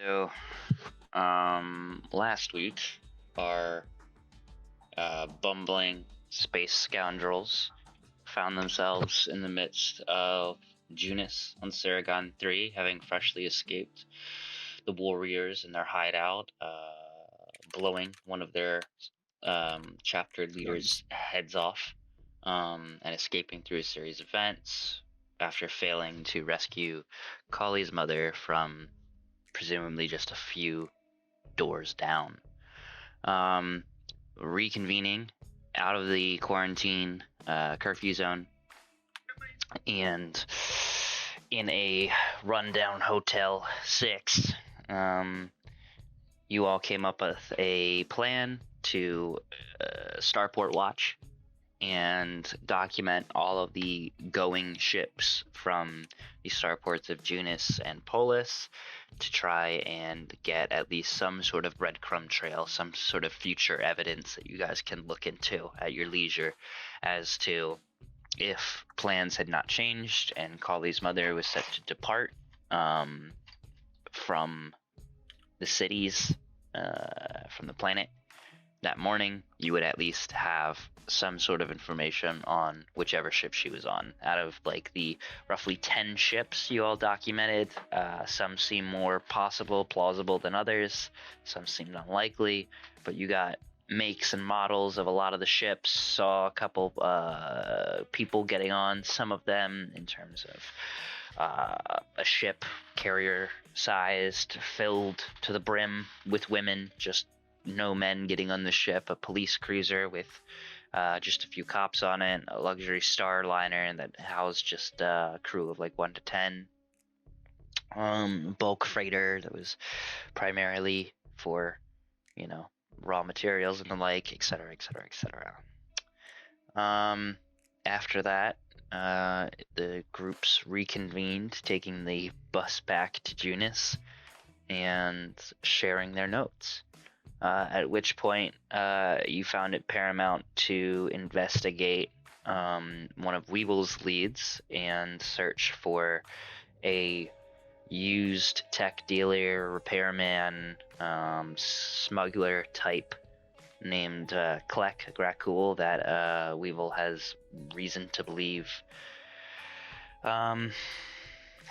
So, last week, our bumbling space scoundrels found themselves in the midst of Junus on Saragon 3, having freshly escaped the warriors in their hideout, blowing one of their chapter leaders' heads off, and escaping through a series of vents after failing to rescue Collie's mother from presumably just a few doors down. Reconvening out of the quarantine curfew zone and in a rundown Hotel 6, you all came up with a plan to starport watch and document all of the going ships from the starports of Junus and Polis to try and get at least some sort of breadcrumb trail, some sort of future evidence that you guys can look into at your leisure as to if plans had not changed and Collie's mother was set to depart from the cities, from the planet that morning, you would at least have some sort of information on whichever ship she was on. Out of like the roughly 10 ships you all documented, some seem more plausible than others, some seemed unlikely, but you got makes and models of a lot of the ships, saw a couple people getting on some of them in terms of a ship carrier sized, filled to the brim with women, just no men getting on the ship, a police cruiser with just a few cops on it, a luxury starliner that housed just a crew of like 1 to 10, bulk freighter that was primarily for, raw materials and the like, etc., etc., etc. After that, the groups reconvened, taking the bus back to Junus and sharing their notes. At which point, you found it paramount to investigate one of Weeble's leads and search for a used tech dealer, repairman, smuggler type named Klek Grakul that Weevil has reason to believe has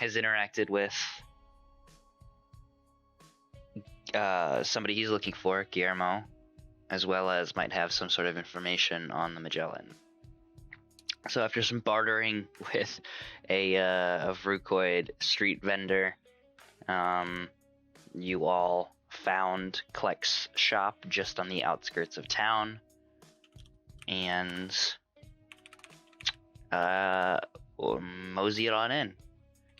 interacted with somebody he's looking for, Guillermo, as well as might have some sort of information on the Magellan. So after some bartering with a Vrukoid street vendor, you all found Klek's shop just on the outskirts of town, and mosey it on in.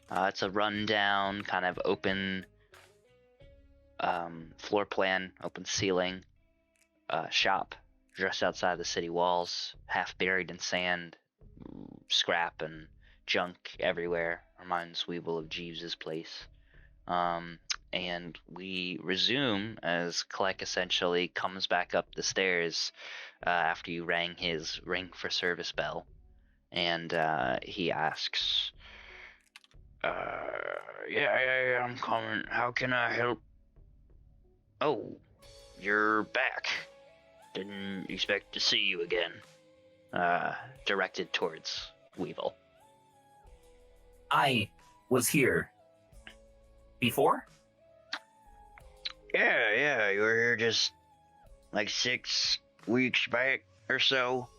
It's a rundown, kind of open floor plan, open ceiling shop just outside the city walls, half buried in sand, scrap and junk everywhere. Reminds Weeble of Jeeves's place. And we resume as Klek essentially comes back up the stairs after you rang his ring for service bell, and he asks, yeah, I'm coming. How can I help? Oh, you're back. Didn't expect to see you again. Directed towards Weevil. I was here before? Yeah, you were here just like 6 weeks back or so.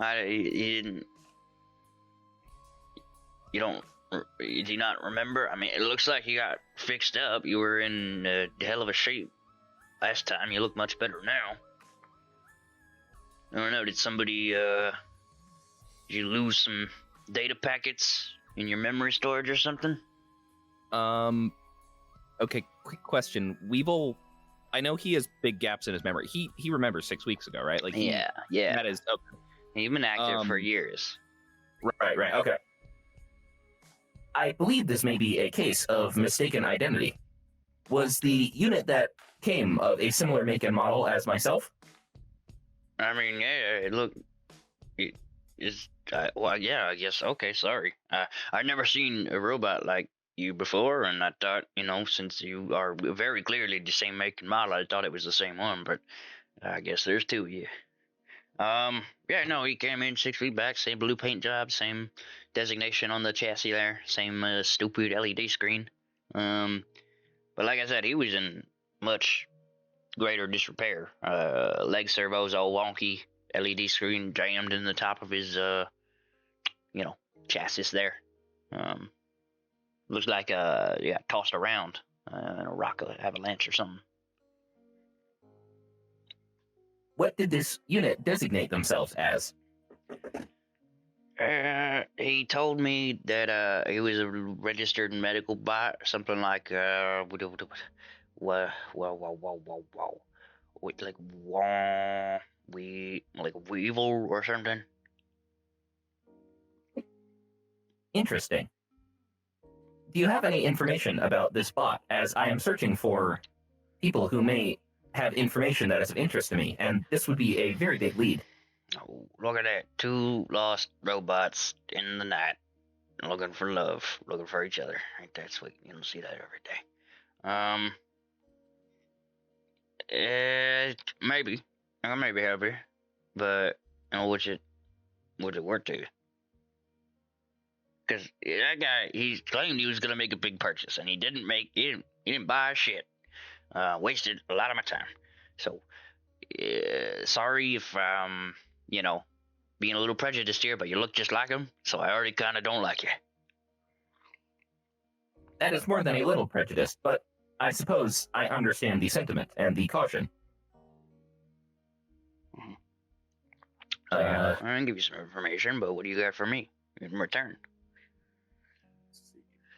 You do you not remember? I mean, it looks like you got fixed up. You were in a hell of a shape last time. You look much better now. I don't know, did you lose some data packets in your memory storage or something? Okay, quick question. Weevil, I know he has big gaps in his memory. He remembers 6 weeks ago, right? Like Yeah. That is okay. You've been active for years. Right, okay. I believe this may be a case of mistaken identity. Was the unit that came of a similar make and model as myself? I mean, yeah, I guess, okay, sorry. I've never seen a robot like you before, and I thought, since you are very clearly the same make and model, I thought it was the same one, but I guess there's two of you. Yeah, no, he came in 6 feet back, same blue paint job, same designation on the chassis there, same stupid LED screen. But like I said, he was in much greater disrepair. Leg servos all wonky, LED screen jammed in the top of his, chassis there. Looks like tossed around in a rock avalanche or something. What did this unit designate themselves as? He told me that he was a registered medical bot, something like Weevil or something. Interesting. Do you have any information about this bot, as I am searching for people who may have information that is of interest to me, and this would be a very big lead. Oh, look at that. 2 lost robots in the night, looking for love, looking for each other. Ain't that sweet? You don't see that every day. Maybe. I maybe help you. But, would it work to you? Because that guy, he claimed he was going to make a big purchase, and he didn't buy shit. Wasted a lot of my time. So, sorry if being a little prejudiced here, but you look just like him, so I already kind of don't like you. That is more than a little prejudice, but I suppose I understand the sentiment and the caution. I can give you some information, but what do you got for me in return?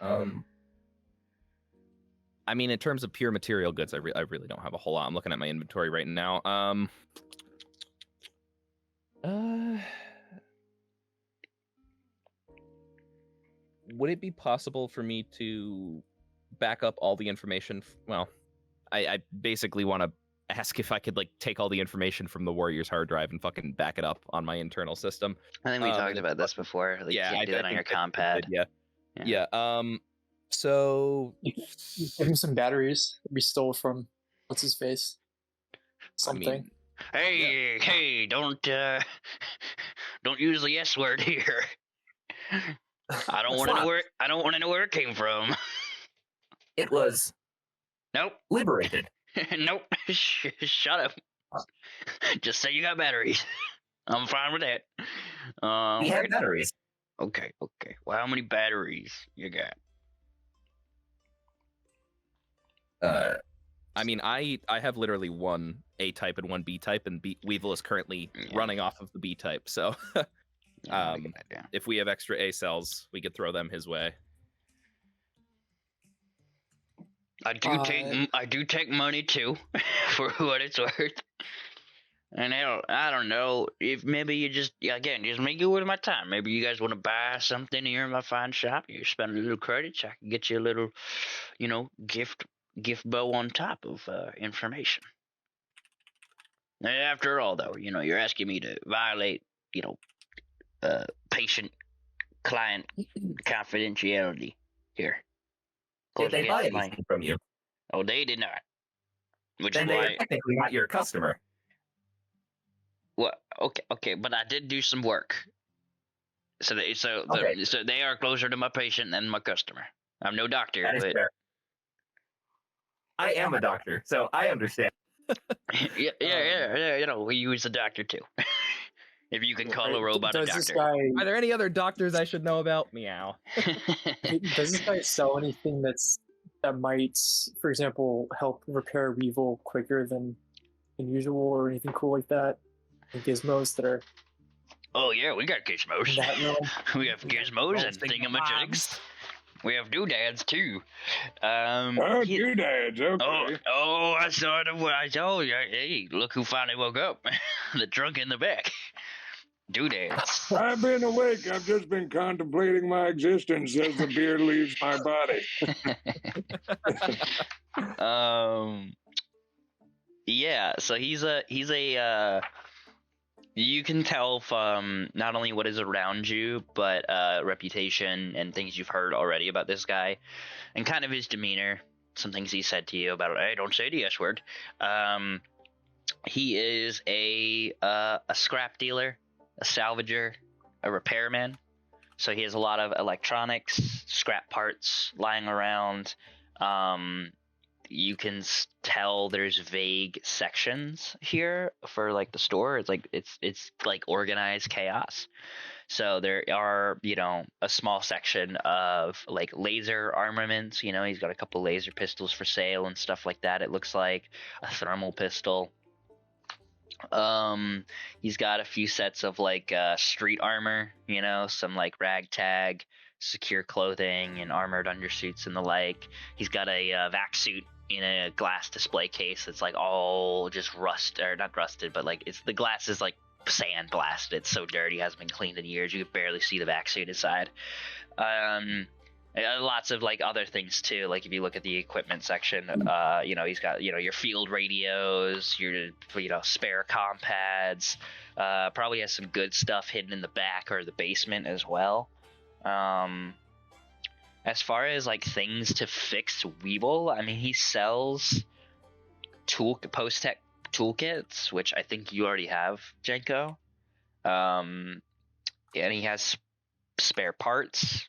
I mean, in terms of pure material goods, I really don't have a whole lot. I'm looking at my inventory right now. Would it be possible for me to back up all the information? Well, I basically want to ask if I could take all the information from the Warriors hard drive and fucking back it up on my internal system. I think we talked about this before. Yeah, you can't do that on your compad. Yeah. So give him some batteries we stole from what's his face. Something. Hey, don't use the S word here. I don't want to know where it came from. It was Nope. liberated. Nope. Shut up. Just say you got batteries. I'm fine with that. We had batteries. Okay. Well, how many batteries you got? I mean, I have literally one A type and one B type, and Weevil is currently running off of the B type. So, if we have extra A cells, we could throw them his way. I do take money too, for what it's worth. And I don't know if maybe you just make it worth my time. Maybe you guys want to buy something here in my fine shop. You spend a little credits, I can get you a little, gift bow on top of information. And after all, though, you're asking me to violate, patient client confidentiality here. Did they buy anything from you? Oh, they did not. Which then is they why are technically not your customer. Well, okay, but I did do some work. So they are closer to my patient than my customer. I'm no doctor, That is but fair. I am a doctor, so I understand. yeah. We use a doctor too. If you can call a robot a doctor. Are there any other doctors I should know about? Meow. Does this guy sell anything that might, for example, help repair Weevil quicker than usual, or anything cool like that? Gizmos that are. Oh yeah, we got gizmos. We have gizmos and thingamajigs. We have doodads too. Doodads, okay. Oh, I saw what I told you. Hey, look who finally woke up. The drunk in the back. Doodads. I've been awake. I've just been contemplating my existence as the beer leaves my body. Yeah, so he's a You can tell from not only what is around you, but reputation and things you've heard already about this guy, and kind of his demeanor. Some things he said to you about, "Hey, don't say the S word." He is a scrap dealer, a salvager, a repairman. So he has a lot of electronics, scrap parts lying around. You can tell there's vague sections here for like the store. It's like organized chaos. So there are, a small section of like laser armaments. He's got a couple laser pistols for sale and stuff like that. It looks like a thermal pistol. He's got a few sets of like street armor, some like ragtag, secure clothing, and armored undersuits and the like. He's got a vac suit in a glass display case that's like all just not rusted, but like the glass is like sand blasted. It's so dirty, hasn't been cleaned in years. You could barely see the vac suit inside. Lots of like other things too. Like if you look at the equipment section, he's got your field radios, your spare comm pads. Probably has some good stuff hidden in the back or the basement as well. As far as like things to fix Weeble, I mean, he sells post-tech toolkits, which I think you already have, Jenko. And he has spare parts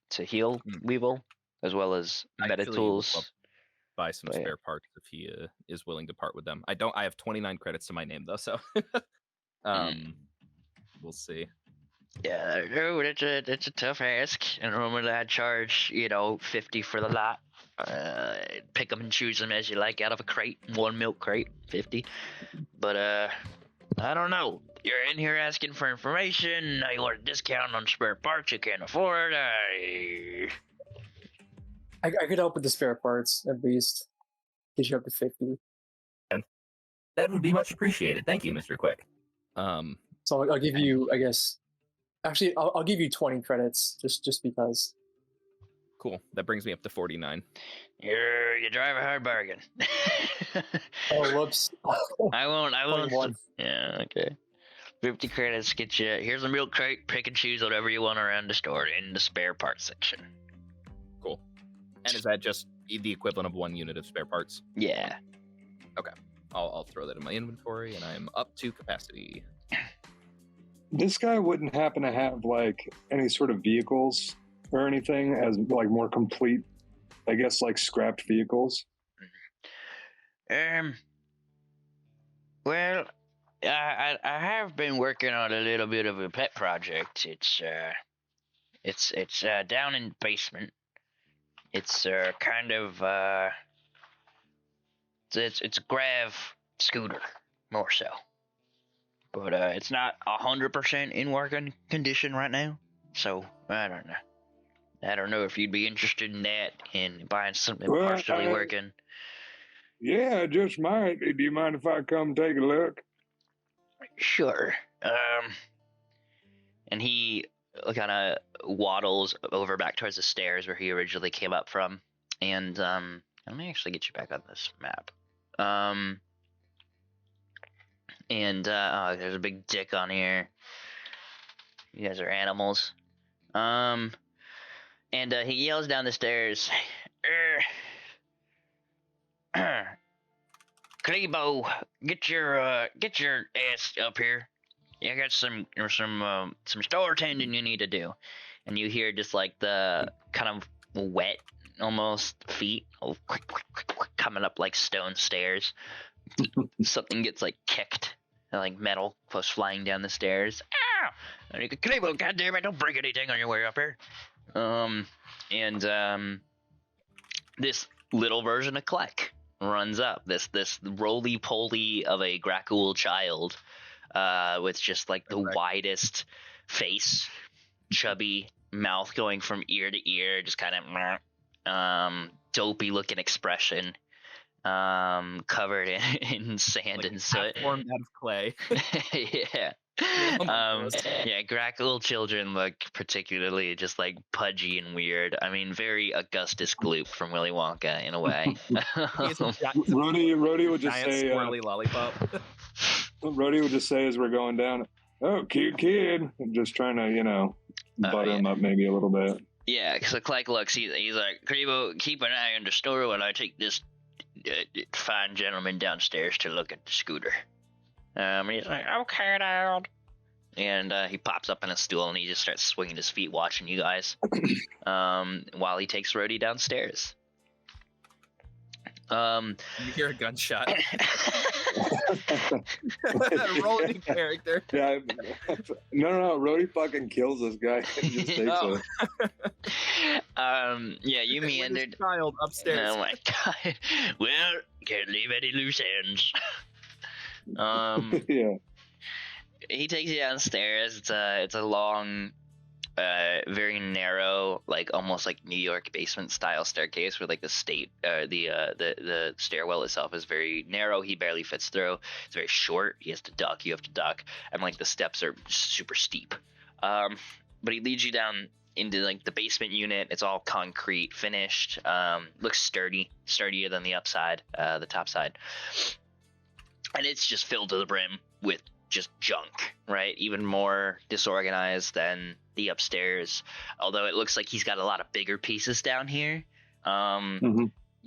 to heal Weevil, as well as meta tools. Buy some spare parts if he is willing to part with them. I have 29 credits to my name though, so we'll see. Yeah, dude, it's a tough ask. And normally I'd charge 50 for the lot. Pick them and choose them as you like out of a crate, one milk crate, 50. But I don't know. You're in here asking for information. Now you want a discount on spare parts you can't afford. I could help with the spare parts at least. Get you up to 50. And that would be much appreciated. Thank you, Mr. Quick. So I'll give you, I guess. Actually, I'll give you 20 credits just because. Cool. That brings me up to 49. You drive a hard bargain. Oh, whoops. I won't. 21. Yeah, okay. 50 credits get you. Here's a milk crate. Pick and choose whatever you want around the store in the spare parts section. Cool. And is that just the equivalent of 1 unit of spare parts? Yeah. Okay. I'll throw that in my inventory, and I am up to capacity. This guy wouldn't happen to have like any sort of vehicles or anything as like more complete, I guess, like scrapped vehicles. Well, I have been working on a little bit of a pet project. It's down in the basement. It's kind of it's a grav scooter more so. But it's not 100% in working condition right now, so I don't know. I don't know if you'd be interested in that and buying something partially working. Yeah, I just might. Do you mind if I come take a look? Sure. And he kind of waddles over back towards the stairs where he originally came up from. And let me actually get you back on this map. And there's a big dick on here. You guys are animals. And he yells down the stairs, Klebo, get your ass up here. I got some store tending you need to do. And you hear just like the kind of wet, almost feet coming up like stone stairs. Something gets like kicked, and like metal goes flying down the stairs. Ah! And you go, Klebo, goddammit, don't break anything on your way up here. This little version of Kleck runs up. This roly-poly of a Grackle child, with just like the widest face, chubby mouth going from ear to ear, just kind of dopey looking expression, covered in sand and soot. Formed out of clay. Yeah. Yeah, Grackle children look particularly just like pudgy and weird. I mean, very Augustus Gloop from Willy Wonka in a way. Rhodey would just Giant say, swirly lollipop. Rhodey would just say as we're going down, "Oh, cute kid," and just trying to, butter him up maybe a little bit. Yeah, so Clyke looks, he's like, Crebo, keep an eye on the store while I take this fine gentleman downstairs to look at the scooter. And he's like, okay, Dad. And he pops up on a stool and he just starts swinging his feet, watching you guys, while he takes Rhodey downstairs. You hear a gunshot. Rolling character. Yeah, no, Rhodey fucking kills this guy. And just takes it. Yeah, you meandered. Child upstairs. Oh my god. Well, can't leave any loose ends. Yeah. He takes you downstairs. It's a long, very narrow, like almost like New York basement style staircase where like the stairwell itself is very narrow. He barely fits through. It's very short. He has to duck. You have to duck, and like the steps are super steep. But he leads you down into like the basement unit. It's all concrete finished. Looks sturdier than the upside, the top side, and it's just filled to the brim with just junk, right? Even more disorganized than the upstairs, although it looks like he's got a lot of bigger pieces down here.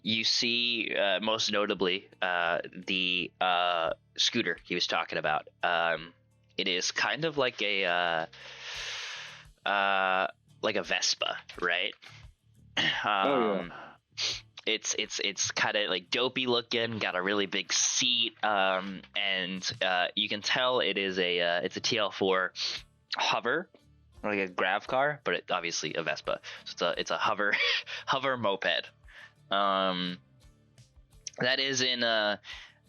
You see, most notably, the scooter he was talking about. It is kind of like a Vespa, right? It's kind of like dopey looking, got a really big seat, and you can tell it's a TL4 hover, like a grav car, but obviously a Vespa. So it's a hover moped. That is in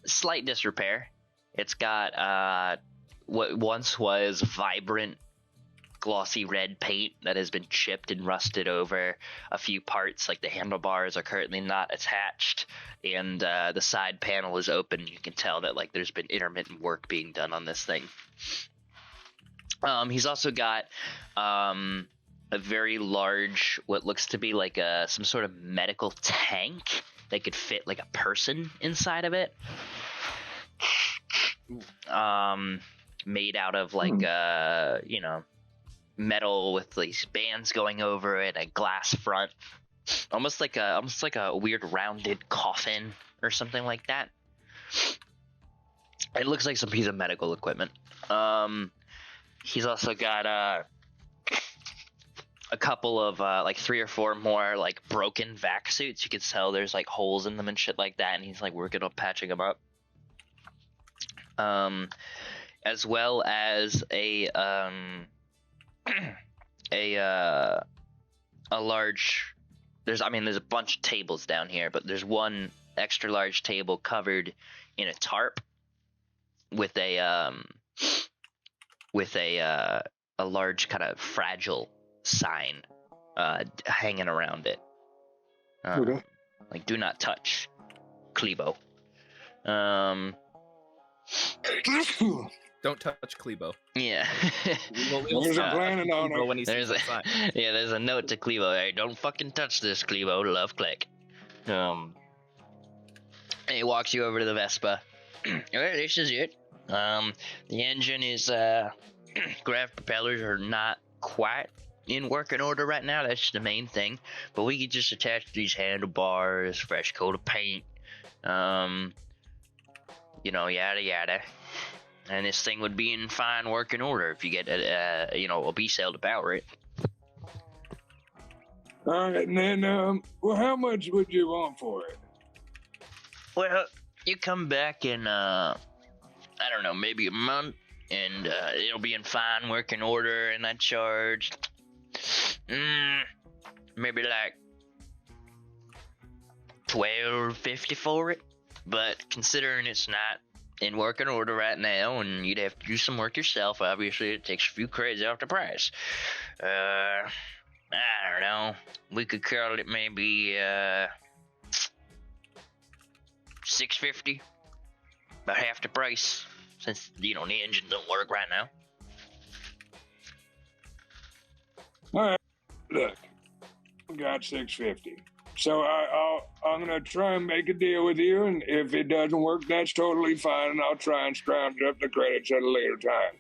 slight disrepair. It's got what once was vibrant glossy red paint that has been chipped and rusted over a few parts, like the handlebars are currently not attached, and the side panel is open. You can tell that like there's been intermittent work being done on this thing. He's also got a very large, what looks to be like some sort of medical tank that could fit like a person inside of it, made out of like metal with these bands going over it, a glass front, almost like a weird rounded coffin or something like that. It looks like some piece of medical equipment. He's also got a couple of like 3 or 4 more like broken vac suits. You can tell there's like holes in them and shit like that, and he's like working on patching them up. As well as a large, there's a bunch of tables down here, but there's one extra large table covered in a tarp with a large kind of fragile sign hanging around it, like "Do not touch Klebo." Don't touch Klebo. Yeah. There's a planning on it. When he sees the sign. There's a note to Klebo. Hey, don't fucking touch this, Klebo. Love, Click. And he walks you over to the Vespa. Okay, this is it. The engine is grav propellers are not quite in working order right now. That's the main thing. But we could just attach these handlebars, fresh coat of paint, yada yada. And this thing would be in fine working order if you get a B-cell to power it. All right, and then, well, how much would you want for it? Well, you come back in, I don't know, maybe a month, and it'll be in fine working order, and I charge, maybe like $12.50 for it. But considering it's not in working order right now, and you'd have to do some work yourself, obviously it takes a few crays off the price. I don't know. We could call it maybe $6.50, about half the price, since the engine don't work right now. All right, look, got $6.50. So I'm gonna try and make a deal with you, and if it doesn't work, that's totally fine, and I'll try and scrounge up the credits at a later time.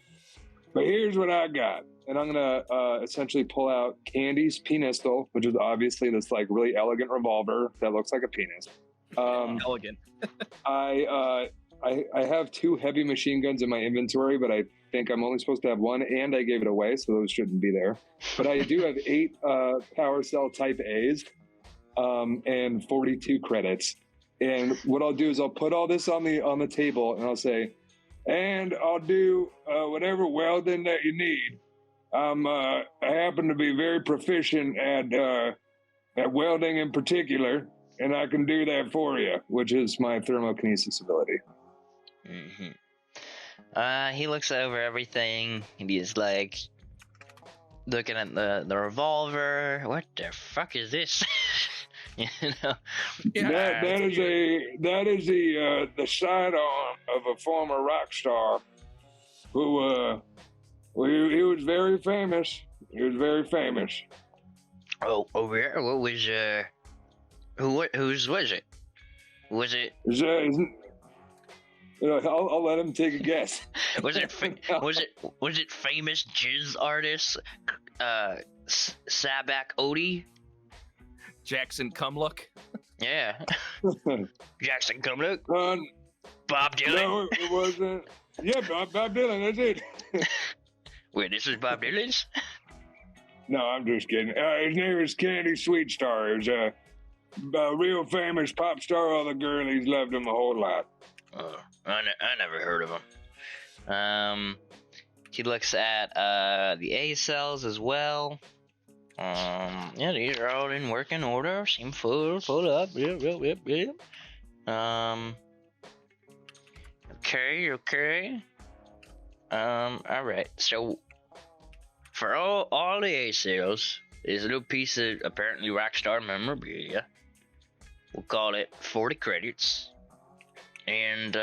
But here's what I got, and I'm gonna essentially pull out Candy's penistal, which is obviously this like really elegant revolver that looks like a penis. Elegant. I have 2 heavy machine guns in my inventory, but I think I'm only supposed to have 1, and I gave it away, so those shouldn't be there. But I do have 8 power cell type A's. And 42 credits. And what I'll do is I'll put all this on the table, and I'll say, and I'll do whatever welding that you need. I happen to be very proficient at welding in particular, and I can do that for you, which is my thermokinesis ability. He looks over everything, and he's like looking at the revolver. What the fuck is this? You know, that is the sidearm of a former rock star who he was very famous. He was very famous. Oh, over here. What was whose was it? Was it? I'll let him take a guess. Was it famous jizz artist Sabak Odie? Jackson Cumlook. Yeah. Jackson Cumlook. Bob Dylan. No, it wasn't. Yeah, Bob Dylan. That's it. Wait, this is Bob Dylan's? No, I'm just kidding. His name is Candy Sweetstar. He was a real famous pop star. All the girlies loved him a whole lot. I never heard of him. He looks at the A cells as well. Yeah, these are all in working order. Seem full up. Yep. Okay. All right. So for all the A cells, there's a little piece of apparently Rockstar memorabilia. We'll call it 40 credits. And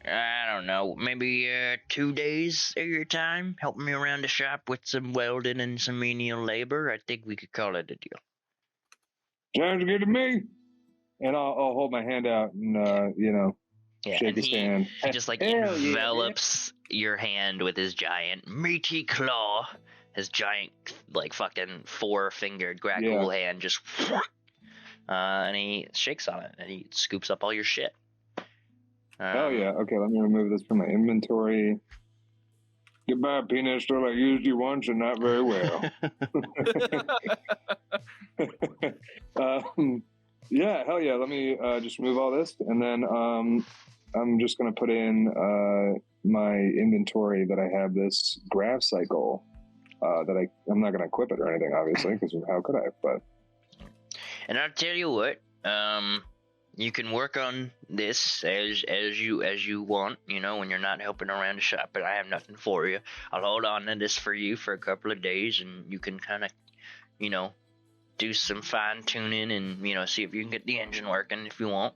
I don't know, maybe 2 days of your time helping me around the shop with some welding and some menial labor. I think we could call it a deal. Sounds good to me. And I'll hold my hand out and shake his hand. He just like envelops your hand with his giant meaty claw. His giant like fucking 4-fingered Grackhole hand just and he shakes on it and he scoops up all your shit. Oh yeah, okay, let me remove this from my inventory. Goodbye, penis. I used you once and not very well. Yeah, hell yeah. Let me just remove all this, and then I'm just going to put in my inventory that I have this graph cycle that I'm not going to equip it or anything, obviously, because how could I? But and I'll tell you what, you can work on this as you want, when you're not helping around the shop, but I have nothing for you. I'll hold on to this for you for a couple of days, and you can kind of, do some fine tuning and, see if you can get the engine working if you want.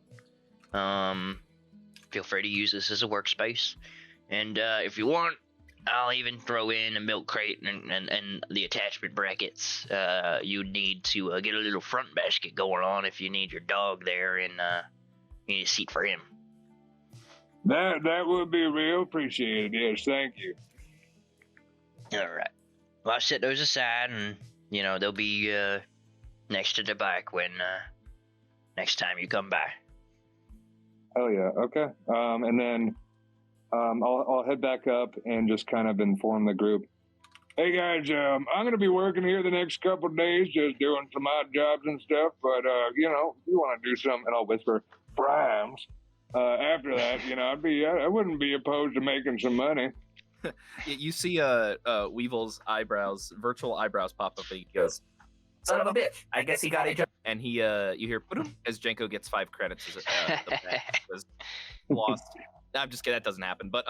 Feel free to use this as a workspace. And if you want, I'll even throw in a milk crate and the attachment brackets you need to get a little front basket going on if you need your dog there and you need a seat for him. That would be real appreciated. Yes, thank you. All right. Well, I'll set those aside and, they'll be next to the bike when next time you come by. Oh, yeah. Okay. And then I'll head back up and just kind of inform the group. Hey, guys, I'm going to be working here the next couple of days, just doing some odd jobs and stuff. But, if you want to do something, and I'll whisper, Primes. After that, I wouldn't be opposed to making some money. You see Weevil's virtual eyebrows pop up, and he goes, Son of a bitch. I guess he got a job. and he you hear as Jenko gets 5 credits as the bet was lost. I'm just kidding, that doesn't happen. But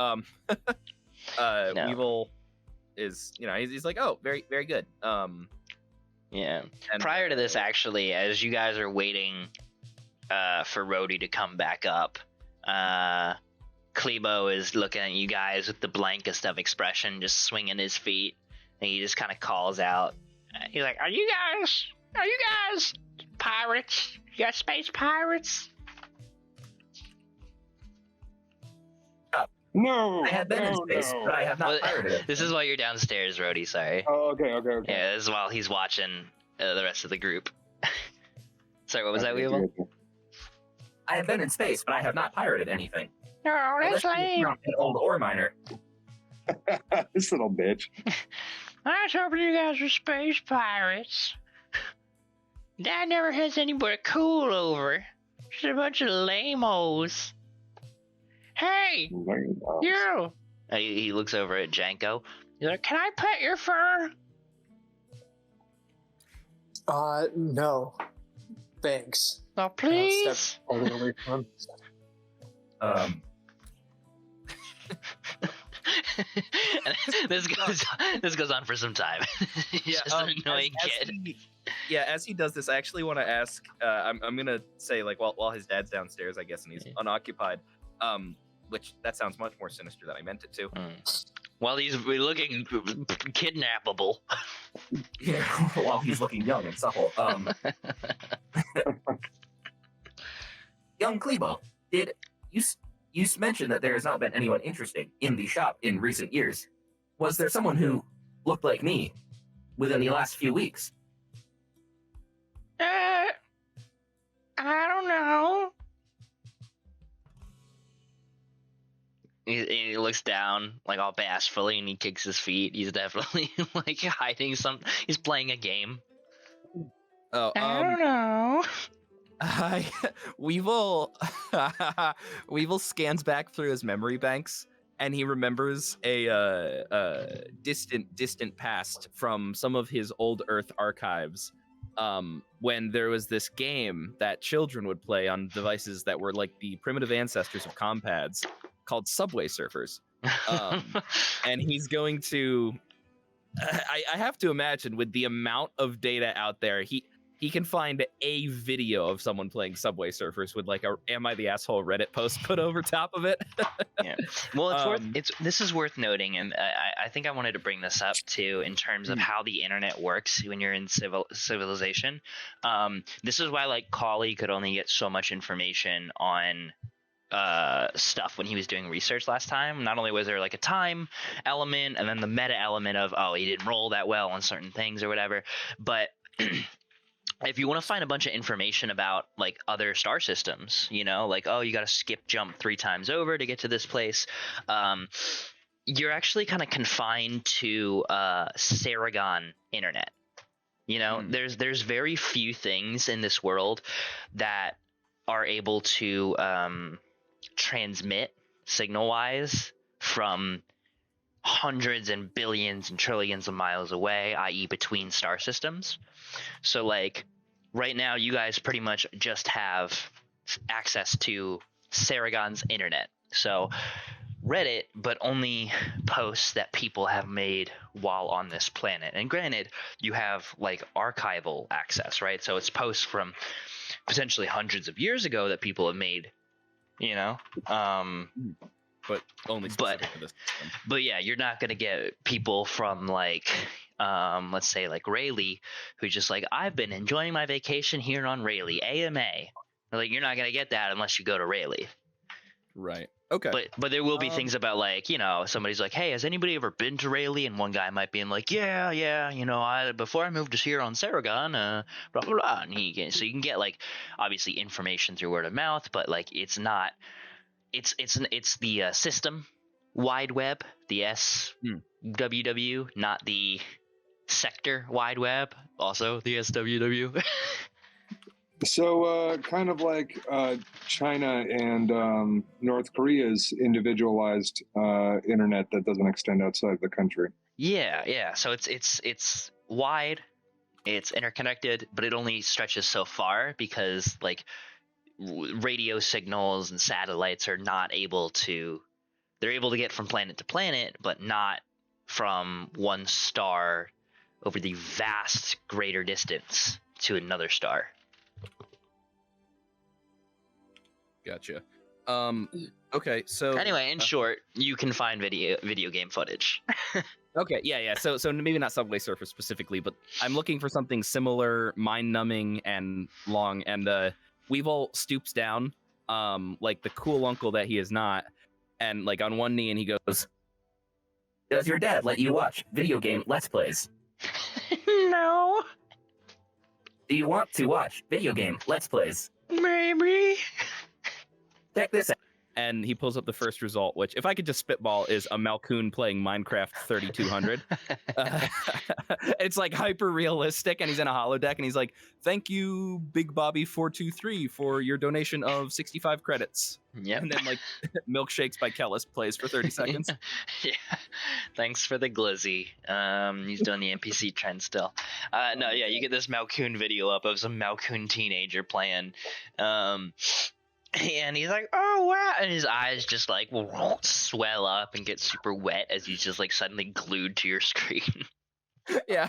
No. Weevil is, he's like, oh, very, very good. Yeah. And Prior to this, actually, as you guys are waiting for Rhodey to come back up, Klebo is looking at you guys with the blankest of expression, just swinging his feet, and he just kind of calls out. He's like, "Are you guys Are you guys pirates? You guys space pirates? No, I have been in space, but I have not Well, pirated it. this is while you're downstairs, Rhodey. Sorry. Oh, okay. Yeah, this is while he's watching the rest of the group. Sorry, what was that, Okay, Weevil? okay. I have been in space, but I have not pirated anything. No, Unless you're an old ore miner. This little bitch. I was hoping you guys were space pirates. Dad never has anybody cool over. Just a bunch of lame-os. Hey, you! He looks over at Janko. He's like, can I pet your fur? No. Thanks. Oh, I'll please? step a little away from him. And this goes on for some time. He's just an annoying kid. As he does this, I actually want to ask. I'm gonna say like while his dad's downstairs, I guess, and he's unoccupied. Which that sounds much more sinister than I meant it to. While he's looking kidnappable. Yeah, while he's looking young and supple. Young Klebo, did you mentioned that there has not been anyone interesting in the shop in recent years? Was there someone who looked like me within the last few weeks? I don't know. He looks down, like all bashfully, and he kicks his feet. He's definitely like hiding something. He's playing a game. Oh, I don't know. Weevil scans back through his memory banks, and he remembers a distant past from some of his old Earth archives, when there was this game that children would play on devices that were like the primitive ancestors of compads, called Subway Surfers. And he's going to I have to imagine, with the amount of data out there, he can find a video of someone playing Subway Surfers with like a "Am I the Asshole" Reddit post put over top of it. Yeah. Well, this is worth noting, and I think I wanted to bring this up too in terms of how the internet works when you're in civilization. This is why like Kali could only get so much information on stuff when he was doing research last time. Not only was there like a time element and then the meta element of, oh, he didn't roll that well on certain things or whatever, but if you want to find a bunch of information about like other star systems, you know, like, oh, you got to skip jump 3 times over to get to this place, you're actually kind of confined to Saragon internet. You know, there's very few things in this world that are able to transmit signal wise from hundreds and billions and trillions of miles away, i.e. between star systems. So like right now you guys pretty much just have access to Saragon's internet. So Reddit, but only posts that people have made while on this planet. And granted, you have like archival access, right? So it's posts from potentially hundreds of years ago that people have made, you know, but only specific for this system. But yeah, you're not gonna get people from like let's say like Rayleigh, who's just like, I've been enjoying my vacation here on Rayleigh AMA. Like you're not gonna get that unless you go to Rayleigh. Right. Okay. But there will be things about like, you know, somebody's like, hey, has anybody ever been to Rayleigh? And one guy might be in like, yeah, you know, before I moved to here on Saragon, blah blah blah. And so you can get like obviously information through word of mouth, but like it's not. It's the system wide web, the SWW, not the sector wide web, also the SWW. So kind of like China and North Korea's individualized internet that doesn't extend outside the country. Yeah. So it's wide, it's interconnected, but it only stretches so far because like radio signals and satellites are not able to, they're able to get from planet to planet, but not from one star over the vast greater distance to another star. Gotcha. Okay, so anyway, in short, you can find video game footage. Okay, yeah. So maybe not Subway Surfer specifically, but I'm looking for something similar, mind-numbing and long. And Weevil stoops down, like the cool uncle that he is not, and like on one knee, and he goes, Does your dad let you watch video game Let's Plays? No, Do you want to watch video game Let's Plays? maybe. Check this out. and he pulls up the first result, which, if I could just spitball, is a Malcoon playing Minecraft 3200. It's like hyper realistic, and he's in a holodeck, and he's like, "Thank you, Big Bobby 423, for your donation of 65 credits." Yep. And then like Milkshakes by Kellis plays for 30 seconds. Yeah. Thanks for the glizzy. He's doing the NPC trend still. No, yeah, you get this Malcoon video up of some Malcoon teenager playing. And he's like, "Oh wow!" And his eyes just like swell up and get super wet as he's just like suddenly glued to your screen. Yeah,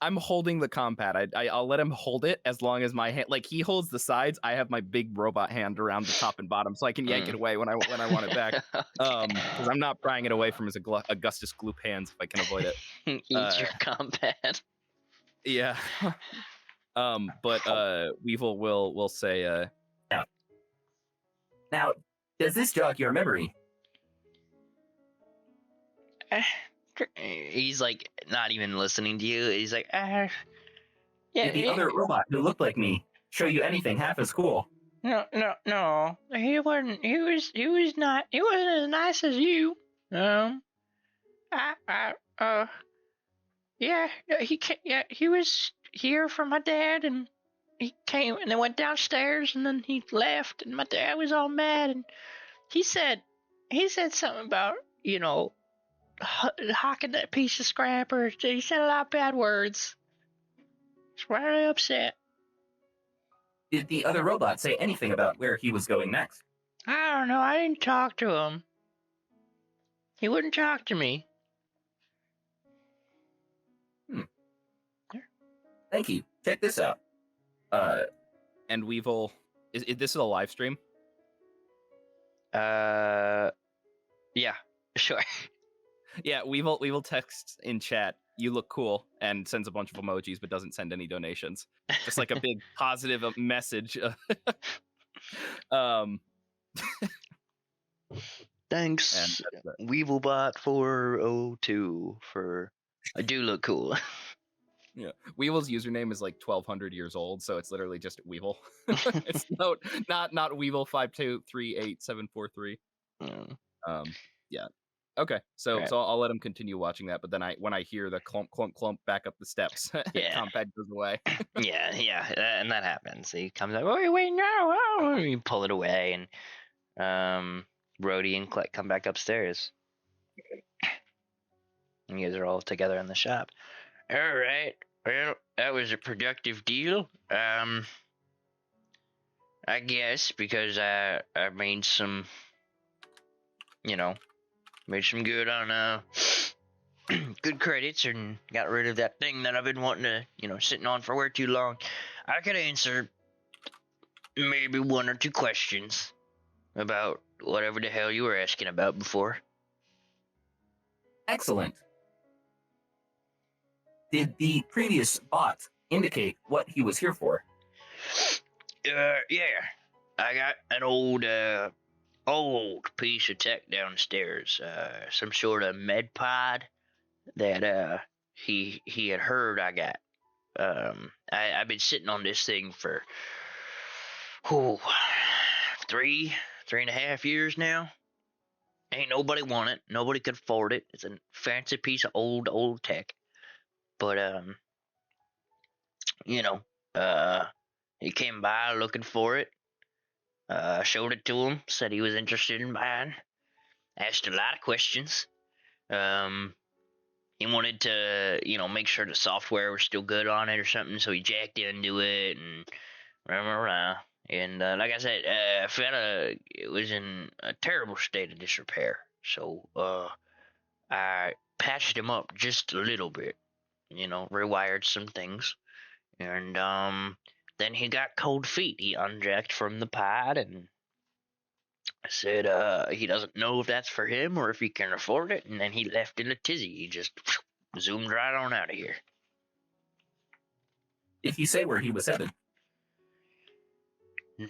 I'm holding the compat. I'll let him hold it as long as my hand, like he holds the sides. I have my big robot hand around the top and bottom, so I can yank it away when I want it back. Because I'm not prying it away from his Augustus Gloop hands if I can avoid it. Eat your combat. Yeah. But Weevil will say, Now, does this jog your memory? He's like not even listening to you. He's like, yeah. Did the other robot who looked like me show you anything half as cool? No. He wasn't. He was not. He wasn't as nice as you. Yeah. He was here for my dad, and he came and then went downstairs, and then he left, and my dad was all mad, and he said something about, hawking that piece of scrap, or he said a lot of bad words. It's really upset. Did the other robot say anything about where he was going next? I don't know. I didn't talk to him. He wouldn't talk to me. Thank you. Check this out. and Weevil, is this a live stream? Yeah, sure. Yeah, Weevil texts in chat, "You look cool," and sends a bunch of emojis, but doesn't send any donations. Just like a big positive message. Thanks, Weevilbot 402 for I do look cool. Yeah, Weevil's username is like 1,200 years old, so it's literally just Weevil. It's not Weevil 5238743. Yeah. Okay, so Right. so I'll let him continue watching that, but then when I hear the clump back up the steps, Yeah. Compad goes away. yeah, and that happens. He comes out, wait, no, oh, you pull it away, and Rhodey and Click come back upstairs. And you guys are all together in the shop. All right, well, that was a productive deal. I guess because I made some, made some good on good credits and got rid of that thing that I've been wanting to, sitting on for way too long. I could answer maybe one or two questions about whatever the hell you were asking about before. Excellent. Did the previous bot indicate what he was here for? Yeah. I got an old piece of tech downstairs. Some sort of med pod that he had heard I got. I've been sitting on this thing for 3.5 years now. Ain't nobody want it. Nobody could afford it. It's a fancy piece of old tech. But he came by looking for it. Showed it to him. Said he was interested in buying. Asked a lot of questions. He wanted to, make sure the software was still good on it or something. So he jacked into it and And like I said, I found it was in a terrible state of disrepair. So I patched him up just a little bit. Rewired some things. And then he got cold feet. He unjacked from the pod, and Said he doesn't know if that's for him or if he can afford it, and then he left in a tizzy. He just zoomed right on out of here. Did he say where he was headed?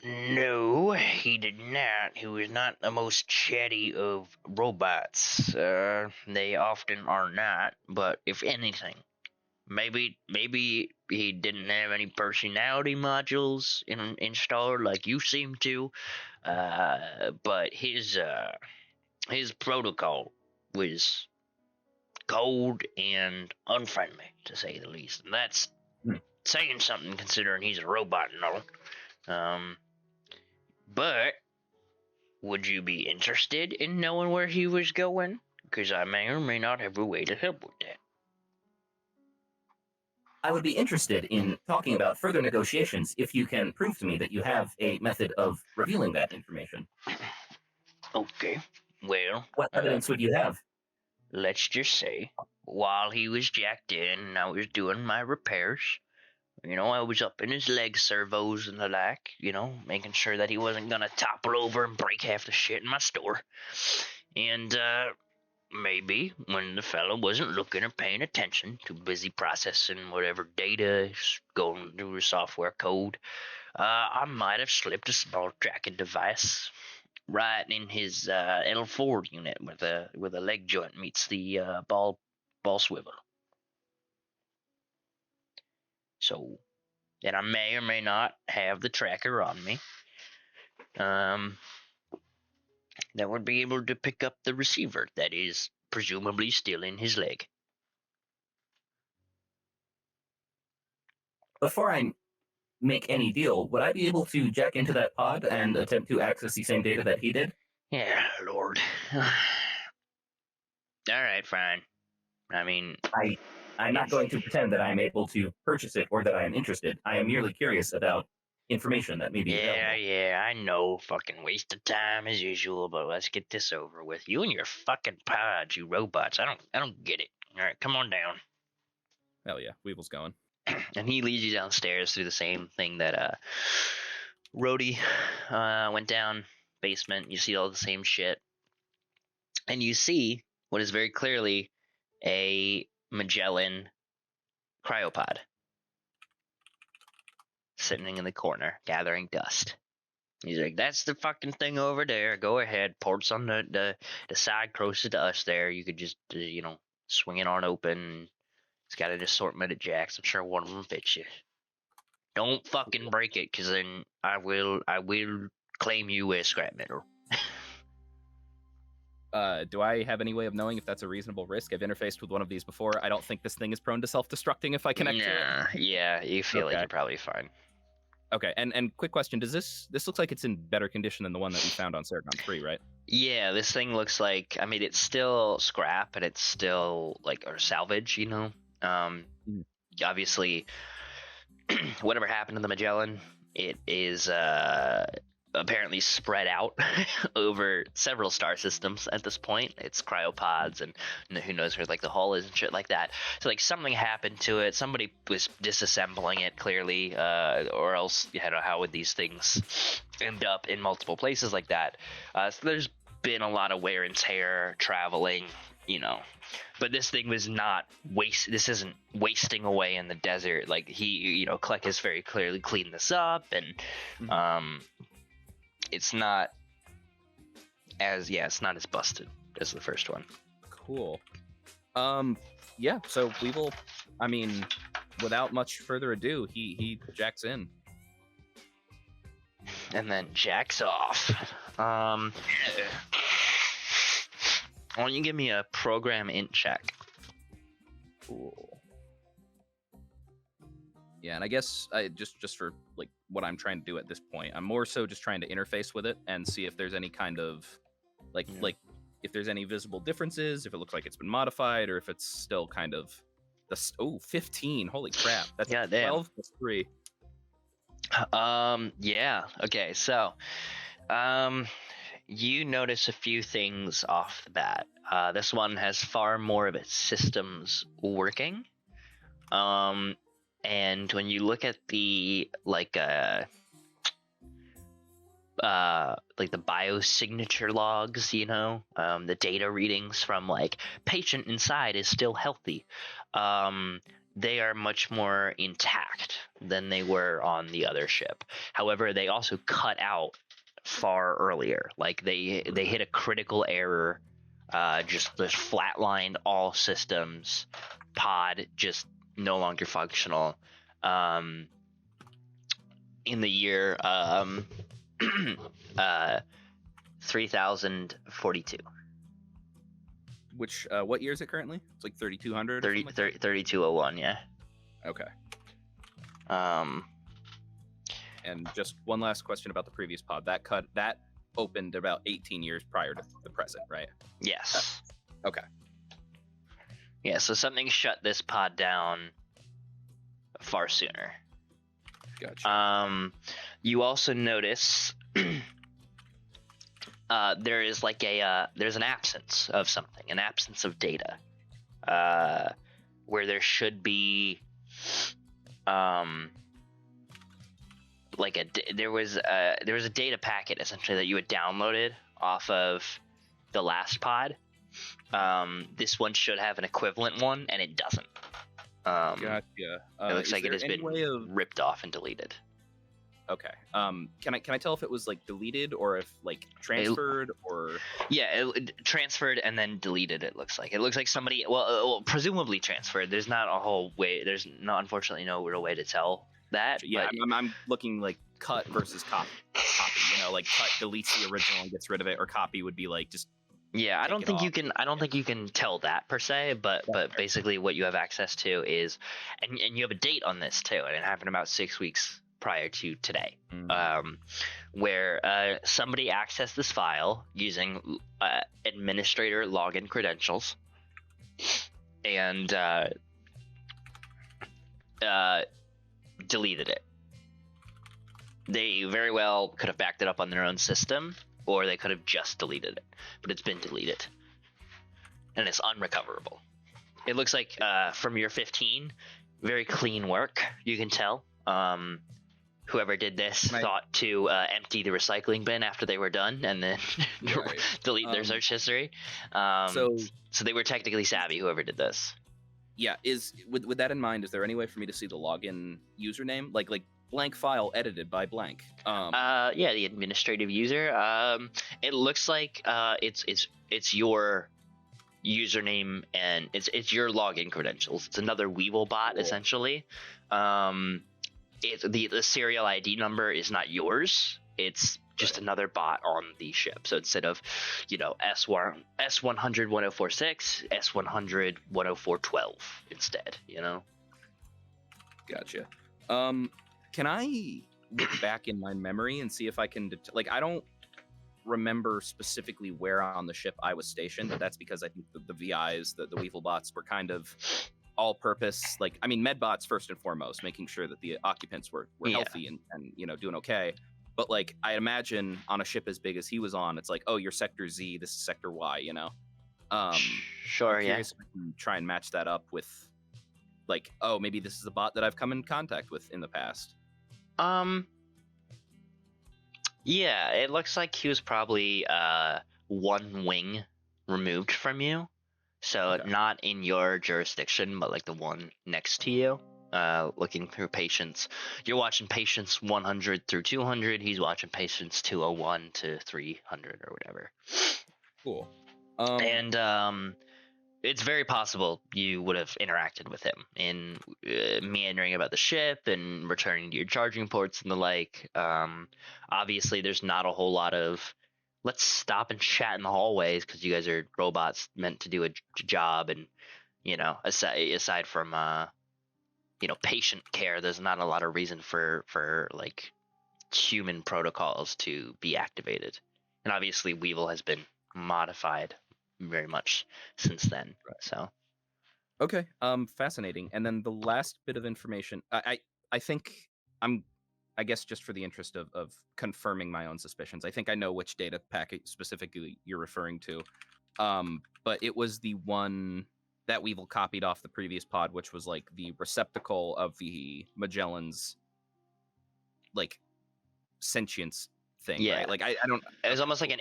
No, he did not. He was not the most chatty of robots. They often are not, but if anything, maybe he didn't have any personality modules installed like you seem to. But his protocol was cold and unfriendly, to say the least. And that's saying something considering he's a robot and all. But would you be interested in knowing where he was going? Because I may or may not have a way to help with that. I would be interested in talking about further negotiations if you can prove to me that you have a method of revealing that information. Okay. Well, What evidence would you have? let's just say, while he was jacked in and I was doing my repairs, I was up in his leg servos and the like, making sure that he wasn't going to topple over and break half the shit in my store. And maybe when the fellow wasn't looking or paying attention, too busy processing whatever data is going through the software code, I might have slipped a small tracking device right in his L4 unit where the leg joint meets the ball swivel. So then I may or may not have the tracker on me. That would be able to pick up the receiver that is presumably still in his leg. Before I make any deal, would I be able to jack into that pod and attempt to access the same data that he did? Yeah, Lord. All right, fine. I mean, I'm not going to pretend that I'm able to purchase it or that I am interested. I am merely curious about information that may be available. yeah, I know. Fucking waste of time as usual, but let's get this over with. You and your fucking pods, you robots. I don't get it. All right, come on down. Hell yeah, Weevil's going. And he leads you downstairs through the same thing that Rhodey went down. Basement. You see all the same shit. And you see what is very clearly a Magellan cryopod sitting in the corner, gathering dust. He's like, that's the fucking thing over there. Go ahead. Ports on the side closest to us there. You could just, swing it on open. It's got an assortment of jacks. I'm sure one of them fits you. Don't fucking break it, because then I will claim you as scrap metal. Do I have any way of knowing if that's a reasonable risk? I've interfaced with one of these before. I don't think this thing is prone to self-destructing if I connect to it. Yeah, you feel like Okay. you're probably fine. Okay, and quick question: does this looks like it's in better condition than the one that we found on Saragon 3, right? Yeah, this thing looks like, I mean, it's still scrap and it's still or salvage, Obviously, whatever happened to the Magellan, it is apparently spread out over several star systems at this point. It's cryopods and who knows where the hull is and shit like that. So something happened to it. Somebody was disassembling it clearly, or else how would these things end up in multiple places like that? So there's been a lot of wear and tear traveling, but this thing was not this isn't wasting away in the desert. Kleck has very clearly cleaned this up, and it's not as busted as the first one. Cool. Yeah, so Weevil, I mean, without much further ado, he jacks in. And then jacks off. Why don't you give me a program int check? Cool. Yeah, and I guess I just for what I'm trying to do at this point, I'm more so just trying to interface with it and see if there's any kind of if there's any visible differences, if it looks like it's been modified, or if it's still kind of 15. Holy crap. That's 12 plus 3. Yeah. Okay, so you notice a few things off the bat. This one has far more of its systems working. And when you look at the like the biosignature logs, the data readings from like patient inside is still healthy. They are much more intact than they were on the other ship. However, they also cut out far earlier. Like they hit a critical error, just flatlined all systems. Pod just no longer functional. In the year 3042. Which what year is it currently? It's like 3200. 3201. Yeah. Okay. And just one last question about the previous pod. That opened about 18 years prior to the present, right? Yes. Okay. Yeah, so something shut this pod down far sooner. Gotcha. You also notice there is like there's an absence of something, an absence of data, where there should be there was a data packet essentially that you had downloaded off of the last pod. This one should have an equivalent one, and it doesn't. Gotcha. It looks like it has been ripped off and deleted. Okay. Can I tell if it was like deleted or if like transferred or? Yeah, it transferred and then deleted. It looks like somebody. Presumably transferred. There's not a whole way. There's not, unfortunately, no real way to tell that. Yeah, but I'm looking like cut versus copy. Like cut deletes the original and gets rid of it, or copy would be like just. Yeah, I don't think you can tell that per se, but basically what you have access to is, and you have a date on this too, and it happened about 6 weeks prior to today, where somebody accessed this file using administrator login credentials, and deleted it. They very well could have backed it up on their own system, or they could have just deleted it, but it's been deleted and it's unrecoverable. It looks like from your 15, very clean work, you can tell. Whoever did this thought to empty the recycling bin after they were done and then delete their search history. So they were technically savvy, whoever did this. Yeah, with that in mind, is there any way for me to see the login username? Like blank file edited by blank. Yeah, the administrative user. It looks like it's your username and it's your login credentials. It's another Weevil bot essentially. The serial ID number is not yours. It's just another bot on the ship. So instead of S100 1046, S100 10412 instead. Gotcha. Can I look back in my memory and see if I can I don't remember specifically where on the ship I was stationed, but that's because I think the VIs, the Weevil bots, were kind of all-purpose. Medbots first and foremost, making sure that the occupants were healthy and doing okay. But I imagine on a ship as big as he was on, it's like, oh, you're Sector Z, this is Sector Y. Sure, I'm curious if I can try and match that up with, oh, maybe this is a bot that I've come in contact with in the past. Yeah, it looks like he was probably one wing removed from you. So not in your jurisdiction, but the one next to you, looking through patients. You're watching patients 100 through 200. He's watching patients 201 to 300 or whatever. Cool. And it's very possible you would have interacted with him in meandering about the ship and returning to your charging ports and the like. Obviously, there's not a whole lot of let's stop and chat in the hallways because you guys are robots meant to do a job, and aside from patient care, there's not a lot of reason for human protocols to be activated. And obviously, Weevil has been modified very much since then. Right. So okay, fascinating. And then the last bit of information, I think I guess just for the interest of confirming my own suspicions, I think I know which data packet specifically you're referring to. But it was the one that Weevil copied off the previous pod, which was the receptacle of the Magellan's sentience thing, Yeah. right? Like I don't. It was almost like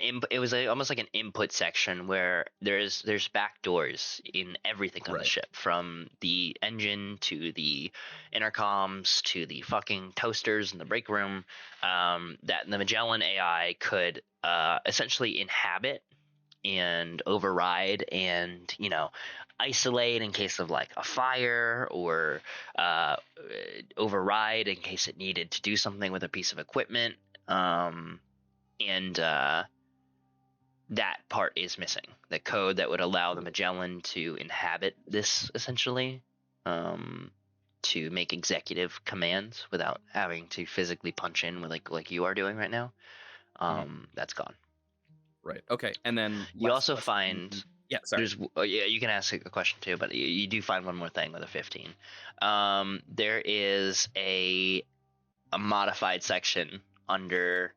almost like an input section where there's back doors in everything on the Right. ship, from the engine to the intercoms to the fucking toasters in the break room, that the Magellan AI could essentially inhabit and override and isolate in case of like a fire, or override in case it needed to do something with a piece of equipment. And that part is missing. The code that would allow the Magellan to inhabit this, essentially, to make executive commands without having to physically punch in with like you are doing right now. That's gone. Right. Okay. And then You last also question. find Yeah. Sorry. yeah, you can ask a question too, but you do find one more thing with a 15. There is a modified section under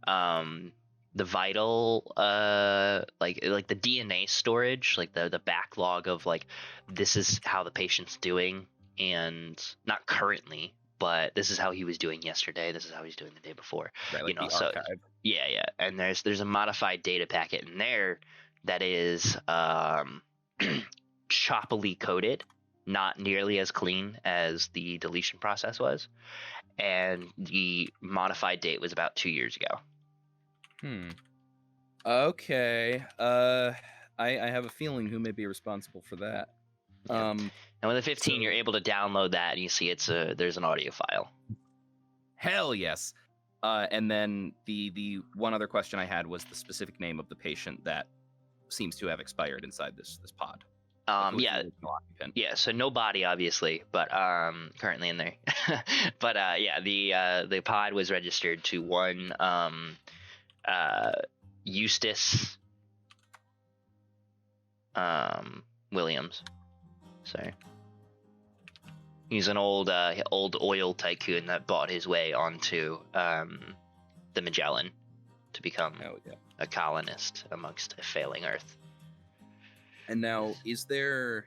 the vital like the DNA storage, like the backlog of like, this is how the patient's doing, and not currently, but this is how he was doing yesterday, this is how he's doing the day before. Right. Like the So archive. yeah, and there's a modified data packet in there that is choppily coded, not nearly as clean as the deletion process was, and the modified date was about 2 years ago. Okay. I have a feeling who may be responsible for that. Yeah. And with the 15, you're able to download that, and you see there's an audio file. Hell yes. And then the one other question I had was the specific name of the patient that seems to have expired inside this pod. Who was the original occupant? Yeah, so no body, obviously, but currently in there. But yeah, the pod was registered to one Eustace Williams. So he's an old oil tycoon that bought his way onto the Magellan to become a colonist amongst a failing Earth. And now, is there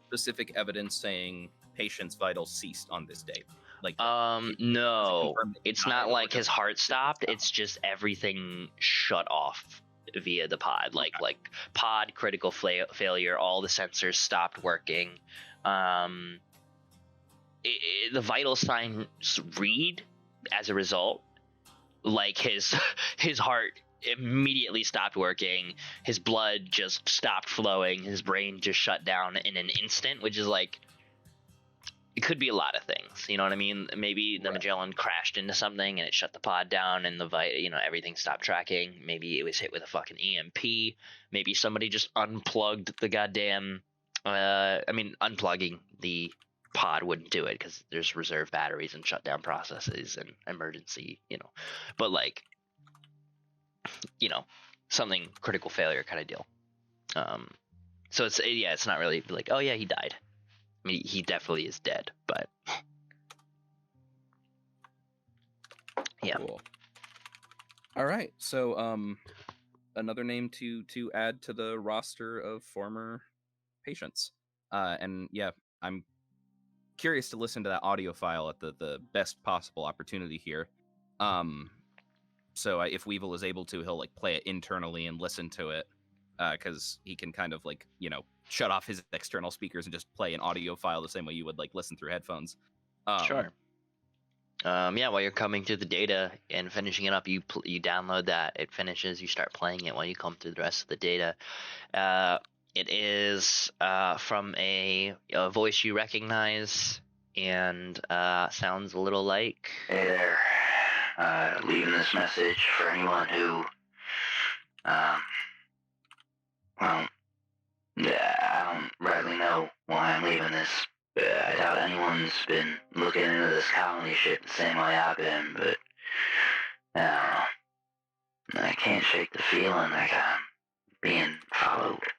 specific evidence saying patient's vitals ceased on this date? Like, no, it's not like his heart stopped. It's just everything shut off via the pod. Like pod critical failure. All the sensors stopped working. The vital signs read as a result. Like his heart immediately stopped working, his blood just stopped flowing, his brain just shut down in an instant, which is like, it could be a lot of things, you know what I mean? Maybe the Magellan crashed into something and it shut the pod down, and everything stopped tracking. Maybe it was hit with a fucking EMP. Maybe somebody just unplugged the goddamn unplugging the pod wouldn't do it because there's reserve batteries and shutdown processes and emergency, but like, something critical failure kind of deal. So it's not really like, oh yeah, he died. I mean, he definitely is dead, but yeah. Cool. All right, so another name to add to the roster of former patients, and yeah, I'm curious to listen to that audio file at the best possible opportunity here. So if Weevil is able to, he'll like play it internally and listen to it, because he can kind of like, shut off his external speakers and just play an audio file the same way you would like listen through headphones. Sure. Yeah, while you're coming through the data and finishing it up, you download that. It finishes. You start playing it while you come through the rest of the data. It is from a voice you recognize, and sounds a little like, "Hey there. Leaving this message for anyone who, I don't rightly know why I'm leaving this. I doubt anyone's been looking into this colony shit the same way I've been, but I don't know. I can't shake the feeling like I'm being followed.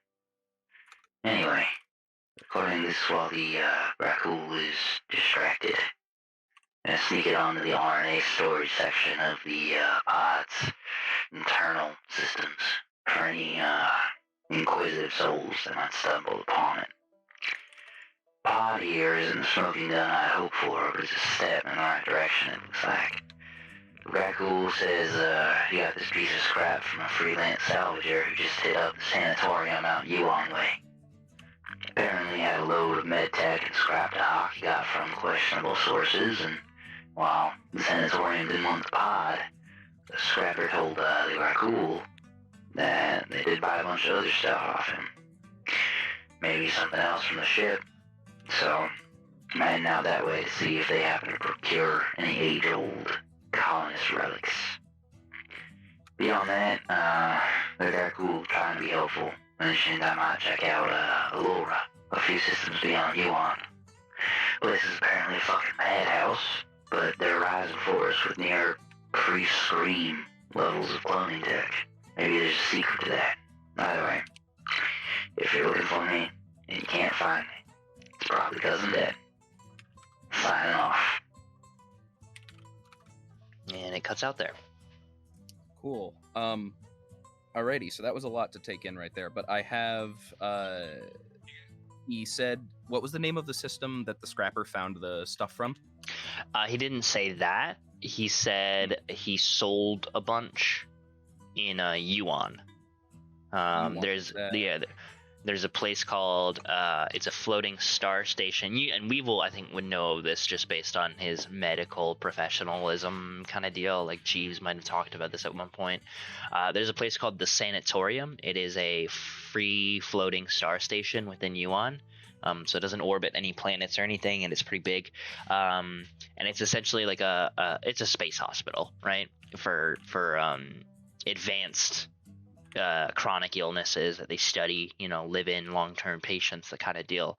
Anyway, according to this, while the Rakul is distracted, and sneak it onto the RNA storage section of the pod's internal systems for any inquisitive souls that might stumble upon it. Pod here isn't the smoking gun I'd hoped for, but it's a step in the right direction, it looks like. The cool says he got this piece of scrap from a freelance salvager who just hit up the sanatorium out Yuan way. Apparently had a load of med tech and scrap stock he got from questionable sources, and while the sanatorium didn't want the pod, the scrapper told they were cool that they did buy a bunch of other stuff off him. Maybe something else from the ship. So, I'm heading out that way to see if they happen to procure any age-old colonist relics. Beyond that, they're that cool trying to be helpful, mentioned I might check out Allura, a few systems beyond Yuan. This is apparently a fucking madhouse, but they're rising for us with near pre-scream levels of cloning tech. Maybe there's a secret to that. Either way, if you're looking for me and you can't find me, it's probably because I'm dead. Signing off. And it cuts out there. Cool. Alrighty, so that was a lot to take in right there, but I have he said, what was the name of the system that the scrapper found the stuff from? He didn't say that. He said he sold a bunch in Yuan. There's a place called it's a floating star station. And Weevil, I think, would know this just based on his medical professionalism kind of deal. Like Jeeves might have talked about this at one point. There's a place called the Sanatorium. It is a free floating star station within Yuan. So it doesn't orbit any planets or anything, and it's pretty big. And it's essentially like it's a space hospital, right? For advanced chronic illnesses that they study, live in long-term patients, that kind of deal.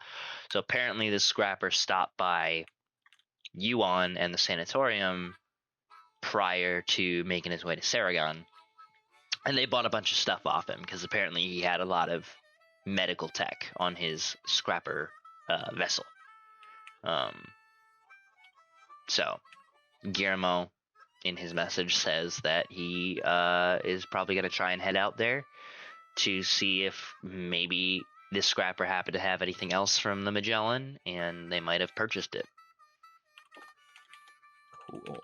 So apparently the scrapper stopped by Yuan and the sanatorium prior to making his way to Saragon, and they bought a bunch of stuff off him because apparently he had a lot of medical tech on his scrapper vessel. So Guillermo in his message says that he is probably going to try and head out there to see if maybe this scrapper happened to have anything else from the Magellan, and they might have purchased it. Cool.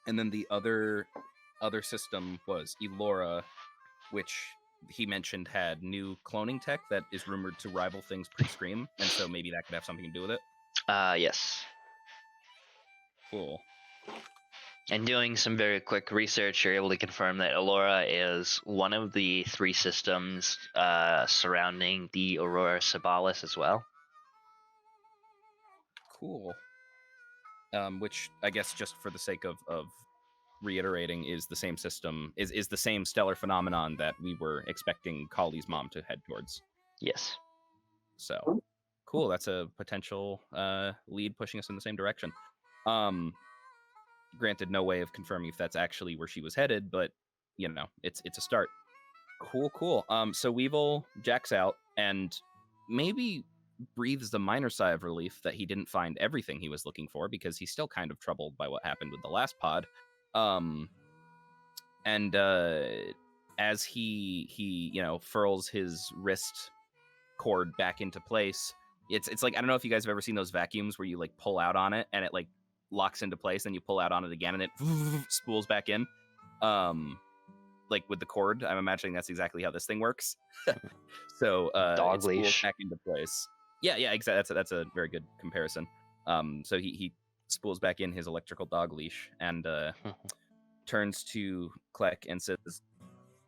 And then the other system was Elora, which he mentioned had new cloning tech that is rumored to rival things pre-Scream, and so maybe that could have something to do with it. Yes. Cool. And doing some very quick research, you're able to confirm that Allura is one of the 3 systems surrounding the Aurora Sabalis as well. Cool. Which I guess, just for the sake of reiterating, is the same system, is the same stellar phenomenon that we were expecting Kali's mom to head towards. Yes. So, cool. That's a potential lead pushing us in the same direction. Granted, no way of confirming if that's actually where she was headed, but it's a start. Cool. So Weevil jacks out and maybe breathes the minor sigh of relief that he didn't find everything he was looking for, because he's still kind of troubled by what happened with the last pod. And as he furls his wrist cord back into place, it's like, I don't know if you guys have ever seen those vacuums where you like pull out on it and it like locks into place, then you pull out on it again and it spools back in. Like with the cord, I'm imagining that's exactly how this thing works. So dog it spools leash back into place. Yeah, exactly. That's a very good comparison. So he spools back in his electrical dog leash and turns to Kleck and says,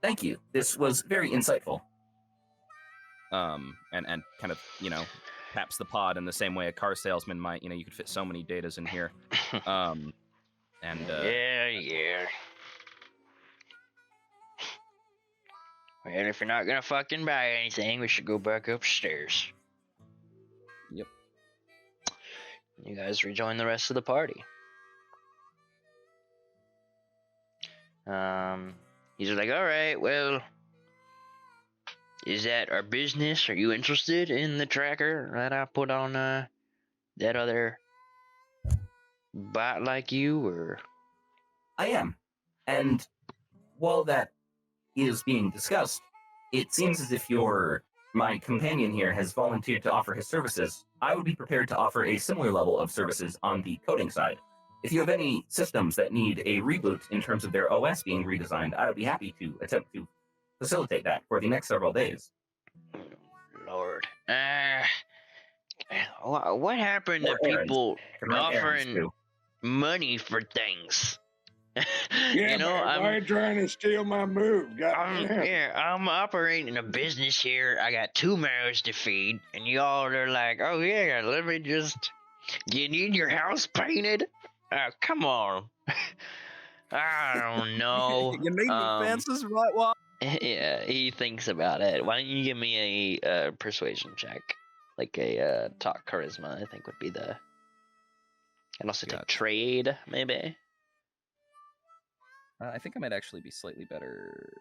Thank you. This was very insightful. and kind of taps the pod in the same way a car salesman might. You could fit so many datas in here. Yeah. Well, if you're not gonna fucking buy anything, we should go back upstairs. Yep. You guys rejoin the rest of the party. He's like, all right, well, is that our business? Are you interested in the tracker that I put on that other bot like you, or? I am. And while that is being discussed, it seems as if my companion here has volunteered to offer his services. I would be prepared to offer a similar level of services on the coding side. if you have any systems that need a reboot in terms of their OS being redesigned, I would be happy to attempt to facilitate that for the next several days. Lord. What happened to Or errands. people Can run errands, offering too. money for things? Yeah, You know, man, why are you trying to steal my move? Goddamn. I'm operating a business here. I got 2 mouths to feed, and y'all are like, oh yeah, let me just. You need your house painted? Come on. I don't know. You need your fences right, Walt? Yeah, he thinks about it. Why don't you give me a persuasion check, like a talk charisma? I think would be the. And also take trade, maybe. I think I might actually be slightly better.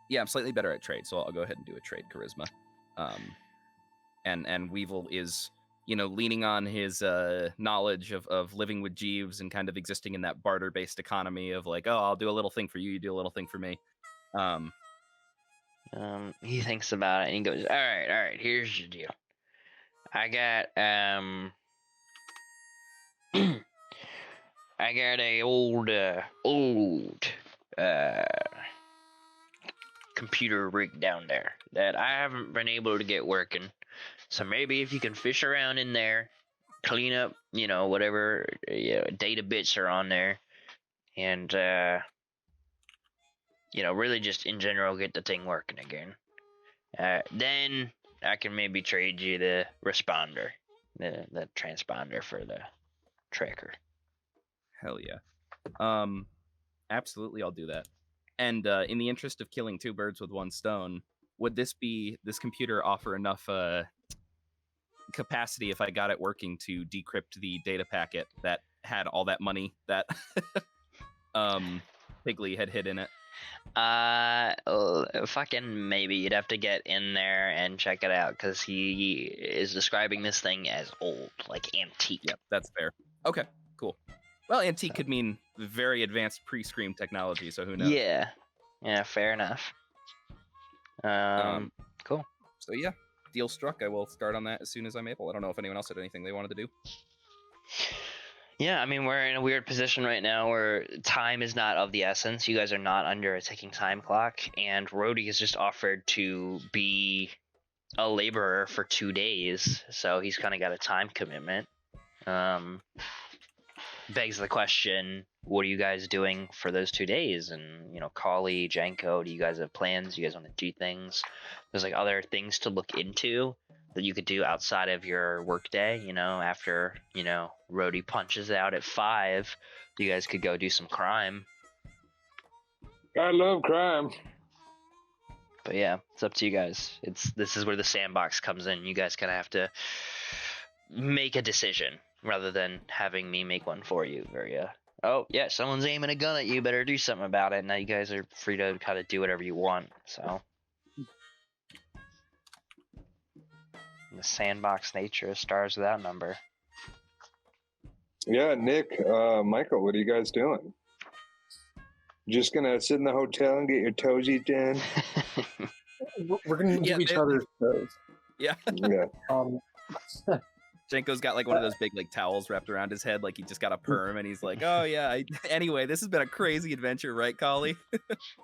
Yeah, I'm slightly better at trade, so I'll go ahead and do a trade charisma. And Weevil is, leaning on his knowledge of living with Jeeves and kind of existing in that barter-based economy of like, oh, I'll do a little thing for you, you do a little thing for me. He thinks about it and he goes, all right, here's your deal. I got I got a old computer rig down there that I haven't been able to get working. So maybe if you can fish around in there, clean up, whatever data bits are on there, and really just in general get the thing working again. Then I can maybe trade you the responder, the transponder for the tracker. Hell yeah. Absolutely, I'll do that. And in the interest of killing 2 birds with 1 stone, would this computer offer enough capacity if I got it working to decrypt the data packet that had all that money that Piggly had hid in it? Fucking maybe. You'd have to get in there and check it out, because he is describing this thing as old, like antique. Yep, that's fair. Okay, cool. Well, antique could mean very advanced pre-scream technology, so who knows? Yeah, fair enough. Cool. So yeah, deal struck. I will start on that as soon as I'm able. I don't know if anyone else had anything they wanted to do. Yeah, I mean, we're in a weird position right now where time is not of the essence. You guys are not under a ticking time clock, and Rhodey has just offered to be a laborer for 2 days, so he's kind of got a time commitment. Begs the question, what are you guys doing for those 2 days? And, Kali, Janko, do you guys have plans? Do you guys want to do things? There's like other things to look into that you could do outside of your workday, after, Rhodey punches out at 5, you guys could go do some crime. I love crime. But yeah, it's up to you guys. This is where the sandbox comes in. You guys kind of have to make a decision rather than having me make one for you. Oh yeah, someone's aiming a gun at you, better do something about it. Now you guys are free to kind of do whatever you want. So the sandbox nature of Stars Without Number. Yeah, Nick, Michael, what are you guys doing? Just gonna sit in the hotel and get your toesies done? We're gonna give each other toes. Yeah. Yeah. Jenko's got like one of those big like towels wrapped around his head, like he just got a perm, and he's like, "Oh yeah." Anyway, this has been a crazy adventure, right, Kali?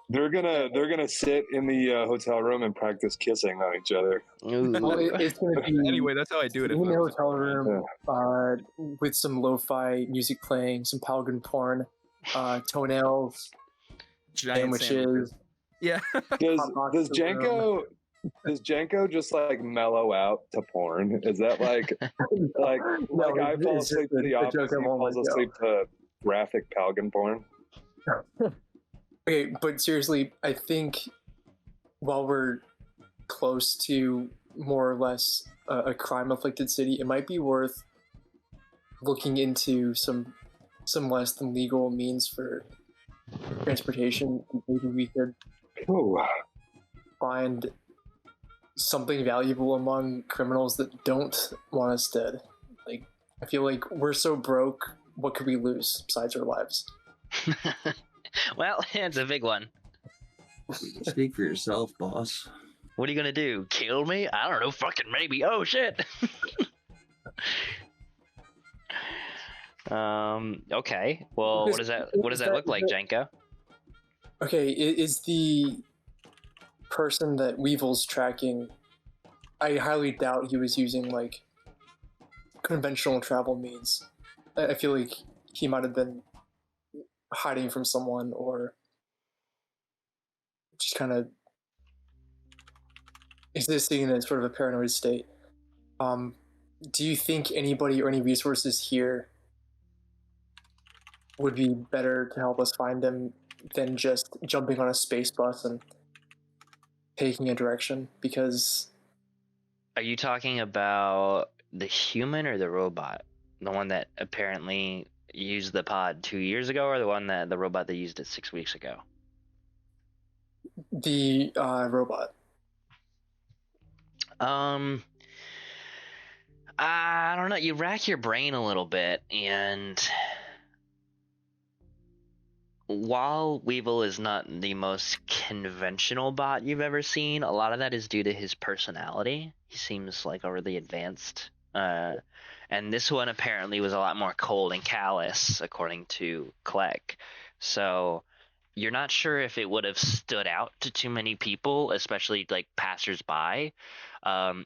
They're gonna sit in the hotel room and practice kissing on each other. Well, it's gonna be Anyway, that's how I do it. in the hotel room with some lo-fi music playing, some Palgan porn, toenails, Giant sandwiches. Yeah. Does Janko just like mellow out to porn? Is that like I fall asleep to the opposite, he falls asleep to graphic Palgan porn? Okay, but seriously, I think while we're close to more or less a crime-afflicted city, it might be worth looking into some less than legal means for transportation. Maybe we could find something valuable among criminals that don't want us dead. Like, I feel like we're so broke, what could we lose besides our lives? Well, it's a big one. Speak for yourself, boss. What are you gonna do? Kill me? I don't know, fucking maybe. Oh shit. Okay. Well, what does that look like, Jenko? Okay, is the person that Weevil's tracking? I highly doubt he was using like conventional travel means. I feel like he might have been hiding from someone or just kind of existing in a sort of a paranoid state. Do you think anybody or any resources here would be better to help us find him than just jumping on a space bus and taking a direction? Because Are you talking about the human or the robot? The one that apparently used the pod 2 years ago, or the robot that used it 6 weeks ago? the robot. I don't know. You rack your brain a little bit, and while Weevil is not the most conventional bot you've ever seen, a lot of that is due to his personality. He seems like a really advanced. And this one apparently was a lot more cold and callous, according to Clegg. So you're not sure if it would have stood out to too many people, especially like passersby.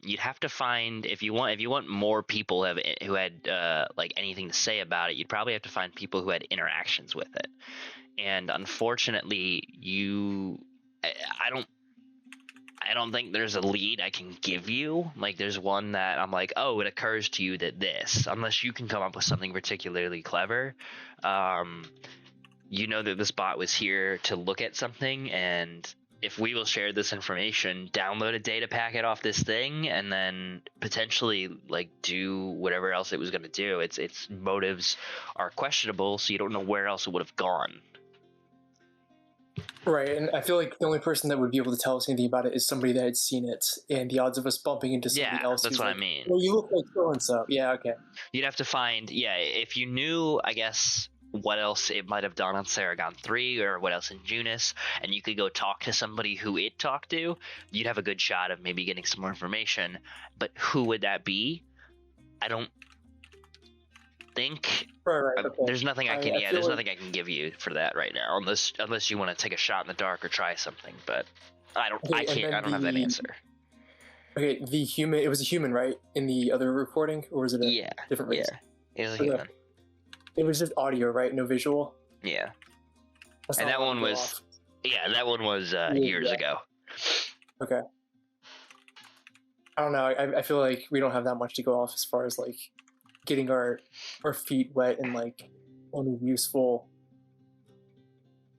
You'd have to find, if you want more people who had like anything to say about it, you'd probably have to find people who had interactions with it. And unfortunately, I don't think there's a lead I can give you. Like, there's one that I'm like, oh, it occurs to you that this, unless you can come up with something particularly clever. You know that this bot was here to look at something, and if we will share this information, download a data packet off this thing, and then potentially like do whatever else it was going to do. Its motives are questionable, so you don't know where else it would have gone. Right, and I feel like the only person that would be able to tell us anything about it is somebody that had seen it, and the odds of us bumping into somebody else. That's what like, I mean. Well, you look like so and so. Yeah, okay. You'd have to find, if you knew, I guess, what else it might have done on Saragon 3 or what else in Junus, and you could go talk to somebody who it talked to, you'd have a good shot of maybe getting some more information. But who would that be? I don't think. Right. Okay. There's nothing nothing I can give you for that right now, unless you want to take a shot in the dark or try something. But I don't have that answer. Okay, the human. It was a human, right? In the other recording, or was it a different race? Yeah, it was a human. It was just audio, right? No visual. Yeah. And that one was years ago. Okay. I don't know. I feel like we don't have that much to go off as far as like getting our feet wet and like any useful.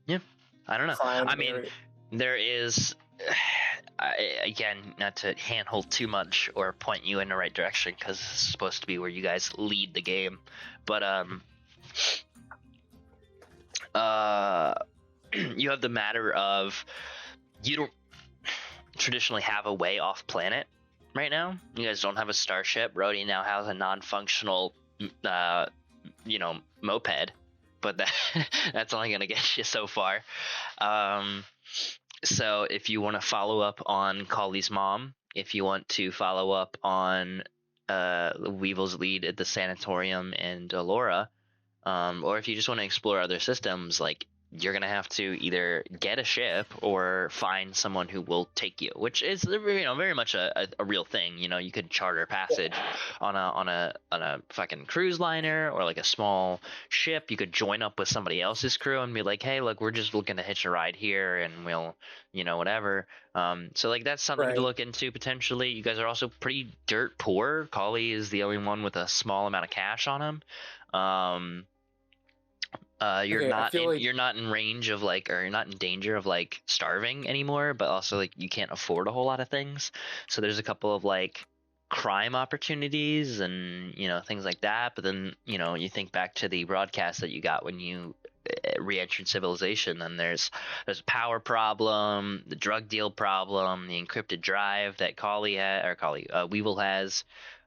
Yeah, I don't know. I mean, there is. Again, not to handhold too much or point you in the right direction, because this is supposed to be where you guys lead the game, but you have the matter of you don't traditionally have a way off planet right now. You guys don't have a starship. Rhodey now has a non-functional moped, but that's only gonna get you so far. So if you want to follow up on Colley's mom, if you want to follow up on Weevil's lead at the sanatorium and Laura, or if you just want to explore other systems, like, you're gonna have to either get a ship or find someone who will take you, which is very much a real thing. You could charter passage on a fucking cruise liner or like a small ship. You could join up with somebody else's crew and be like, hey, look, we're just looking to hitch a ride here, and we'll whatever. So like, that's something to look into potentially. You guys are also pretty dirt poor. Colley is the only one with a small amount of cash on him. You're not in range of like, or you're not in danger of like starving anymore, but also like you can't afford a whole lot of things. So there's a couple of like crime opportunities and things like that. But then you think back to the broadcast that you got when you re-entered civilization, and there's a power problem, the drug deal problem, the encrypted drive that Weevil has,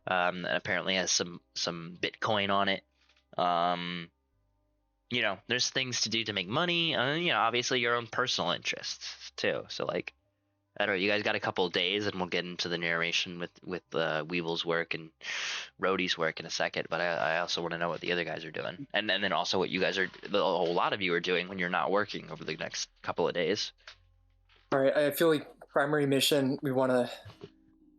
that apparently has some Bitcoin on it. There's things to do to make money, and obviously your own personal interests too. So like, I don't know. You guys got a couple of days, and we'll get into the narration with Weevil's work and Rhodey's work in a second. But I also want to know what the other guys are doing, and then also what you guys a whole lot of you are doing when you're not working over the next couple of days. All right, I feel like primary mission, we want to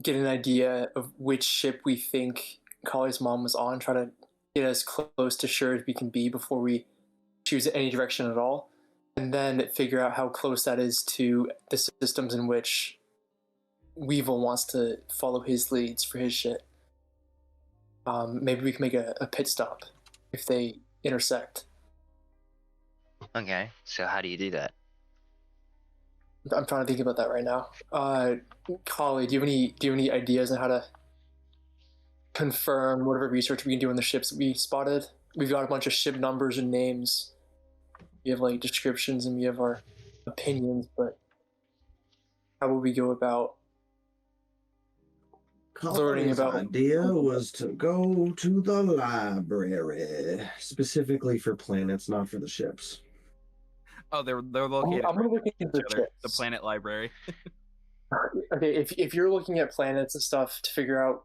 get an idea of which ship we think Kali's mom was on, try to get as close to sure as we can be before we choose any direction at all, and then figure out how close that is to the systems in which Weevil wants to follow his leads for his shit. Maybe we can make a pit stop if they intersect. Okay, so how do you do that? I'm trying to think about that right now. Kali, do you have any ideas on how to confirm whatever research we can do on the ships that we spotted? We've got a bunch of ship numbers and names. We have like descriptions and we have our opinions, but how would we go about learning Kali's about idea was to go to the library, specifically for planets, not for the ships. Oh, they're located I'm gonna look into the together, the ships. planet library. Okay, if you're looking at planets and stuff to figure out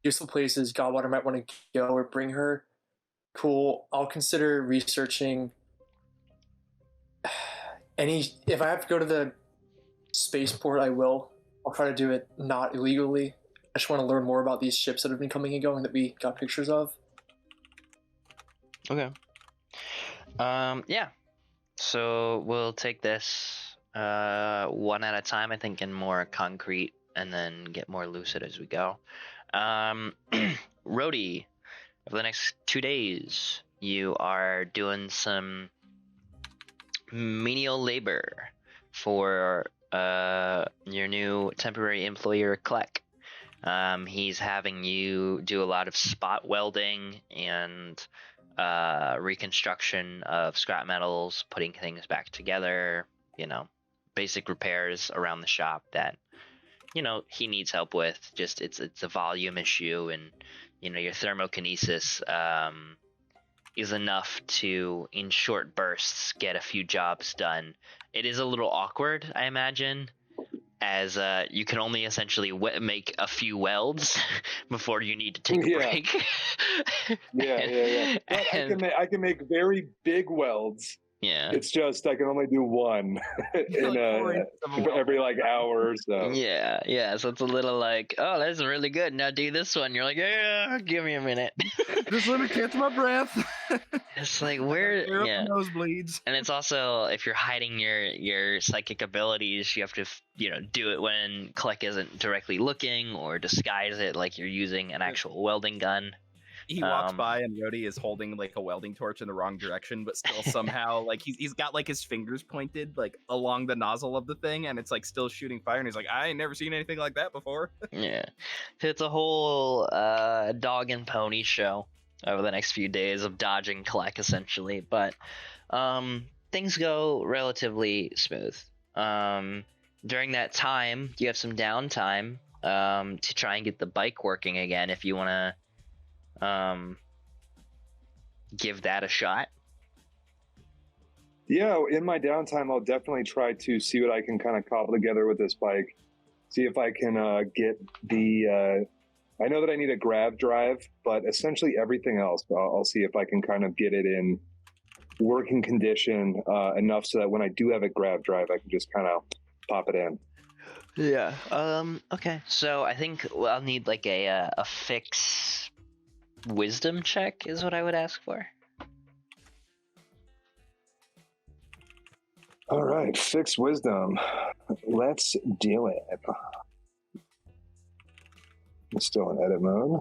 useful places Godwater might want to go or bring her, cool. I'll consider researching any. If I have to go to the spaceport, I will. I'll try to do it not illegally. I just want to learn more about these ships that have been coming and going that we got pictures of. Okay. Yeah. So we'll take this one at a time, I think, in more concrete, and then get more lucid as we go. Rhodey, over the next 2 days, you are doing some menial labor for your new temporary employer, Kleck. He's having you do a lot of spot welding and reconstruction of scrap metals, putting things back together, basic repairs around the shop that he needs help with. Just it's a volume issue, and your thermokinesis is enough to, in short bursts, get a few jobs done. It is a little awkward, I imagine, as you can only essentially make a few welds before you need to take a break. Yeah. But I can make very big welds. Yeah. It's just I can only do one every hour or so. Yeah. So it's a little like, oh, that's really good. Now do this one. You're like, yeah, give me a minute. Just let me catch my breath. It's like where nosebleeds. And it's also, if you're hiding your psychic abilities, you have to do it when Kleck isn't directly looking, or disguise it like you're using an actual welding gun. He walks by and Rhodey is holding like a welding torch in the wrong direction, but still somehow like he's got like his fingers pointed like along the nozzle of the thing, and it's like still shooting fire, and he's like, I ain't never seen anything like that before. Yeah, it's a whole dog and pony show over the next few days of dodging Kleck, essentially. But things go relatively smooth. During that time, you have some downtime to try and get the bike working again if you want to give that a shot. Yeah, in my downtime, I'll definitely try to see what I can kind of cobble together with this bike. See if I can get the. I know that I need a grav drive, but essentially everything else, I'll see if I can kind of get it in working condition enough so that when I do have a grav drive, I can just kind of pop it in. Yeah. Okay. So I think I'll need like a fix wisdom check is what I would ask for. All right, fix wisdom. Let's do it. I'm still in edit mode.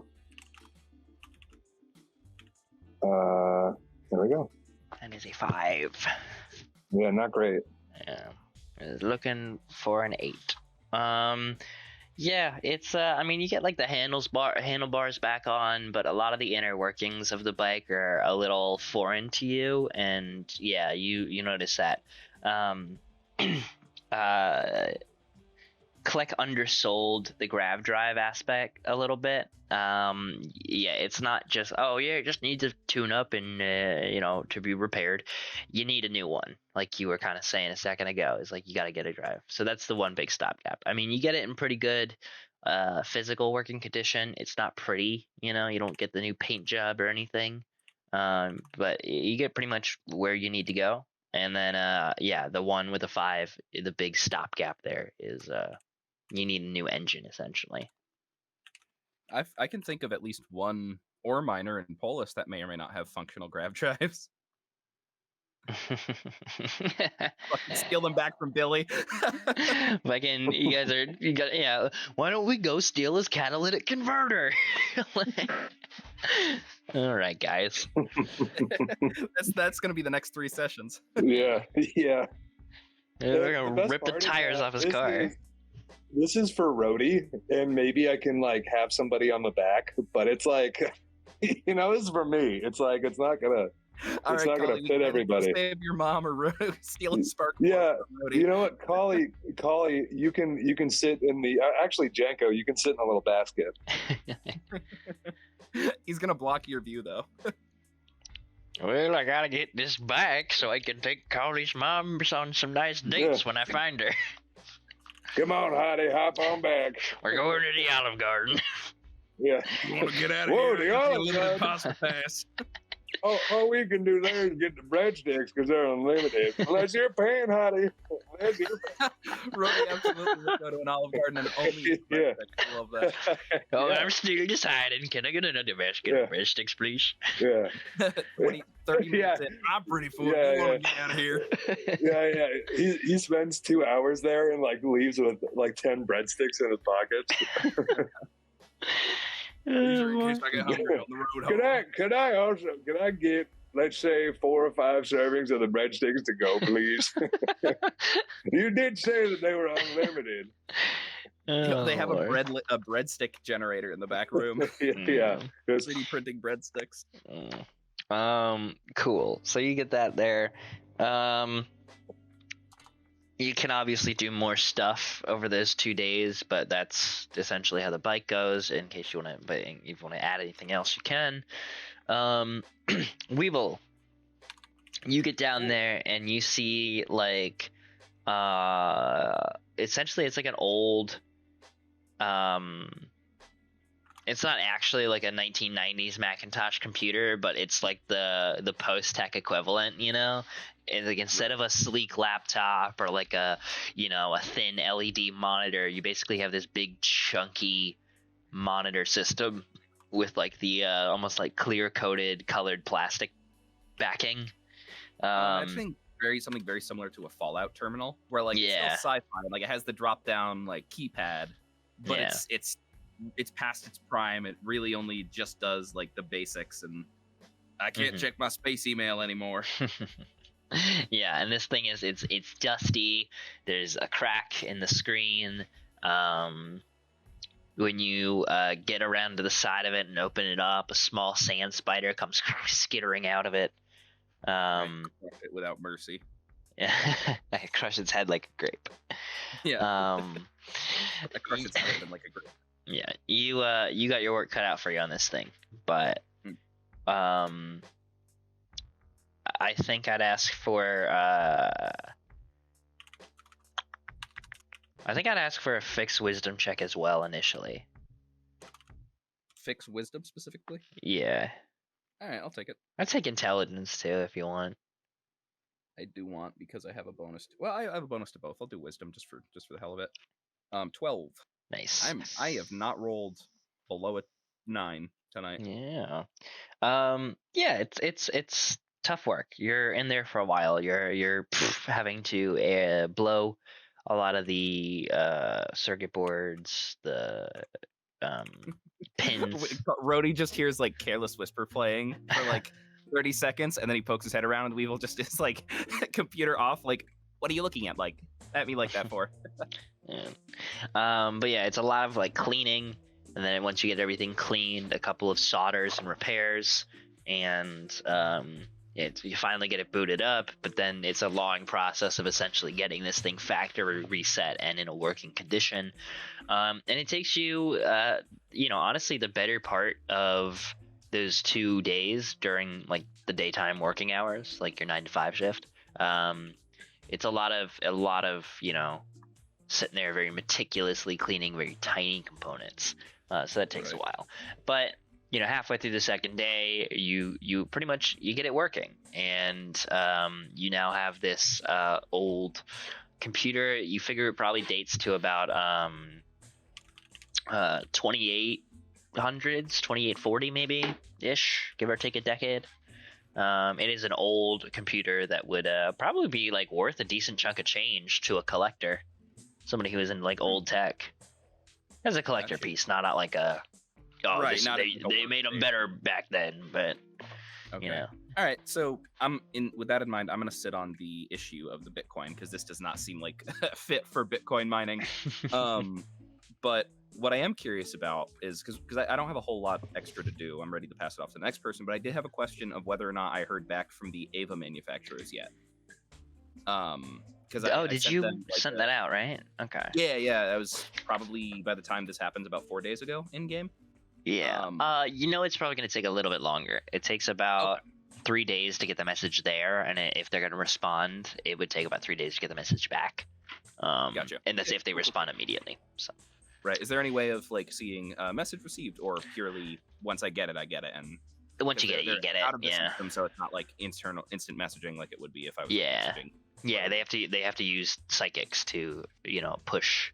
There we go. That is a 5. Yeah, not great. Yeah. Looking for an 8. Yeah, it's you get like the handlebars back on, but a lot of the inner workings of the bike are a little foreign to you, and yeah, you notice that. Kleck undersold the grav drive aspect a little bit. Yeah, it's not just it just needs to tune up and to be repaired. You need a new one, like you were kind of saying a second ago. Is like you got to get a drive. So that's the one big stopgap. I mean, you get it in pretty good physical working condition. It's not pretty, you don't get the new paint job or anything, but you get pretty much where you need to go. And then the one with the 5, the big stopgap there is you need a new engine essentially. I can think of at least one ore miner in Polis that may or may not have functional grav drives. Fucking steal them back from Billy. Fucking, why don't we go steal his catalytic converter? All right, guys. That's gonna be the next 3 sessions. Yeah. We're gonna rip the tires off his car. This is for roadie, and maybe I can like have somebody on the back, but it's like, this is for me. It's like it's not gonna fit everybody. Save your mom or steal a spark. Yeah, you know what, Collie, you can sit in the actually Janko, you can sit in a little basket. He's gonna block your view though. Well, I gotta get this back so I can take Collie's mom on some nice dates when I find her. Come on, Heidi, hop on back. We're going to the Olive Garden. Yeah. You want to get out of Whoa, here? the Olive Garden. Pasta pass. All we can do there is get the breadsticks because they're unlimited. Unless you're paying, Heidi. Roddy absolutely would go to an Olive Garden and only Yeah. I love that. I'm still deciding. Can I get another basket of breadsticks, please? Yeah. 30 minutes in. I'm pretty full. Yeah, You want to get out of here? Yeah. He spends 2 hours there and like leaves with like 10 breadsticks in his pockets. In case I get hungry on the road home. Can I get, let's say, 4 or 5 servings of the breadsticks to go, please? You did say that they were unlimited. They have a breadstick generator in the back room. Yeah. 3D printing breadsticks. Cool. So you get that there. You can obviously do more stuff over those 2 days, but that's essentially how the bike goes. In case you want to add anything else, you can. Weevil, you get down there and you see like, essentially it's like an old, it's not actually like a 1990s Macintosh computer, but it's like the post-tech equivalent, And like instead of a sleek laptop or like a thin LED monitor, you basically have this big chunky monitor system with like the almost like clear coated colored plastic backing. I think something very similar to a Fallout terminal, where like it's still sci-fi, like it has the drop down like keypad, but it's past its prime. It really only just does like the basics, and I can't check my space email anymore. Yeah, and this thing is it's dusty. There's a crack in the screen. When you get around to the side of it and open it up, a small sand spider comes skittering out of it. It without mercy. Yeah, I crush its head like a grape. Yeah. I crush its head like a grape. Yeah, you got your work cut out for you on this thing, but I think I'd ask for a fixed wisdom check as well initially. Fixed wisdom specifically? Yeah. All right, I'll take it. I'd take intelligence too if you want. I do want, because I have a bonus. I have a bonus to both. I'll do wisdom just for the hell of it. 12. Nice. I have not rolled below a 9 tonight. Yeah. Yeah. It's tough work. You're in there for a while. You're having to blow a lot of the circuit boards, the pins. Rhodey just hears like Careless Whisper playing for like 30 seconds, and then he pokes his head around, and Weevil just is like, computer off, like, what are you looking at? Like, at me like that for? Yeah. But yeah, it's a lot of like cleaning, and then once you get everything cleaned, a couple of solders and repairs, and you finally get it booted up, but then it's a long process of essentially getting this thing factory reset and in a working condition. And it takes you, honestly, the better part of those 2 days during like the daytime working hours, like your 9 to 5 shift. It's a lot of sitting there very meticulously cleaning very tiny components. So that takes a while, but halfway through the second day, you pretty much you get it working, and you now have this old computer. You figure it probably dates to about 2800s, 2840 maybe ish, give or take a decade. It is an old computer that would probably be like worth a decent chunk of change to a collector, somebody who is in like old tech, as a collector piece, not like a they made them better back then, but okay. All right, so with that in mind, I'm going to sit on the issue of the Bitcoin, because this does not seem like fit for Bitcoin mining. But what I am curious about is, because I don't have a whole lot extra to do, I'm ready to pass it off to the next person, but I did have a question of whether or not I heard back from the Ava manufacturers yet. Did you send that out, right? Okay. Yeah, that was probably, by the time this happens, about 4 days ago in game. Yeah. It's probably going to take a little bit longer. It takes about 3 days to get the message there, and if they're going to respond, it would take about 3 days to get the message back. Gotcha. And that's if they respond immediately. So. Right. Is there any way of like seeing message received, or purely once I get it, and once you get it, you get it. Out of the system, so it's not like instant messaging like it would be if I was messaging. Yeah, they have to use psychics to push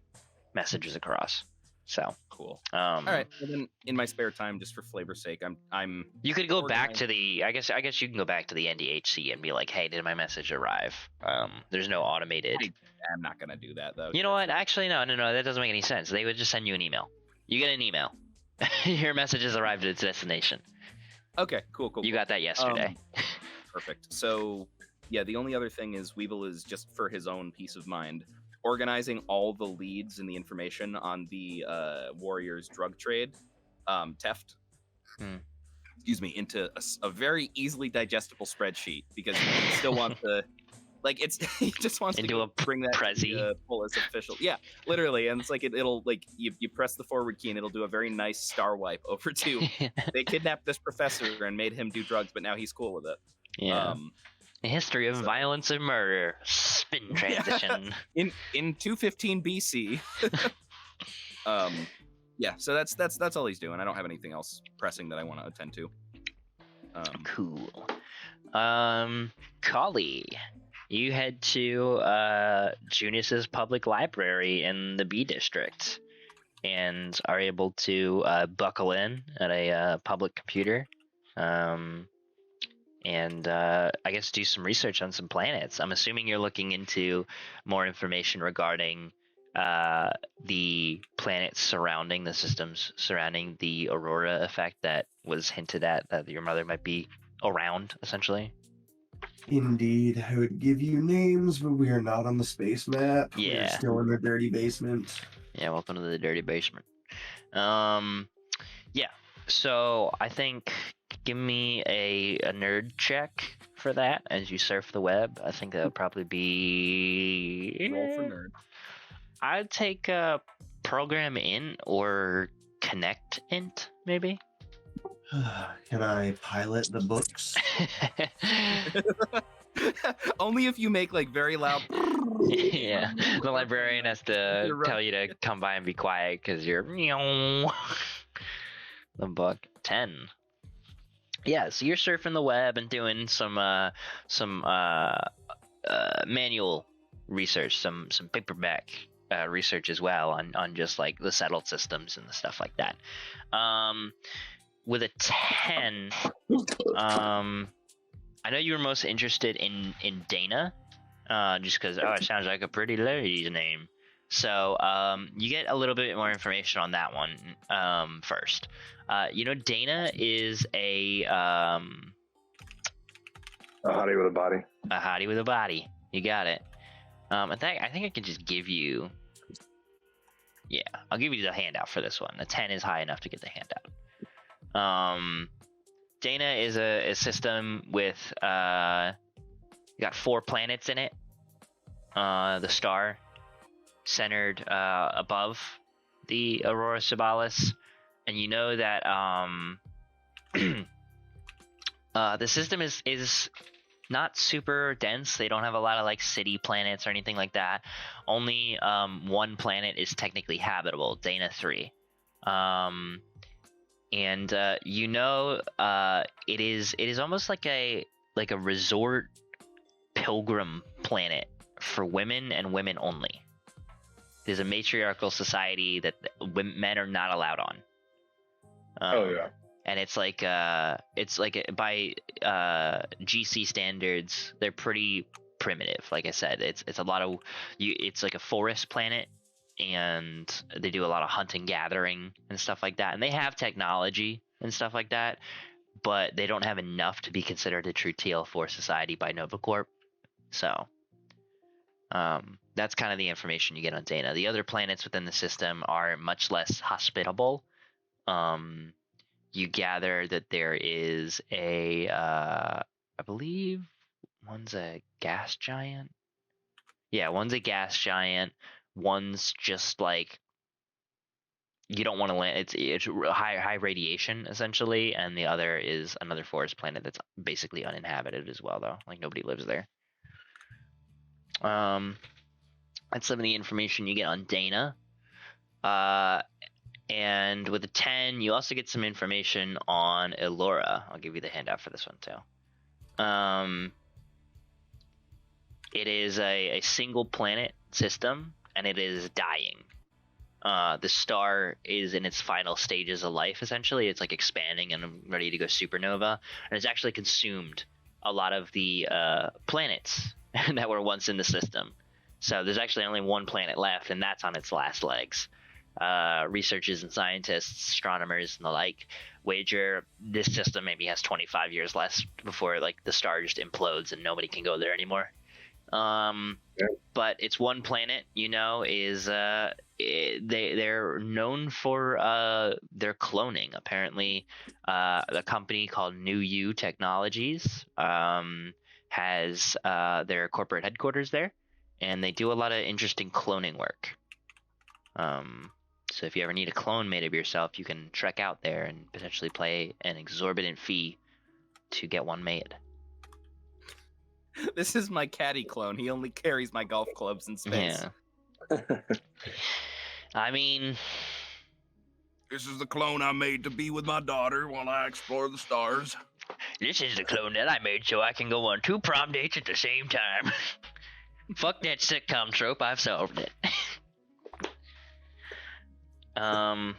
messages across. So cool. All right. And then in my spare time, just for flavor's sake, I'm. You could go back to the. I guess you can go back to the NDHC and be like, "Hey, did my message arrive?" There's no automated. I'm not gonna do that though. You know what? Actually, no. That doesn't make any sense. They would just send you an email. You get an email. Your message has arrived at its destination. Okay. Cool. You got that yesterday. Perfect. So yeah, the only other thing is Weevil is, just for his own peace of mind, organizing all the leads and the information on the Warriors drug trade theft. Excuse me, into a very easily digestible spreadsheet, because he still wants to, like, he just wants to bring that to Polis official. Yeah, literally, and it's like it'll like you press the forward key and it'll do a very nice star wipe over to they kidnapped this professor and made him do drugs, but now he's cool with it. Yeah. A history of violence and murder. Spin transition. In 215 BC. Yeah, so that's all he's doing. I don't have anything else pressing that I want to attend to. Cool. Collie, you head to Junus's public library in the B district and are able to buckle in at a public computer. And I guess do some research on some planets. I'm assuming you're looking into more information regarding the planets surrounding the systems surrounding the Aurora effect that was hinted at, that your mother might be around, essentially. Indeed. I would give you names, but we are not on the space map. Yeah. We're still in the dirty basement. Yeah, welcome to the dirty basement. Yeah, so I think give me a nerd check for that as you surf the web. I think that would probably be... Roll for nerd. I'd take program int or connect int, maybe. Can I pilot the books? Only if you make like very loud. Yeah, the librarian has to tell you to come by and be quiet because you're the book 10. Yeah, so you're surfing the web and doing some manual research, some paperback research as well on just like the settled systems and the stuff like that. With a 10, I know you were most interested in Dana, just because it sounds like a pretty lady's name. So you get a little bit more information on that one first. Dana is a hottie with a body. A hottie with a body. You got it. I think I can just give you. Yeah, I'll give you the handout for this one. A 10 is high enough to get the handout. Dana is a system with got 4 planets in it. The star centered above the Aurora Borealis, and you know that the system is not super dense. They don't have a lot of like city planets or anything like that. Only one planet is technically habitable, Dana 3. And you know, it is almost like a resort pilgrim planet for women and women only. It is a matriarchal society that men are not allowed on. Oh yeah. And it's like by GC standards, they're pretty primitive. Like I said, it's a lot of it's like a forest planet, and they do a lot of hunting, gathering, and stuff like that. And they have technology and stuff like that, but they don't have enough to be considered a true TL4 society by NovaCorp. So that's kind of the information you get on Dana. The other planets within the system are much less hospitable. You gather that there is a I believe one's a gas giant. Yeah, one's a gas giant. One's just like you don't want to land. It's high radiation essentially, and the other is another forest planet that's basically uninhabited as well, though. Like nobody lives there. That's some of the information you get on Dana. And with a 10, you also get some information on Elora. I'll give you the handout for this one too. It is a single planet system, and it is dying. The star is in its final stages of life, essentially. It's like expanding and ready to go supernova, and it's actually consumed a lot of the planets that were once in the system. So there's actually only one planet left, and that's on its last legs. Researchers and scientists, astronomers, and the like wager this system maybe has 25 years left before like the star just implodes and nobody can go there anymore. But it's one planet, you know, is they're known for their cloning. Apparently, a company called New U Technologies has their corporate headquarters there, and they do a lot of interesting cloning work. So if you ever need a clone made of yourself, you can trek out there and potentially pay an exorbitant fee to get one made. This is my caddy clone. He only carries my golf clubs in space. Yeah. I mean, This is the clone I made to be with my daughter while I explore the stars. this is the clone that I made so I can go on 2 prom dates at the same time. Fuck that sitcom trope, I've solved it. And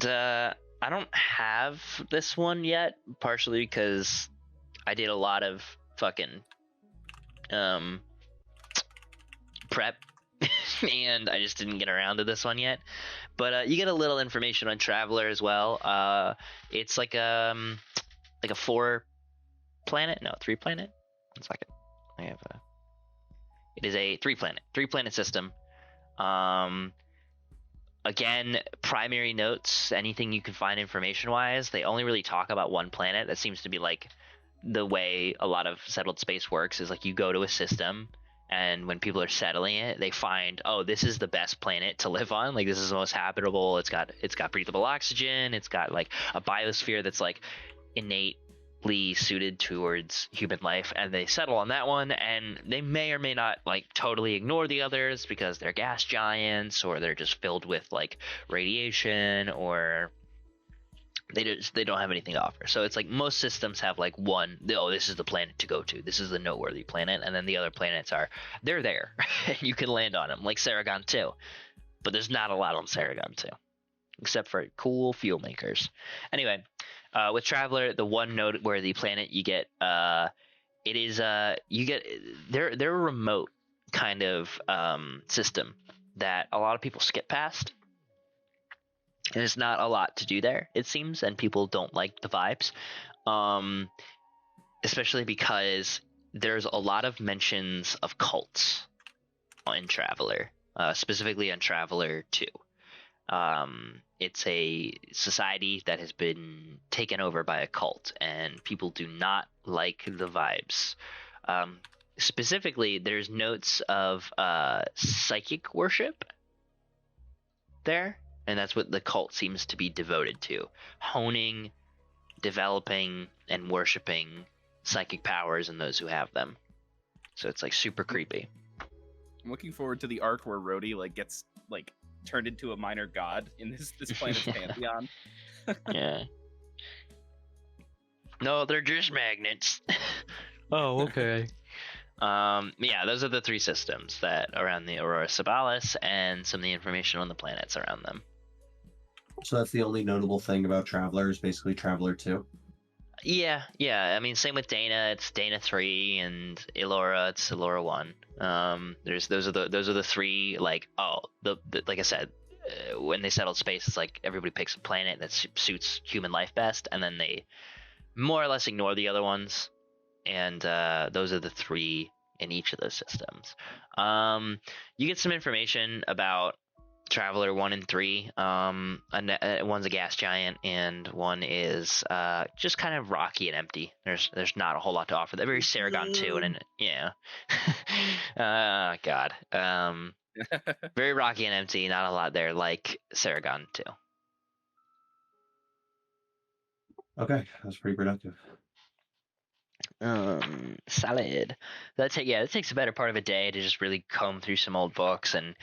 I don't have this one yet, partially because I did a lot of fucking prep and I just didn't get around to this one yet. But you get a little information on Traveler as well. It's like a 4 planet, no, 3 planet. 1 second. It is a 3 planet system. Again, primary notes, anything you can find information wise, they only really talk about one planet. That seems to be like the way a lot of settled space works, is like you go to a system, and when people are settling it, they find, oh, this is the best planet to live on. Like this is the most habitable. It's got breathable oxygen. It's got like a biosphere that's like innately suited towards human life, and they settle on that one, and they may or may not like totally ignore the others because they're gas giants, or they're just filled with like radiation, or they don't have anything to offer. So it's like most systems have like one, oh, this is the planet to go to, this is the noteworthy planet, and then the other planets they're there and you can land on them, like Saragon 2. But there's not a lot on Saragon 2 except for cool fuel makers. Anyway, with Traveler, the one noteworthy planet you get, it is you get they're a remote kind of system that a lot of people skip past. There's not a lot to do there, it seems, and people don't like the vibes, especially because there's a lot of mentions of cults in Traveler, specifically on Traveler 2. It's a society that has been taken over by a cult, and people do not like the vibes. Specifically, there's notes of psychic worship there, and that's what the cult seems to be devoted to: honing, developing, and worshiping psychic powers and those who have them. So it's like super creepy. I'm looking forward to the arc where Rhodey like gets like turned into a minor god in this planet's pantheon. Yeah. No, they're just magnets. Oh, okay. Yeah, those are the three systems that around the Aurora Sabalis, and some of the information on the planets around them. So that's the only notable thing about Traveler is basically Traveler 2. Yeah. I mean, same with Dana. It's Dana 3, and Elora. It's Elora 1. Those are the three. Like, like I said, when they settled space, it's like everybody picks a planet that suits human life best, and then they more or less ignore the other ones. And those are the three in each of those systems. You get some information about Traveler 1 and 3. One's a gas giant, and one is just kind of rocky and empty. There's not a whole lot to offer. They're very Saragon 2, and yeah. God. Very rocky and empty. Not a lot there, like Saragon 2. Okay, that's pretty productive. Solid. That takes a better part of a day to just really comb through some old books and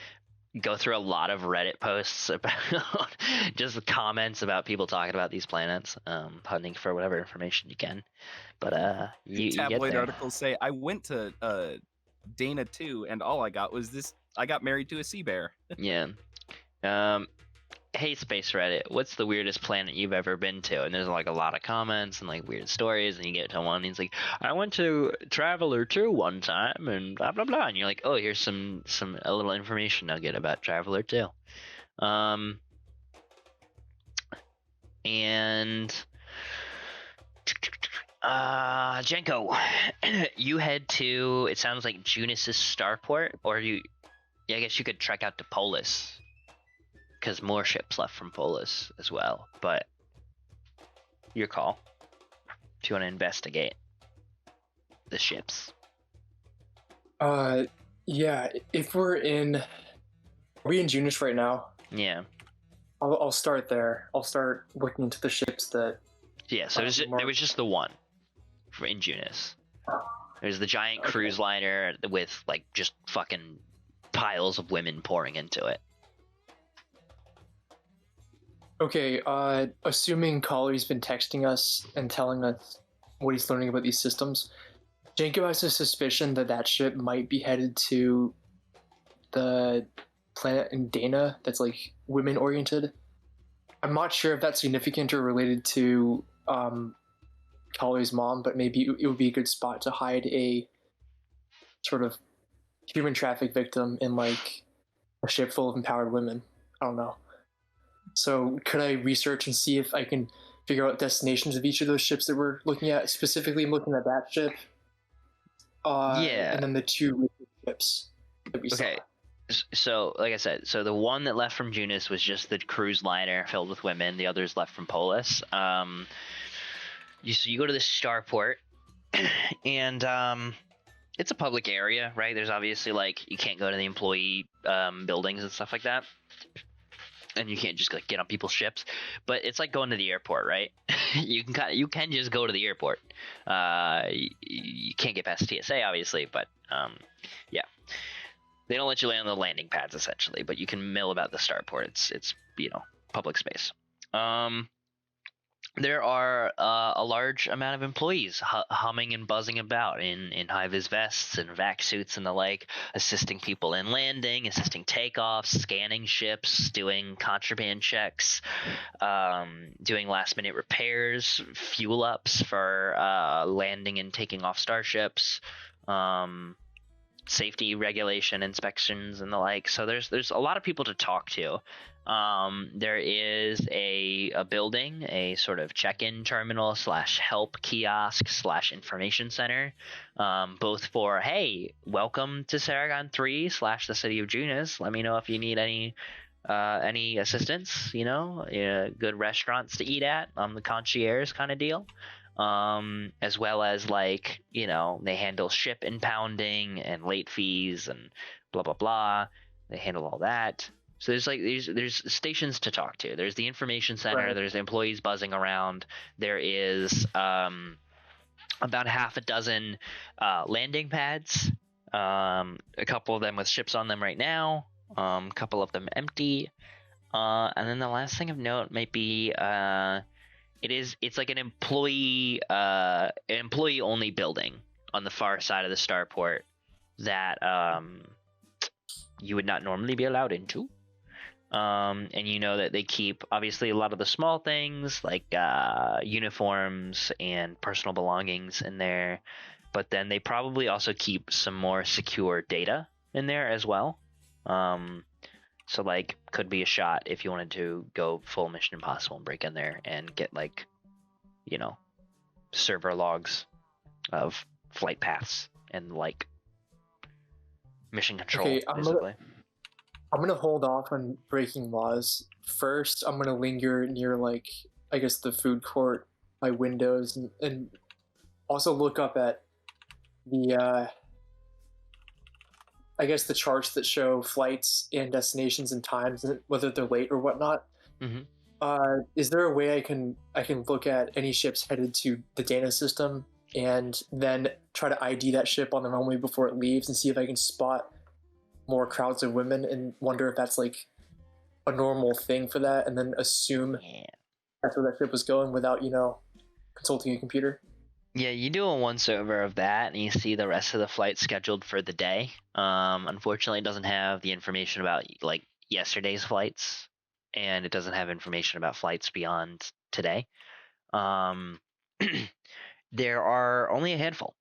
go through a lot of Reddit posts about just the comments about people talking about these planets, hunting for whatever information you can. But you get Tabloid there. articles say I went to Dana 2 and all I got was this: I got married to a sea bear. Yeah. Hey, Space Reddit, what's the weirdest planet you've ever been to? And there's like a lot of comments and like weird stories, and you get to one, and he's like, I went to Traveler 2 one time, and blah blah blah, and you're like, oh, here's a little information nugget about Traveler 2. And Jenko, you head to, it sounds like Junis's starport, or I guess you could trek out to Polis, because more ships left from Polis as well. But your call if you want to investigate the ships. Yeah. If are we in Junis right now? Yeah. I'll start there. I'll start looking into the ships that. Yeah. So there was just the one in Junis. There's the giant cruise liner with like just fucking piles of women pouring into it. Okay, assuming Collier's been texting us and telling us what he's learning about these systems, Janko has a suspicion that ship might be headed to the planet in Dana that's like women-oriented. I'm not sure if that's significant or related to Collier's mom, but maybe it would be a good spot to hide a sort of human traffic victim in like a ship full of empowered women. I don't know. So could I research and see if I can figure out destinations of each of those ships that we're looking at? Specifically, I'm looking at that ship. Yeah. And then the two ships that we saw. Okay. So, like I said, the one that left from Junis was just the cruise liner filled with women. The others left from Polis. You go to the starport, and it's a public area, right? There's obviously like you can't go to the employee buildings and stuff like that. And you can't just like get on people's ships, but it's like going to the airport, right? you can just go to the airport. You can't get past TSA, obviously, but yeah, they don't let you land on the landing pads essentially, but you can mill about the starport. It's public space. There are a large amount of employees humming and buzzing about in high-vis vests and vac suits and the like, assisting people in landing, assisting takeoffs, scanning ships, doing contraband checks, doing last-minute repairs, fuel ups for landing and taking off starships, safety regulation inspections and the like. So there's a lot of people to talk to. There is a building, a sort of check-in terminal / help kiosk / information center, both for, hey, welcome to Saragon 3 / the city of Junis. Let me know if you need any any assistance, good restaurants to eat at, the concierge kind of deal, as well as like, they handle ship impounding and late fees and blah blah blah. They handle all that. So there's stations to talk to. There's the information center. Right. There's employees buzzing around. There is about half a dozen landing pads. A couple of them with ships on them right now. A couple of them empty. And then the last thing of note might be it's like an employee only building on the far side of the starport that you would not normally be allowed into. And you know that they keep obviously a lot of the small things like uniforms and personal belongings in there, but then they probably also keep some more secure data in there as well. So like could be a shot if you wanted to go full Mission Impossible and break in there and get like, server logs of flight paths and like mission control, Okay, basically. I'm gonna hold off on breaking laws. First, I'm gonna linger near like I guess the food court by windows and also look up at the I guess the charts that show flights and destinations and times and whether they're late or whatnot. Mhm. Is there a way I can look at any ships headed to the Dana system and then try to ID that ship on the runway before it leaves and see if I can spot more crowds of women and wonder if that's like a normal thing for that, and then assume that's where that ship was going without consulting a computer? Yeah, you do a once over of that, and you see the rest of the flight scheduled for the day. Unfortunately, it doesn't have the information about like yesterday's flights, and it doesn't have information about flights beyond today. There are only a handful.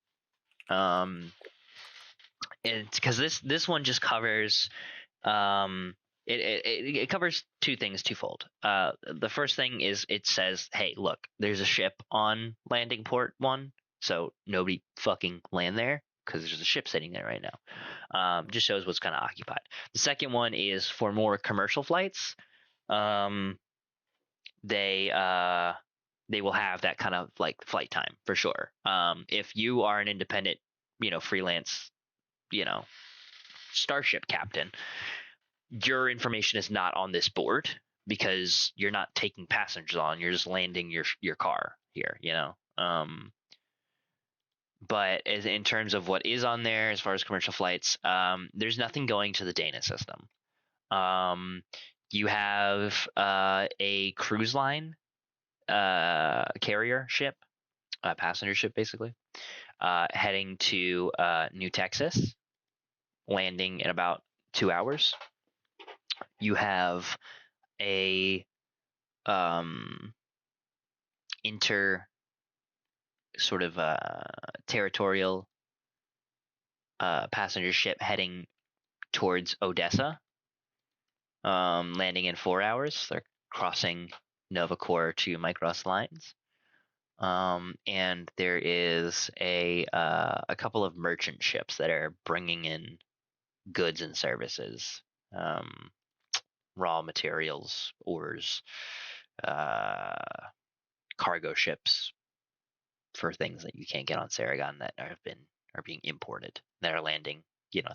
Because this one just covers it covers two things twofold. The first thing is it says, hey, look, there's a ship on landing port 1, so nobody fucking land there because there's a ship sitting there right now. Just shows what's kind of occupied. The second one is for more commercial flights. They will have that kind of like flight time for sure. If you are an independent, freelance, starship captain, your information is not on this board because you're not taking passengers on, you're just landing your car here, but as in terms of what is on there as far as commercial flights, there's nothing going to the Dana system. You have a cruise line carrier ship, passenger ship basically, heading to New Texas, landing in about 2 hours. You have a inter sort of territorial passenger ship heading towards Odessa, landing in 4 hours. They're crossing Nova Core to Micros lines. And there is a couple of merchant ships that are bringing in goods and services, raw materials, ores, cargo ships for things that you can't get on Saragon that are being imported, that are landing,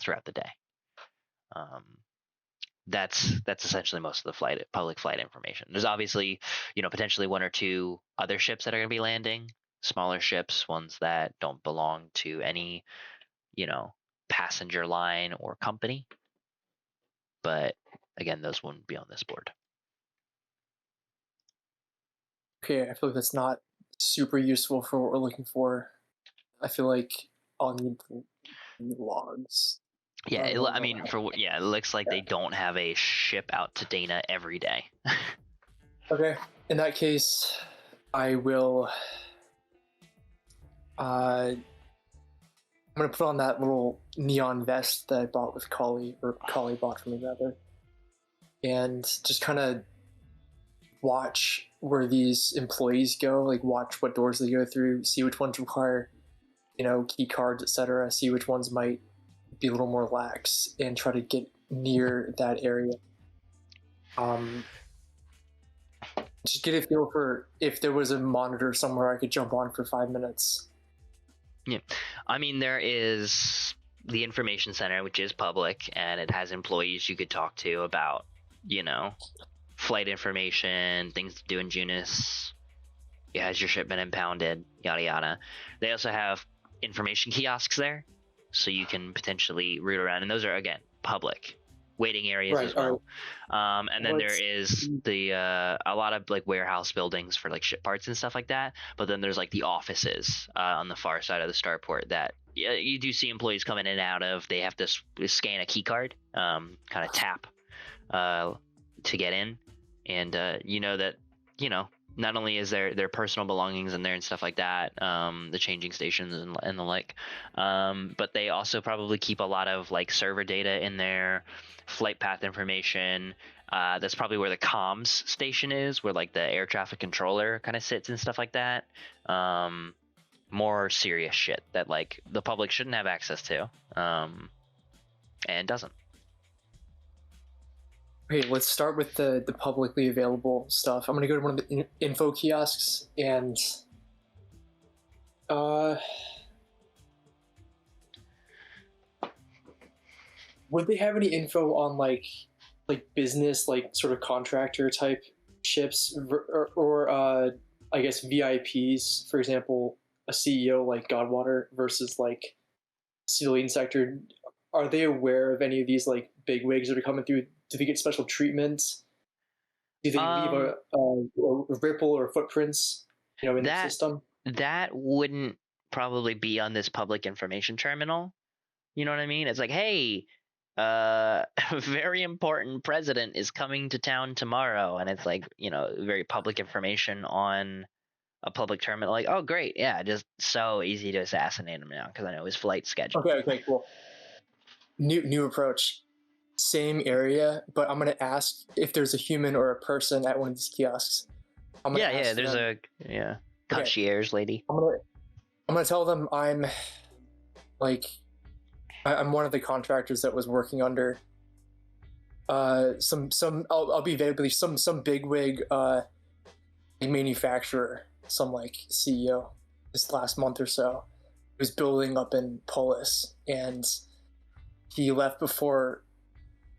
throughout the day. That's essentially most of the public flight information. There's obviously, potentially one or two other ships that are going to be landing, smaller ships, ones that don't belong to any, passenger line or company. But again, those wouldn't be on this board. Okay, I feel like that's not super useful for what we're looking for. I feel like I'll need logs. Yeah, it looks like they don't have a ship out to Dana every day. Okay, in that case, I will. I'm gonna put on that little neon vest that I bought with Collie, or Collie bought for me rather, and just kind of watch where these employees go, like watch what doors they go through, see which ones require, key cards, etc. See which ones might be a little more lax, and try to get near that area. Just get a feel for if there was a monitor somewhere I could jump on for 5 minutes. Yeah, I mean, there is the information center, which is public, and it has employees you could talk to about, flight information, things to do in Junis. It has your shipment impounded, yada yada. They also have information kiosks there, so you can potentially root around, and those are again public waiting areas as well. And then there is a lot of like warehouse buildings for like ship parts and stuff like that. But then there's like the offices on the far side of the starport that you do see employees coming in and out of. They have to scan a key card, kind of tap to get in, and not only is their personal belongings in there and stuff like that, the changing stations and the like, but they also probably keep a lot of like server data in there, flight path information. That's probably where the comms station is, where like the air traffic controller kind of sits and stuff like that. More serious shit that like the public shouldn't have access to, and doesn't. Okay, let's start with the publicly available stuff. I'm gonna go to one of the info kiosks and would they have any info on like business, like sort of contractor type ships, or I guess VIPs, for example, a CEO like Godwater versus like civilian sector? Are they aware of any of these like big wigs that are coming through? Do they get special treatments? Do they leave a ripple or footprints, in the system? That wouldn't probably be on this public information terminal. You know what I mean? It's like, hey, a very important president is coming to town tomorrow, and it's like, very public information on a public terminal. Like, oh, great, yeah, just so easy to assassinate him now because I know his flight schedule. Okay, cool. New approach. Same area, but I'm gonna ask if there's a human or a person at one of these kiosks. There's a concierge lady. I'm gonna tell them I'm one of the contractors that was working under I'll be vaguely some bigwig manufacturer, some like CEO this last month or so. He was building up in Polis, and he left before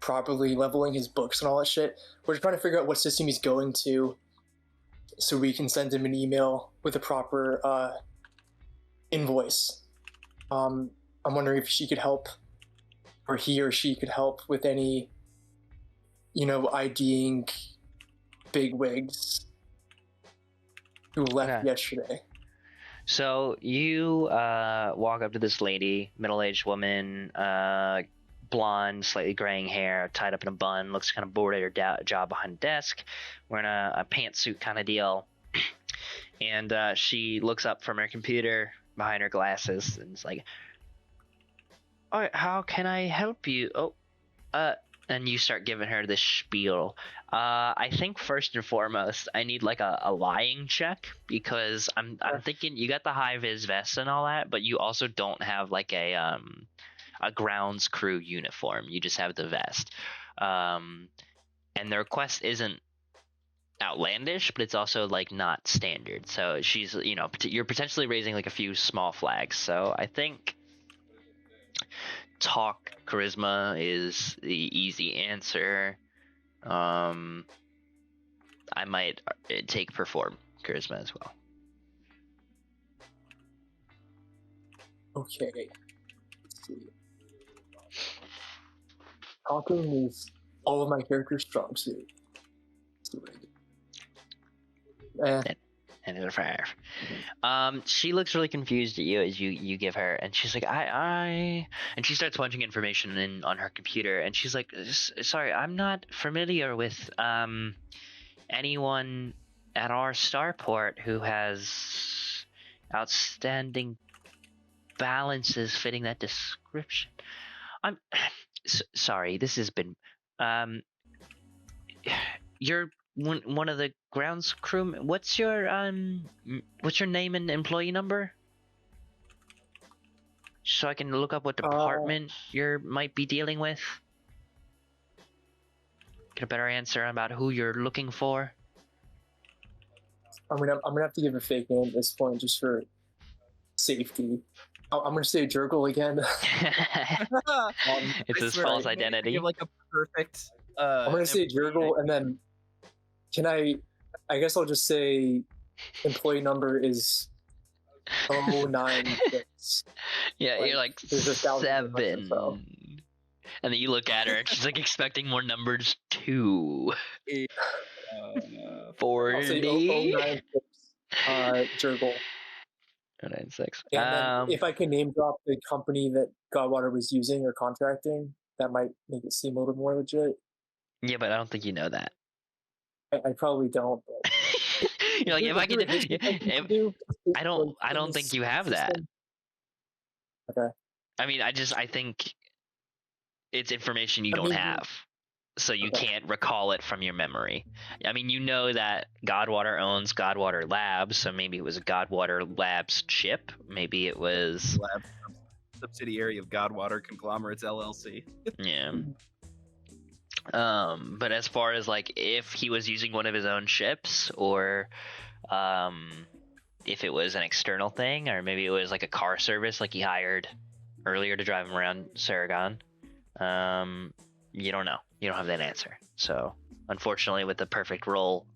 properly leveling his books and all that shit. We're trying to figure out what system he's going to so we can send him an email with a proper invoice. I'm wondering if she could help, or he or she could help with any, IDing big wigs who left yesterday. So you walk up to this lady, middle-aged woman, blonde, slightly graying hair, tied up in a bun, looks kind of bored at her job behind a desk, wearing a pantsuit kind of deal. And she looks up from her computer behind her glasses and is like, "All right, how can I help you?" And you start giving her this spiel. I think first and foremost, I need like a lying check, because I'm thinking you got the hi-vis vest and all that, but you also don't have like a grounds crew uniform. You just have the vest. And the request isn't outlandish, but it's also like not standard. So she's, you're potentially raising like a few small flags. So I think talk charisma is the easy answer. I might take perform charisma as well. Okay. Let's see. Talking is all of my character's strong suit. Let's see what I do. And it's her. She looks really confused at you as you give her, and she's like, and she starts punching information in on her computer, and she's like, "Sorry, I'm not familiar with anyone at our starport who has outstanding balances fitting that description. I'm sorry, this has been you're one of the grounds crew. What's your name and employee number, so I can look up what department you might be dealing with?" get a better answer about who you're looking for? I'm gonna have to give a fake name at this point just for safety. I'm gonna say Jurgle again. It's I his swear, false I identity. give like a perfect. I'm gonna say Jurgle, and then can I guess I'll just say employee number is 096. Yeah, you're like there's 1,000 differences, 7. so. And then you look at her and she's like expecting more numbers 2. I'll 40. say 096. Jurgle. 096. And then if I can name drop the company that Godwater was using or contracting, that might make it seem a little more legit. Yeah, but I don't think you know that. I probably don't. But You're like, if I could, do, I don't think you have that. Okay. I mean, I think it's information you don't have, so you can't recall it from your memory. I mean, you know that Godwater owns Godwater Labs, so maybe it was a Godwater Labs chip. Maybe it was Lab subsidiary of Godwater Conglomerates LLC. Yeah. But as far as like if he was using one of his own ships, or if it was an external thing, or maybe it was like a car service like he hired earlier to drive him around Saragon, you don't know. You don't have that answer. So unfortunately, with the perfect roll,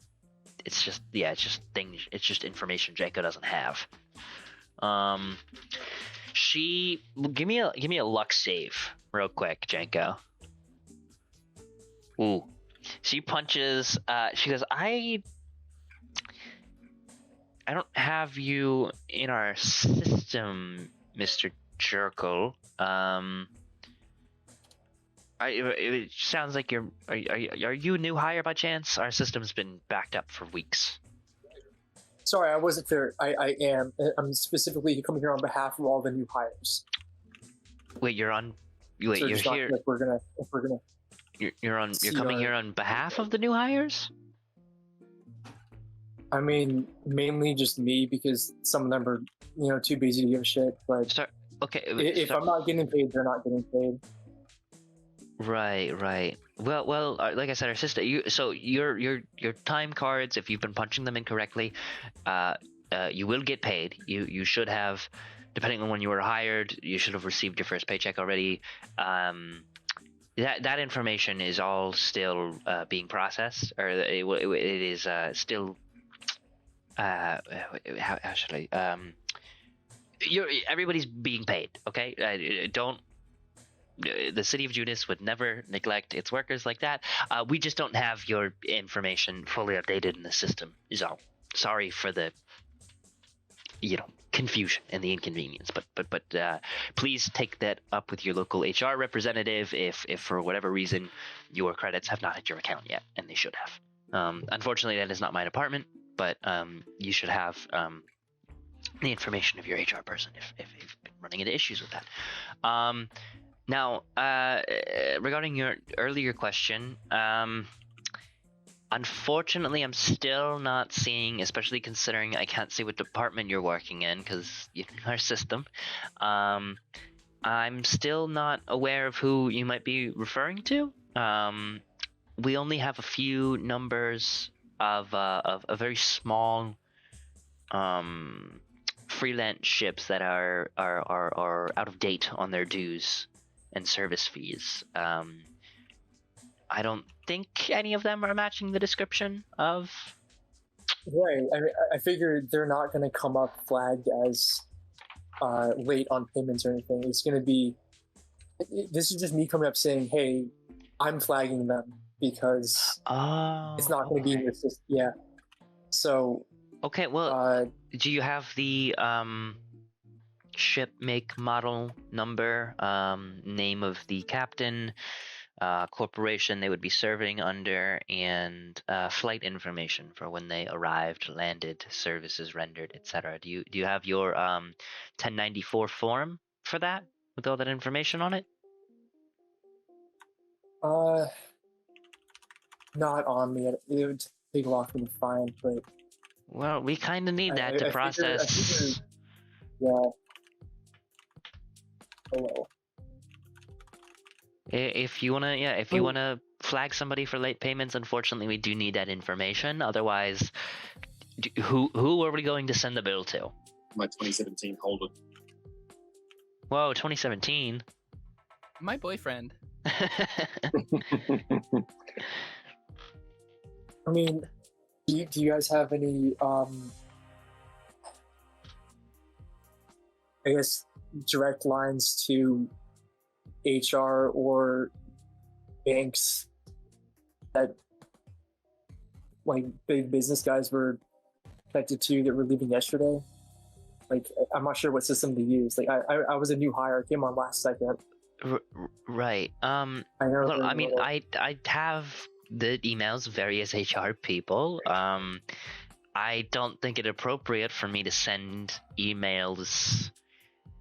it's just it's just information Janko doesn't have. Give me a luck save real quick, Janko. Ooh. She punches, she goes, I don't have you in our system, Mr. Jerkle. It sounds like are you a new hire by chance? Our system's been backed up for weeks. Sorry, I wasn't clear. I am. I'm specifically coming here on behalf of all the new hires. Wait, you're here. If we're gonna. You're coming here on behalf of the new hires? I mean, mainly just me, because some of them are, too busy to give a shit. But if I'm not getting paid, they're not getting paid. Right. Well, like I said, our sister. Your time cards, if you've been punching them incorrectly, you will get paid. You should have, depending on when you were hired, you should have received your first paycheck already. That information is all still being processed, or it is still. How should I? Everybody's being paid. Okay, don't. The city of Judas would never neglect its workers like that. We just don't have your information fully updated in the system. Is all. Sorry for the confusion and the inconvenience, but please take that up with your local HR representative if for whatever reason your credits have not hit your account yet, and they should have. Unfortunately, that is not my department, but you should have the information of your HR person if you've been running into issues with that. Now, regarding your earlier question, unfortunately, I'm still not seeing, especially considering I can't see what department you're working in because you know our system. I'm still not aware of who you might be referring to. We only have a few numbers of a very small freelance ships that are out of date on their dues and service fees. I don't think any of them are matching the description of. Right. I figured they're not going to come up flagged as late on payments or anything. It's going to be. This is just me coming up saying, "Hey, I'm flagging them because it's not going to be in your system." Yeah. So. Okay. Well, do you have the ship, make, model, number, name of the captain, corporation they would be serving under, and flight information for when they arrived, landed, services rendered, etc. Do you have your 1094 form for that with all that information on it? Not on me. It would take a while for me to find, but. Well, we kind of need that to process. Yeah. Hello. If you wanna, flag somebody for late payments, unfortunately, we do need that information. Otherwise, who are we going to send the bill to? My 2017 Holden. Whoa, 2017. My boyfriend. I mean, do you guys have any, I guess, direct lines to HR or banks that, like, big business guys were connected to that were leaving yesterday? Like, I'm not sure what system to use. Like, I was a new hire, I came on last second. Right. I mean, I have the emails of various HR people. I don't think it appropriate for me to send emails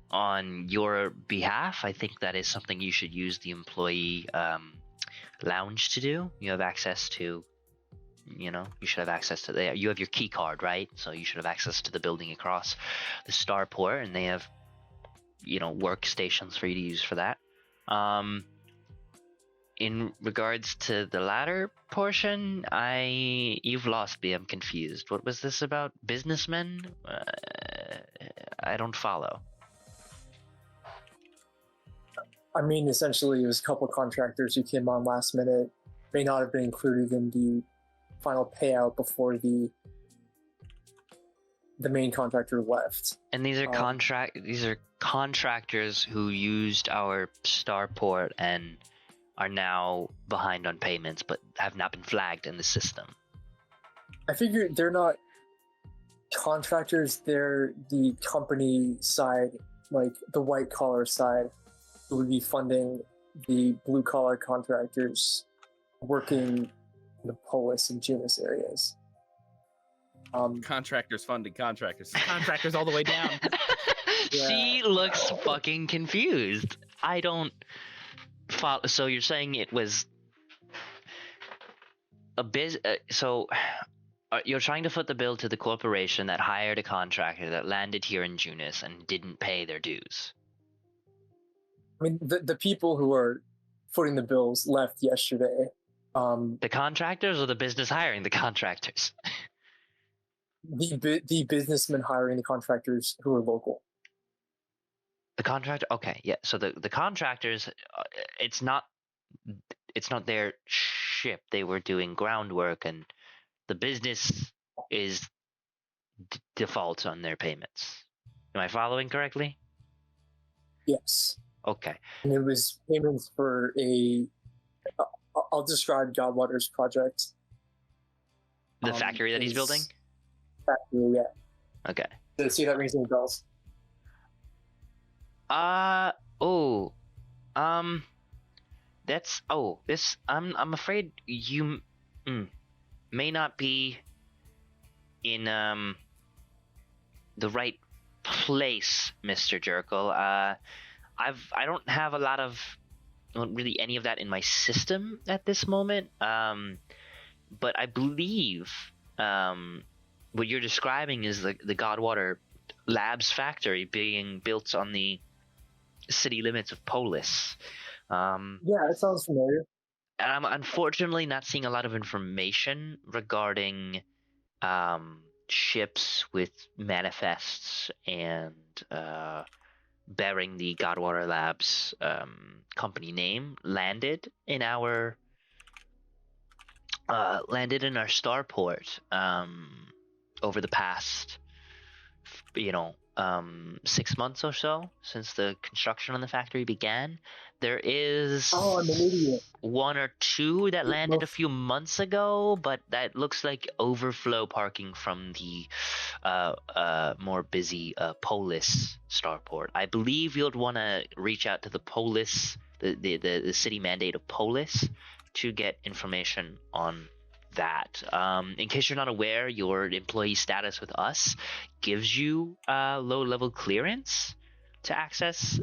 on your behalf. I think that is something you should use the employee lounge to do. You have access to, you should have access to you have your key card, right? So you should have access to the building across the starport, and they have, workstations for you to use for that. In regards to the latter portion, you've lost me. I'm confused. What was this about? Businessmen? I don't follow. I mean, essentially, it was a couple of contractors who came on last minute, may not have been included in the final payout before the main contractor left. And these are contractors who used our starport and are now behind on payments, but have not been flagged in the system. I figure they're not contractors, they're the company side, like the white collar side, who would be funding the blue collar contractors working in the Polis and Junis areas. Contractors funding contractors. Contractors all the way down. Yeah. She looks fucking confused. I don't follow. So you're saying it was a you're trying to foot the bill to the corporation that hired a contractor that landed here in Junis and didn't pay their dues. I mean, the people who are footing the bills left yesterday. The contractors or the business hiring the contractors? The businessmen hiring the contractors who are local. The contractor, okay, yeah. So the contractors, it's not their ship. They were doing groundwork, and the business is default on their payments. Am I following correctly? Yes. Okay. And it was payments for I'll describe Godwater's project. The factory that he's building? Factory, yeah. Okay. So see if that rings any bells. I'm afraid you may not be in the right place, Mr. Jerkle. I don't have a lot of really any of that in my system at this moment. But I believe what you're describing is the Godwater Labs factory being built on the city limits of Polis. Yeah, it sounds familiar. I'm unfortunately not seeing a lot of information regarding ships with manifests and bearing the Godwater Labs company name landed in our starport over the past 6 months or so since the construction on the factory began. There is I'm an idiot. one or two that landed a few months ago, but that looks like overflow parking from the more busy Polis starport. I believe you'd want to reach out to the Polis, the city mandate of Polis, to get information on that. In case you're not aware, your employee status with us gives you low-level clearance to access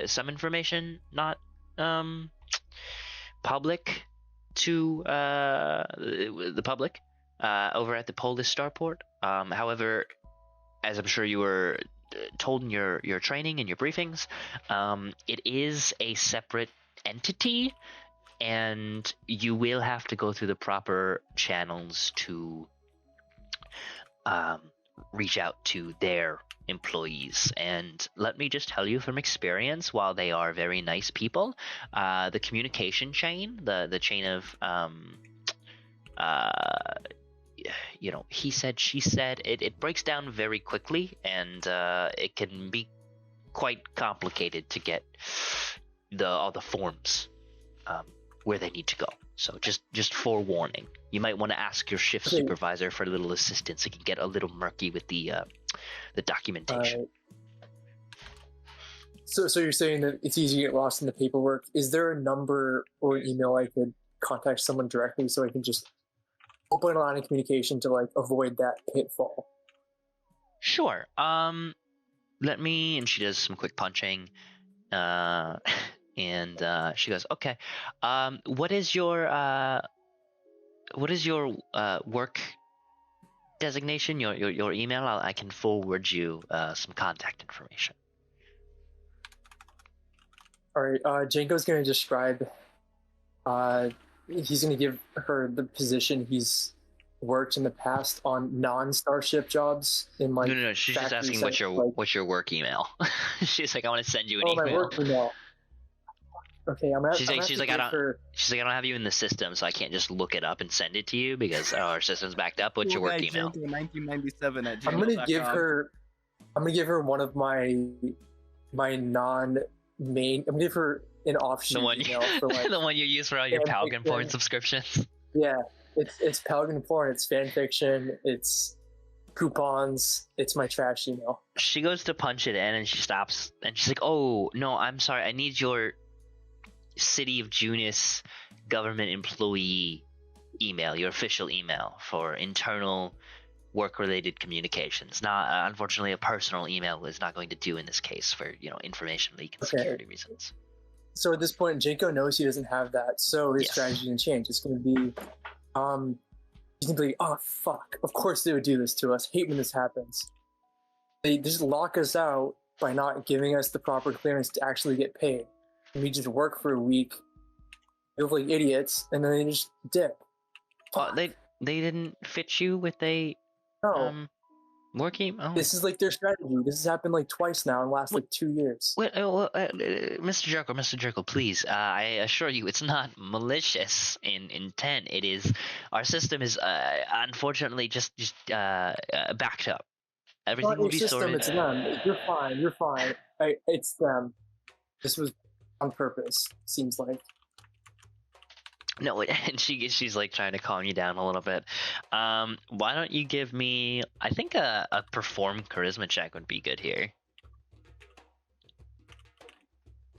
some information not public to the public over at the Polis starport. However, as I'm sure you were told in your training and your briefings, it is a separate entity and you will have to go through the proper channels to reach out to their employees. And let me just tell you from experience, while they are very nice people, the communication chain, the chain of he said, she said, it breaks down very quickly, and it can be quite complicated to get all the forms where they need to go. So just forewarning, you might want to ask your shift supervisor for a little assistance. It can get a little murky with the documentation. So you're saying that it's easy to get lost in the paperwork. Is there a number or an email I could contact someone directly so I can just open a line of communication to like avoid that pitfall? Sure. Let me. And she does some quick punching. And she goes, okay. What is your work designation? Your email? I can forward you some contact information. All right. Janko's going to describe. He's going to give her the position he's worked in the past on non-starship jobs in like. No. She's just asking what's your work email. She's like, I want to send you an email. My work email. Okay, she's like, I don't have you in the system, so I can't just look it up and send it to you because our system's backed up. What's your work email? 1997 at I'm gonna give her one of my non-main. I'm gonna give her an offshoot email for like the one you use for all your Palgan porn subscriptions. Yeah, it's Palgan porn. It's fan fiction. It's coupons. It's my trash email. She goes to punch it in and she stops and she's like, "Oh no, I'm sorry. I need your City of Junis government employee email, your official email for internal work-related communications. Not unfortunately, a personal email is not going to do in this case for information leak and security reasons." So at this point, Janko knows he doesn't have that, so his strategy can change. It's going to be, he's going to be, oh fuck! Of course they would do this to us. Hate when this happens. They just lock us out by not giving us the proper clearance to actually get paid. And we just work for a week, live like idiots, and then they just dip. They didn't fit you with a working. Oh. This is like their strategy. This has happened like twice now in the last like 2 years. Mr. Jekyll, please. I assure you, it's not malicious in intent. It is. Our system is unfortunately just backed up. Everything will be sorted. It's them. You're fine. You're fine. It's them. This was on purpose, seems like. No, and she's like trying to calm you down a little bit. Why don't you give me? I think a perform charisma check would be good here,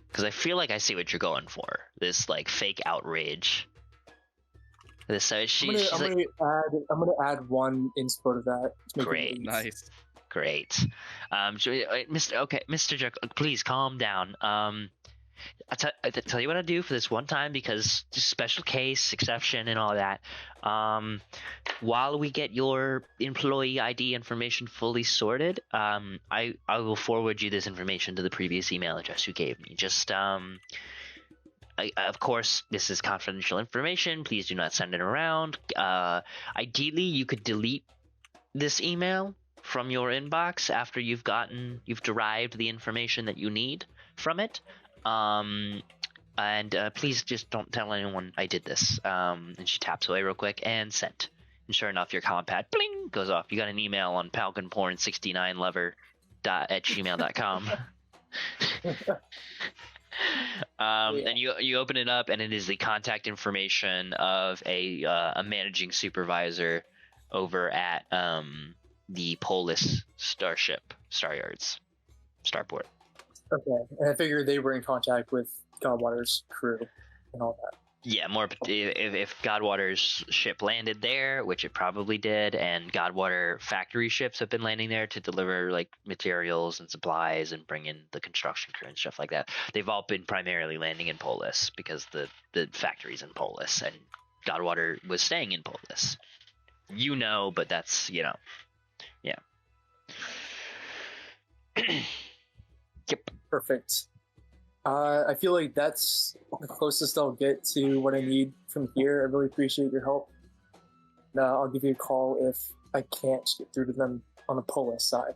because I feel like I see what you're going for. This like fake outrage. I'm gonna add one inspo to that. To make great, it nice, great. Mr. Jekyll, please calm down. I tell you what I do for this one time, because just special case, exception, and all that. While we get your employee ID information fully sorted, I will forward you this information to the previous email address you gave me. Just of course, this is confidential information. Please do not send it around. Ideally, you could delete this email from your inbox after you've derived the information that you need from it. Please just don't tell anyone I did this. And she taps away real quick and sent. And sure enough, your comm pad bling goes off. You got an email on palconporn69lover@gmail.com. And you open it up, and it is the contact information of a managing supervisor over at the Polis starship, starport. Okay, and I figured they were in contact with Godwater's crew and all that. Yeah, more if Godwater's ship landed there, which it probably did, and Godwater factory ships have been landing there to deliver like materials and supplies and bring in the construction crew and stuff like that. They've all been primarily landing in Polis because the factory's in Polis, and Godwater was staying in Polis. But that's yeah. Perfect. I feel like that's the closest I'll get to what I need from here. I really appreciate your help. I'll give you a call if I can't get through to them on the Polis side.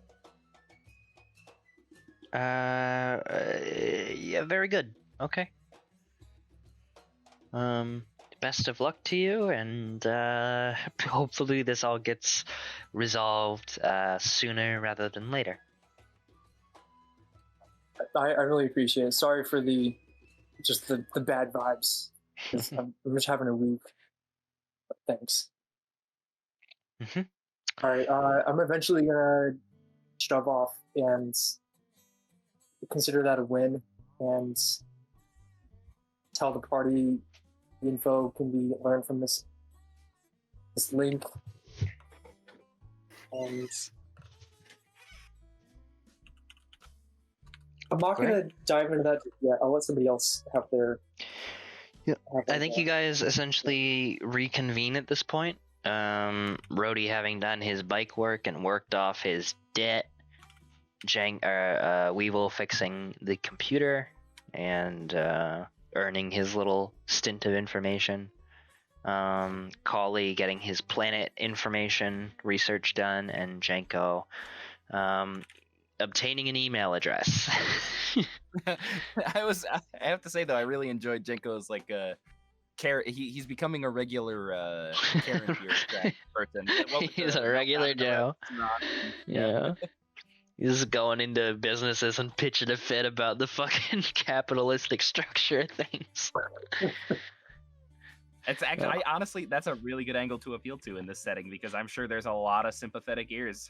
Yeah, very good. Okay. Best of luck to you, and hopefully this all gets resolved sooner rather than later. I really appreciate it. Sorry for the bad vibes. I'm just having a week. But thanks. Mm-hmm. All right, I'm eventually gonna shove off and consider that a win, and tell the party the info can be learned from this link. And I'm not going to dive into that yet. I'll let somebody else have their... Yeah. I think you guys essentially reconvene at this point. Rhodey having done his bike work and worked off his debt. Weevil fixing the computer and earning his little stint of information. Kali getting his planet information research done, and Janko obtaining an email address. I have to say though, I really enjoyed Jenko's like he's becoming a regular Karen here person. He's a regular Joe. Yeah. He's going into businesses and pitching a fit about the fucking capitalistic structure of things. It's actually, honestly, that's a really good angle to appeal to in this setting, because I'm sure there's a lot of sympathetic ears.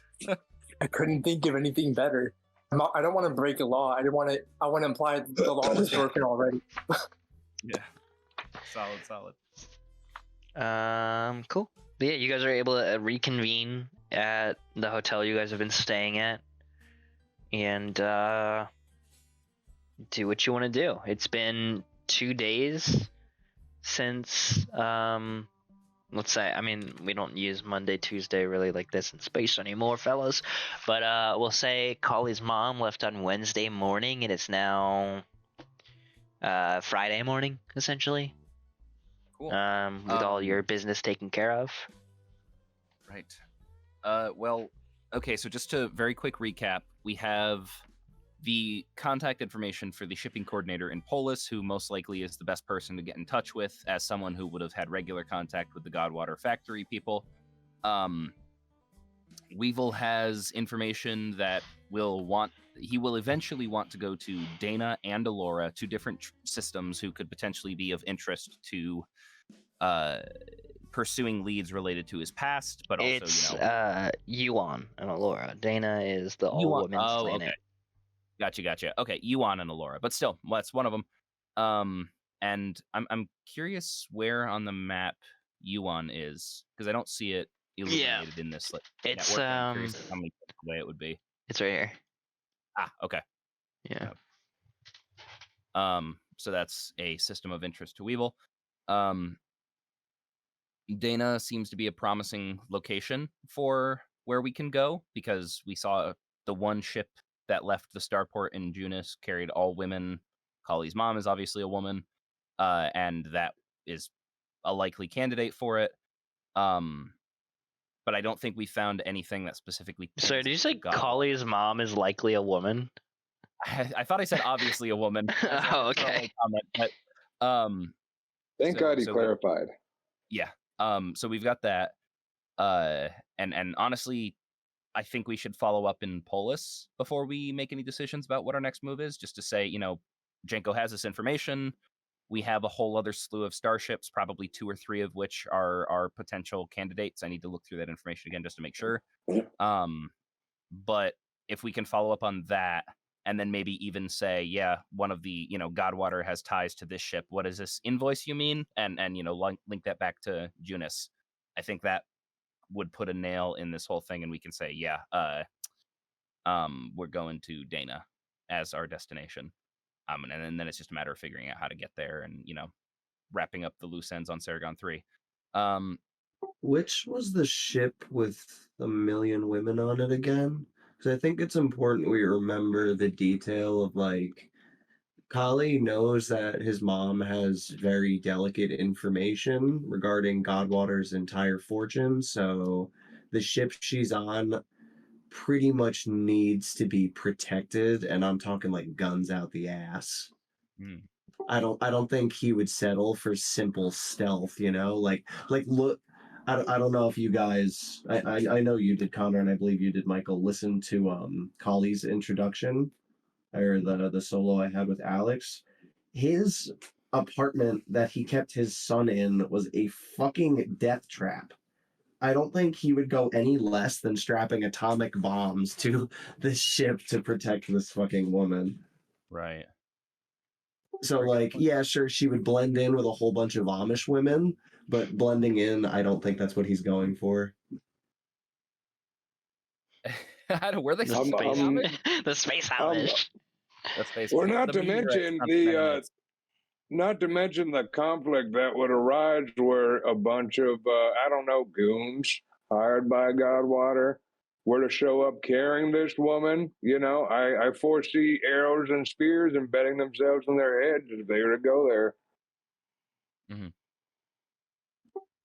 I couldn't think of anything better. I don't want to break a law. I want to imply that the law was broken already. Yeah. Solid. Cool. But yeah, you guys are able to reconvene at the hotel you guys have been staying at, and do what you want to do. It's been 2 days since let's say, I mean, we don't use Monday, Tuesday really like this in space anymore, fellas, but we'll say Kali's mom left on Wednesday morning, and it's now Friday morning, essentially. Cool. With all your business taken care of. Right. Well, okay, so just to very quick recap, we have the contact information for the shipping coordinator in Polis, who most likely is the best person to get in touch with as someone who would have had regular contact with the Godwater factory people. Weevil has information that he will eventually want to go to Dana and Alora, two different systems who could potentially be of interest to pursuing leads related to his past, but also, it's Yuan and Alora. Dana is the all-women planet. Okay. Gotcha. Okay, Yuan and Alora, but still, that's one of them. And I'm curious where on the map Yuan is, because I don't see it illuminated in this. It's I'm curious how many away it would be. It's right here. Okay. Yeah. So that's a system of interest to Weevil. Dana seems to be a promising location for where we can go, because we saw the one ship that left the starport in Junis carried all women. Kali's mom is obviously a woman, and that is a likely candidate for it. But I don't think we found anything that specifically... So did you say Kali's mom is likely a woman? I thought I said obviously a woman. Oh, okay. But, Thank God he clarified. Yeah. So we've got that. And honestly, I think we should follow up in Polis before we make any decisions about what our next move is, just to say, Janko has this information. We have a whole other slew of starships, probably 2 or 3 of which are potential candidates. I need to look through that information again just to make sure. But if we can follow up on that, and then maybe even say, yeah, one of the, Godwater has ties to this ship. What is this invoice you mean? And link that back to Junis. I think that would put a nail in this whole thing, and we can say, yeah, we're going to Dana as our destination. And then it's just a matter of figuring out how to get there and, wrapping up the loose ends on Saragon 3. Which was the ship with 1 million women on it again? Because I think it's important we remember the detail of, Kali knows that his mom has very delicate information regarding Godwater's entire fortune, so the ship she's on pretty much needs to be protected, and I'm talking like guns out the ass. Hmm. I don't think he would settle for simple stealth, you know? Like look, I don't know if you guys I know you did, Connor, and I believe you did, Michael, listen to Kali's introduction or the solo I had with Alex. His apartment that he kept his son in was a fucking death trap. I don't think he would go any less than strapping atomic bombs to the ship to protect this fucking woman. Right. So, like, yeah, sure, she would blend in with a whole bunch of Amish women, but blending in, I don't think that's what he's going for. I don't. Were they The space Amish? the space Amish. The space. Well, not the to meteorites mention not the Mennonites. not to mention the conflict that would arise where a bunch of I don't know goons hired by Godwater were to show up carrying this woman. You know, I foresee arrows and spears embedding themselves in their heads if they were to go there.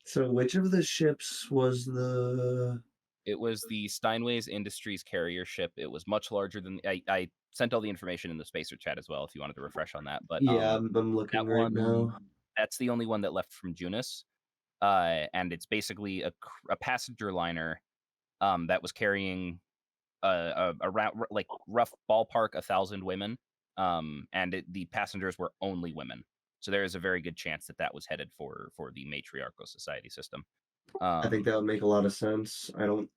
So, which of the ships was the. It was the Steinway's Industries carrier ship. It was much larger than I sent all the information in the spacer chat as well if you wanted to refresh on that. But Yeah, I'm looking that right one, now. that's the only one that left from Junus. And it's basically a passenger liner that was carrying around like rough ballpark 1,000 women. And the passengers were only women. So there is a very good chance that that was headed for the matriarchal society system. I think that would make a lot of sense. I don't.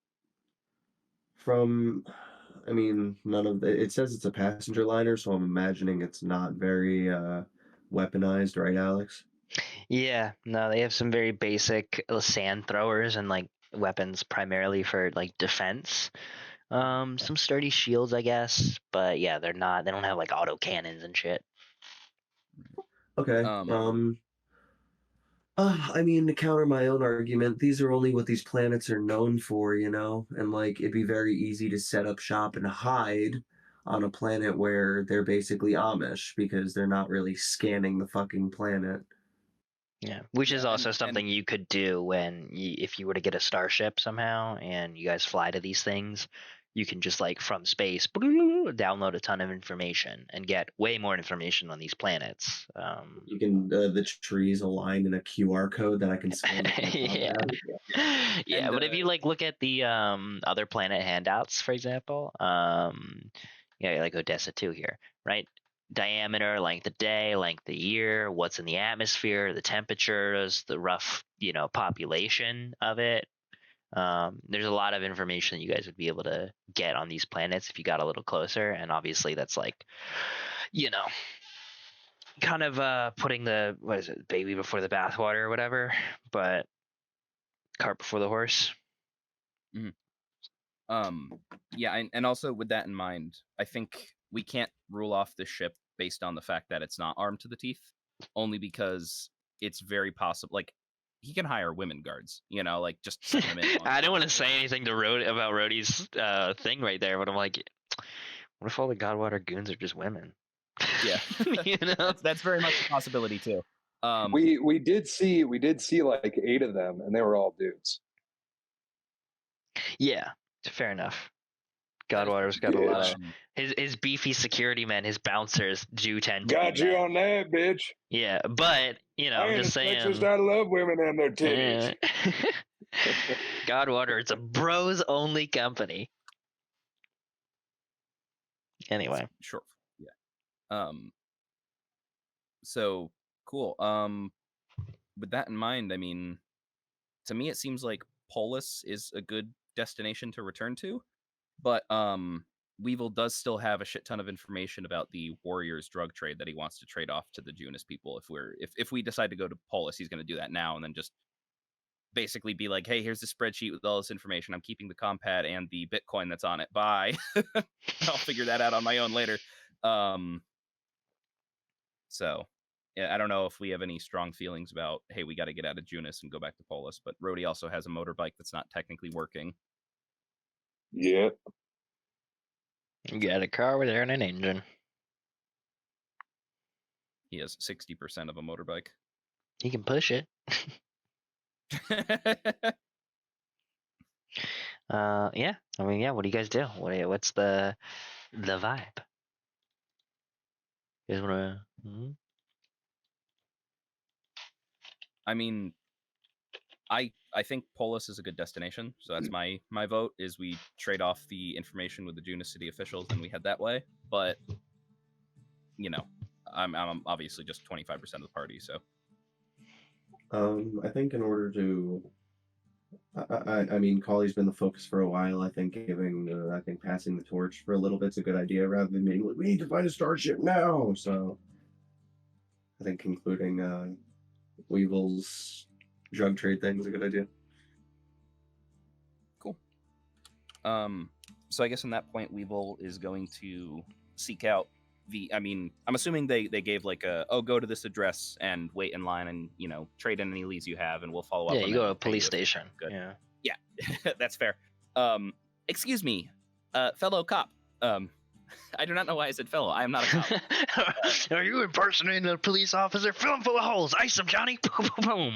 I mean, none of it says it's a passenger liner, so I'm imagining it's not very weaponized, right, Alex? Yeah, no, they have some very basic sand throwers and like weapons primarily for like defense. Some sturdy shields, I guess, but yeah, they don't have like auto cannons and shit. Okay. I mean, to counter my own argument, these are only what these planets are known for, you know? And, like, it'd be very easy to set up shop and hide on a planet where they're basically Amish because they're not really scanning the fucking planet. Yeah, which is also something you could do if you were to get a starship somehow and you guys fly to these things, you can just like from space download a ton of information and get way more information on these planets. You can, the trees align in a QR code that I can scan with my Yeah. iPad. Yeah, but if you like look at the other planet handouts, for example, yeah, like Odessa 2 here, right? Diameter, length of day, length of year, what's in the atmosphere, the temperatures, the rough, population of it. There's a lot of information that you guys would be able to get on these planets if you got a little closer, and obviously that's like, kind of putting the baby before the bathwater or whatever, but cart before the horse. Yeah, and also with that in mind, I think we can't rule off this ship based on the fact that it's not armed to the teeth, only because it's very possible. Like, he can hire women guards, like just send them in. I don't want to say anything to about Rhodey's thing right there, but I'm like, what if all the Godwater goons are just women? Yeah, that's very much a possibility too. We did see like 8 of them, and they were all dudes. Yeah, fair enough. Godwater's got a lot of his beefy security men, his bouncers do tend to got you on that, bitch. Yeah, but I'm just saying. I love women and their titties. Godwater, it's a bros only company. Anyway, sure, yeah. So cool. With that in mind, I mean, to me, it seems like Polis is a good destination to return to, but Weevil does still have a shit ton of information about the Warriors drug trade that he wants to trade off to the Junus people. If we decide to go to Polis, he's going to do that now and then just basically be like, hey, here's the spreadsheet with all this information. I'm keeping the compad and the Bitcoin that's on it. Bye. I'll figure that out on my own later. So yeah, I don't know if we have any strong feelings about, hey, we got to get out of Junus and go back to Polis, but Rhodey also has a motorbike that's not technically working. Yeah. You got a car with an engine. He has 60% of a motorbike. He can push it. Yeah. I mean, yeah. What do you guys do? What's the vibe? You guys wanna? I mean, I think Polis is a good destination, so that's my vote. Is we trade off the information with the Juna City officials and we head that way. But you know, I'm obviously just 25% of the party, so. I think in order to, I mean, Colley's been the focus for a while. I think passing the torch for a little bit's a good idea rather than being like, we need to find a starship now. So I think concluding Weevil's drug trade thing is a good idea. Cool. So I guess in that point, Weevil is going to seek out I'm assuming they gave like go to this address and wait in line and, trade in any leads you have and we'll follow up. Yeah, on you it go to a and pay police you if- station. Good. Yeah. Yeah, that's fair. Excuse me, fellow cop. I do not know why I said fellow. I am not a cop. Are you impersonating a police officer? Fill him full of holes. Ice him, Johnny. Boom, boom, boom.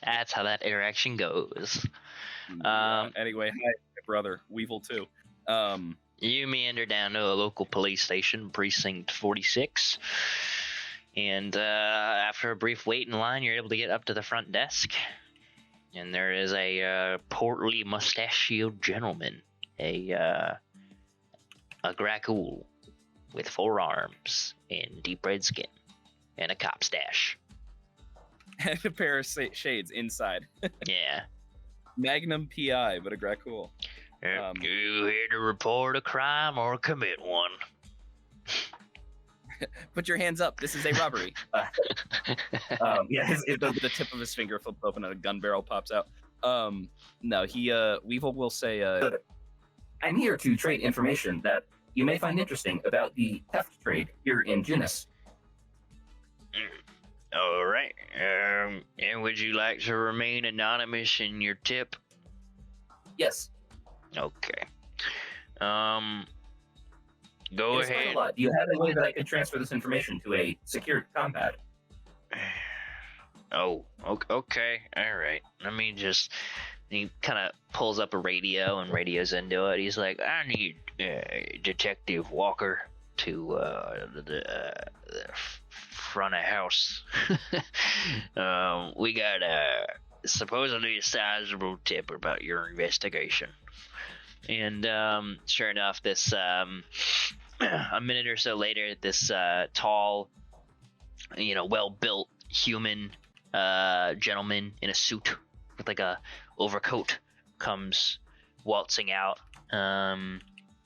That's how that interaction goes. Anyway, hi, brother. Weevil too. You meander down to a local police station, precinct 46, and after a brief wait in line, you're able to get up to the front desk, and there is a portly, mustachioed gentleman, a Gracool with 4 arms and deep red skin, and a cop stash. And a pair of shades inside. Yeah. Magnum PI, but a Gracool. You here to report a crime or commit one? Put your hands up. This is a robbery. The tip of his finger flips open and a gun barrel pops out. No, Weevil will say, I'm here to trade information that you may find interesting about the theft trade here in Junus. All right. And would you like to remain anonymous in your tip? Yes. Okay. Go It's quite ahead. a lot. Do you have a way that I can transfer this information to a secured combat? Oh, okay. All right. Let me just. He kind of pulls up a radio and radios into it. He's like, I need Detective Walker to the front of house. We got supposedly a sizable tip about your investigation. And sure enough, this a minute or so later, this tall, well-built human gentleman in a suit with like a overcoat comes waltzing out.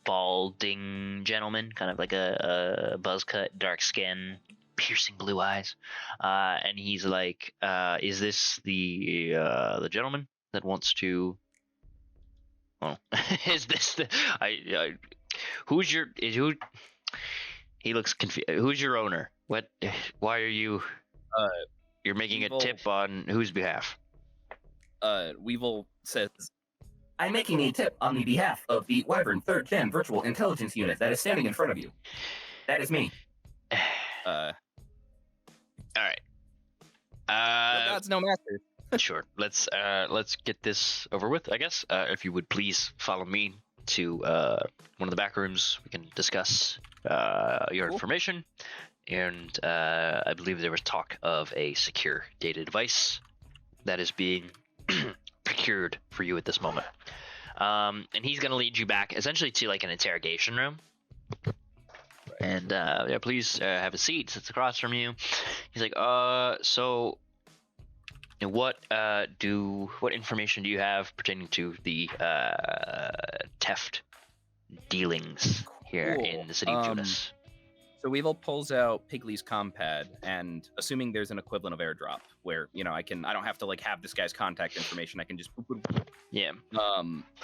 Balding gentleman, kind of like a buzz cut, dark skin, piercing blue eyes, and he's like, "Is this the gentleman that wants to?" Oh, is this the? Who's your? Who? He looks confused. Who's your owner? What? Why are you? You're making Weevil, a tip on whose behalf? Weevil says, I'm making a tip on the behalf of the Wyvern 3rd Gen Virtual Intelligence Unit that is standing in front of you. That is me. All right. No gods, no masters. Sure. Let's get this over with, I guess. If you would please follow me to one of the back rooms, we can discuss your information. And I believe there was talk of a secure data device that is being procured for you at this moment. And he's going to lead you back essentially to like an interrogation room. And please have a seat. Sits across from you. He's like, so what information do you have pertaining to the theft dealings here in the city of Junus? So Weevil pulls out Pigley's compad, and assuming there's an equivalent of airdrop, where I don't have to like have this guy's contact information. I can just Yeah.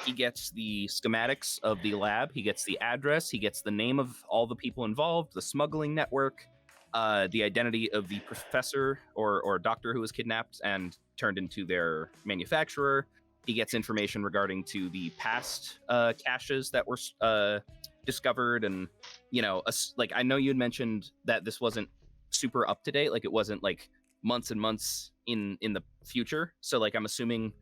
He gets the schematics of the lab. He gets the address. He gets the name of all the people involved, the smuggling network, the identity of the professor or doctor who was kidnapped and turned into their manufacturer. He gets information regarding to the past caches that were discovered, and like I know you had mentioned that this wasn't super up to date. Like it wasn't like months and months in the future. So like I'm assuming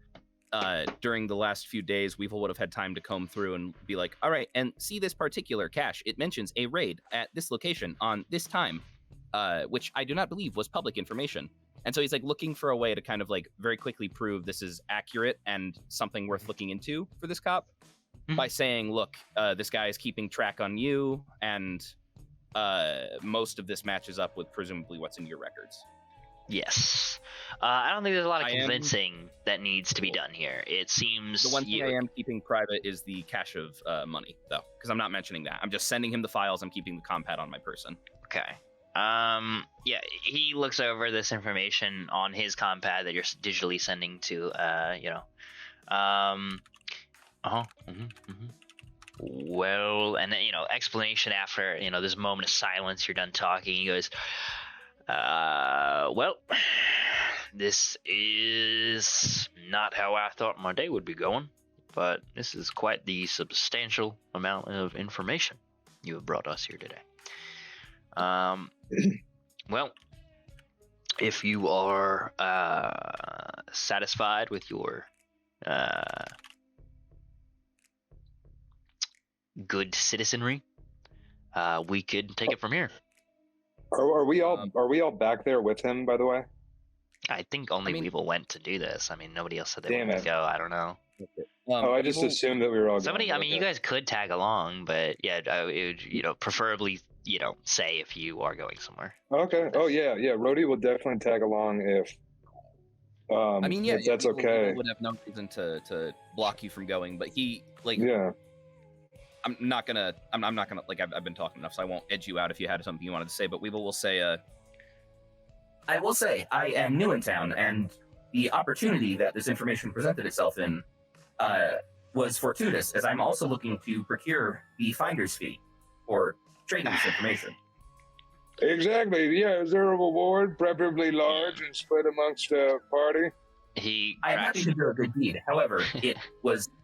during the last few days, Weevil would have had time to comb through and be like, all right, and see this particular cache. It mentions a raid at this location on this time, which I do not believe was public information. And so he's like looking for a way to kind of like very quickly prove this is accurate and something worth looking into for this cop by saying, look, this guy is keeping track on you, and most of this matches up with presumably what's in your records. Yes. I don't think there's a lot of convincing that needs to be done here. It seems the one thing I am keeping private is the cache of money, though, because I'm not mentioning that. I'm just sending him the files. I'm keeping the compad on my person. Okay. Yeah, he looks over this information on his compad that you're digitally sending to, Well, and then, explanation after, this moment of silence, you're done talking. He goes, well, this is not how I thought my day would be going, but this is quite the substantial amount of information you have brought us here today. Well, if you are satisfied with your good citizenry, we could take it from here. Are we all back there with him, by the way? I think only Weevil went to do this. I mean, nobody else said they Damn wanted it. to go. I don't know. I just assumed that we were all Somebody, going. I mean, you guys could tag along, but yeah, it would, preferably, say if you are going somewhere. Okay. Oh yeah. Rhodey will definitely tag along if. I mean, yeah, if that's okay. He would have no reason to block you from going, but he like. Yeah. I'm not gonna like I've been talking enough, so I won't edge you out if you had something you wanted to say. But Weevil will say, I will say I am new in town, and the opportunity that this information presented itself in was fortuitous, as I'm also looking to procure the finder's fee for trading this information. Exactly. Yeah. Is there a reward, preferably large and split amongst the party? I'm happy to do a good deed. However,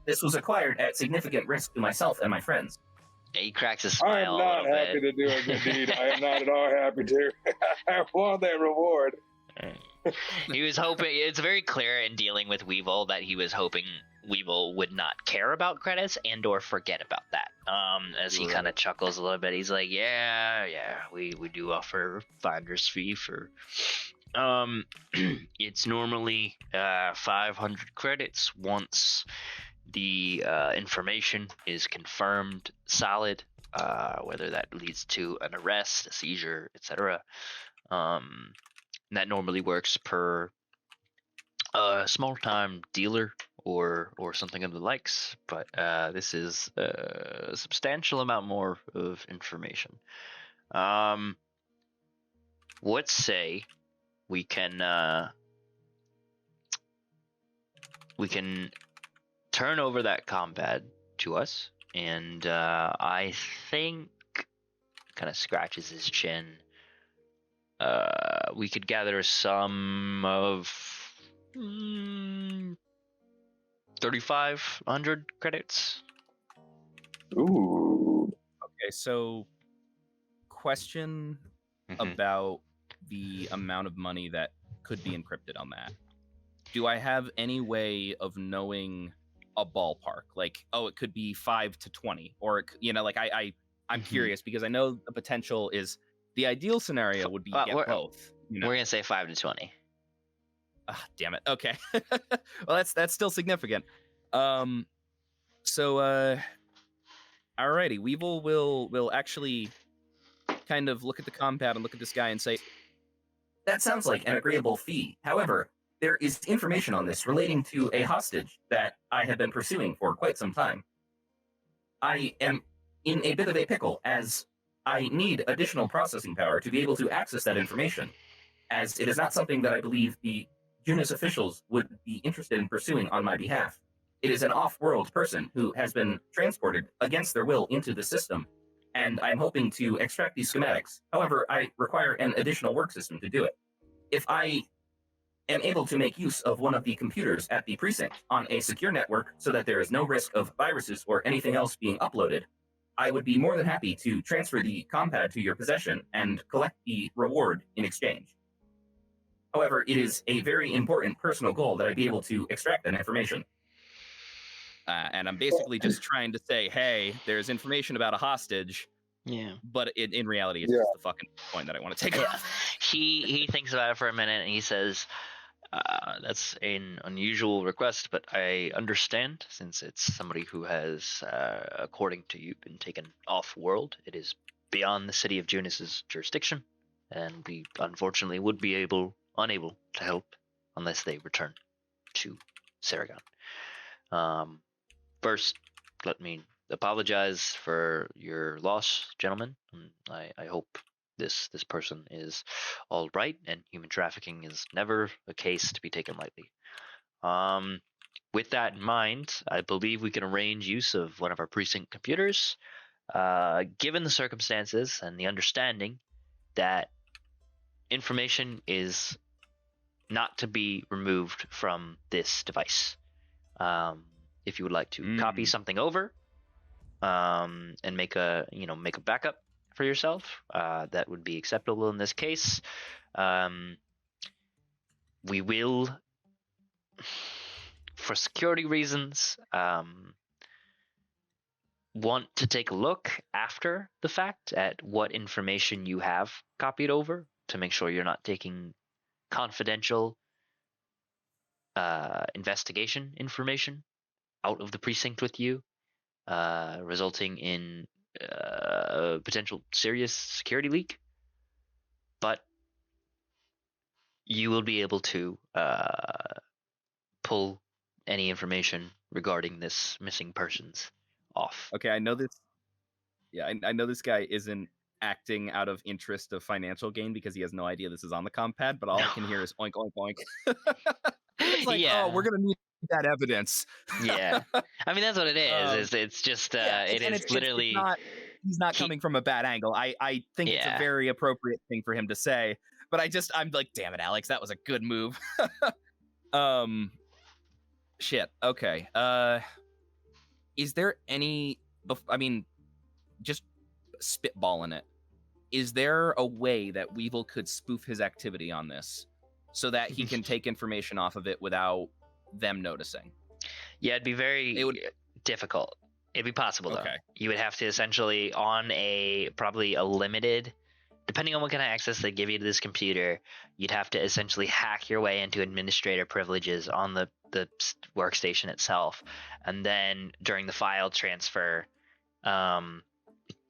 this was acquired at significant risk to myself and my friends. He cracks a I smile. am not a happy to do a good deed. I am not at all happy to. I want that reward. He was hoping. It's very clear in dealing with Weevil that he was hoping Weevil would not care about credits and/or forget about that. As he kind of chuckles a little bit, he's like, "Yeah, we do offer finder's fee for." It's normally 500 credits once the information is confirmed solid, whether that leads to an arrest, a seizure, etc. That normally works per small time dealer or something of the likes, but this is a substantial amount more of information. Let's say we can turn over that compad to us, and I think, kind of scratches his chin, we could gather a sum of 3,500 credits. Ooh. Okay, so question about the amount of money that could be encrypted on that. Do I have any way of knowing a ballpark? Like, oh, it could be 5 to 20, or I'm curious because I know the potential is the ideal scenario would be get both. We're gonna say 5 to 20. Ah, damn it. Okay. Well, that's still significant. Alrighty, Weevil will actually kind of look at the compad and look at this guy and say, that sounds like an agreeable fee. However, there is information on this relating to a hostage that I have been pursuing for quite some time. I am in a bit of a pickle, as I need additional processing power to be able to access that information, as it is not something that I believe the Junus officials would be interested in pursuing on my behalf. It is an off-world person who has been transported against their will into the system, and I'm hoping to extract these schematics. However, I require an additional work system to do it. If I am able to make use of one of the computers at the precinct on a secure network so that there is no risk of viruses or anything else being uploaded, I would be more than happy to transfer the compad to your possession and collect the reward in exchange. However, it is a very important personal goal that I be able to extract that information. And I'm basically just trying to say, hey, there's information about a hostage. Yeah. But in reality, it's just the fucking point that I want to take off. He thinks about it for a minute and he says, that's an unusual request, but I understand since it's somebody who has, according to you, been taken off-world. It is beyond the city of Junis's jurisdiction, and we unfortunately would be unable to help unless they return to Saragon. First, let me apologize for your loss, gentlemen. I hope this person is all right, and human trafficking is never a case to be taken lightly. With that in mind, I believe we can arrange use of one of our precinct computers, given the circumstances and the understanding that information is not to be removed from this device. If you would like to copy something over, and make a backup for yourself, that would be acceptable in this case. We will, for security reasons, want to take a look after the fact at what information you have copied over to make sure you're not taking confidential investigation information out of the precinct with you, resulting in a potential serious security leak. But you will be able to pull any information regarding this missing persons off. Okay, I know this. Yeah, I know this guy isn't acting out of interest of financial gain because he has no idea this is on the compad, but all I can hear is oink, oink, oink. It's like, oh, we're going to need that evidence. Yeah. I mean, that's what it is. It's just, it is literally... He's not coming from a bad angle. I think it's a very appropriate thing for him to say, but I'm like, damn it, Alex, that was a good move. Shit. Okay. Is there any, I mean, just spitballing it, is there a way that Weevil could spoof his activity on this so that he can take information off of it without them noticing? Yeah, it'd be difficult. It'd be possible, though. Okay. You would have to essentially, on probably a limited, depending on what kind of access they give you to this computer, you'd have to essentially hack your way into administrator privileges on the workstation itself. And then during the file transfer,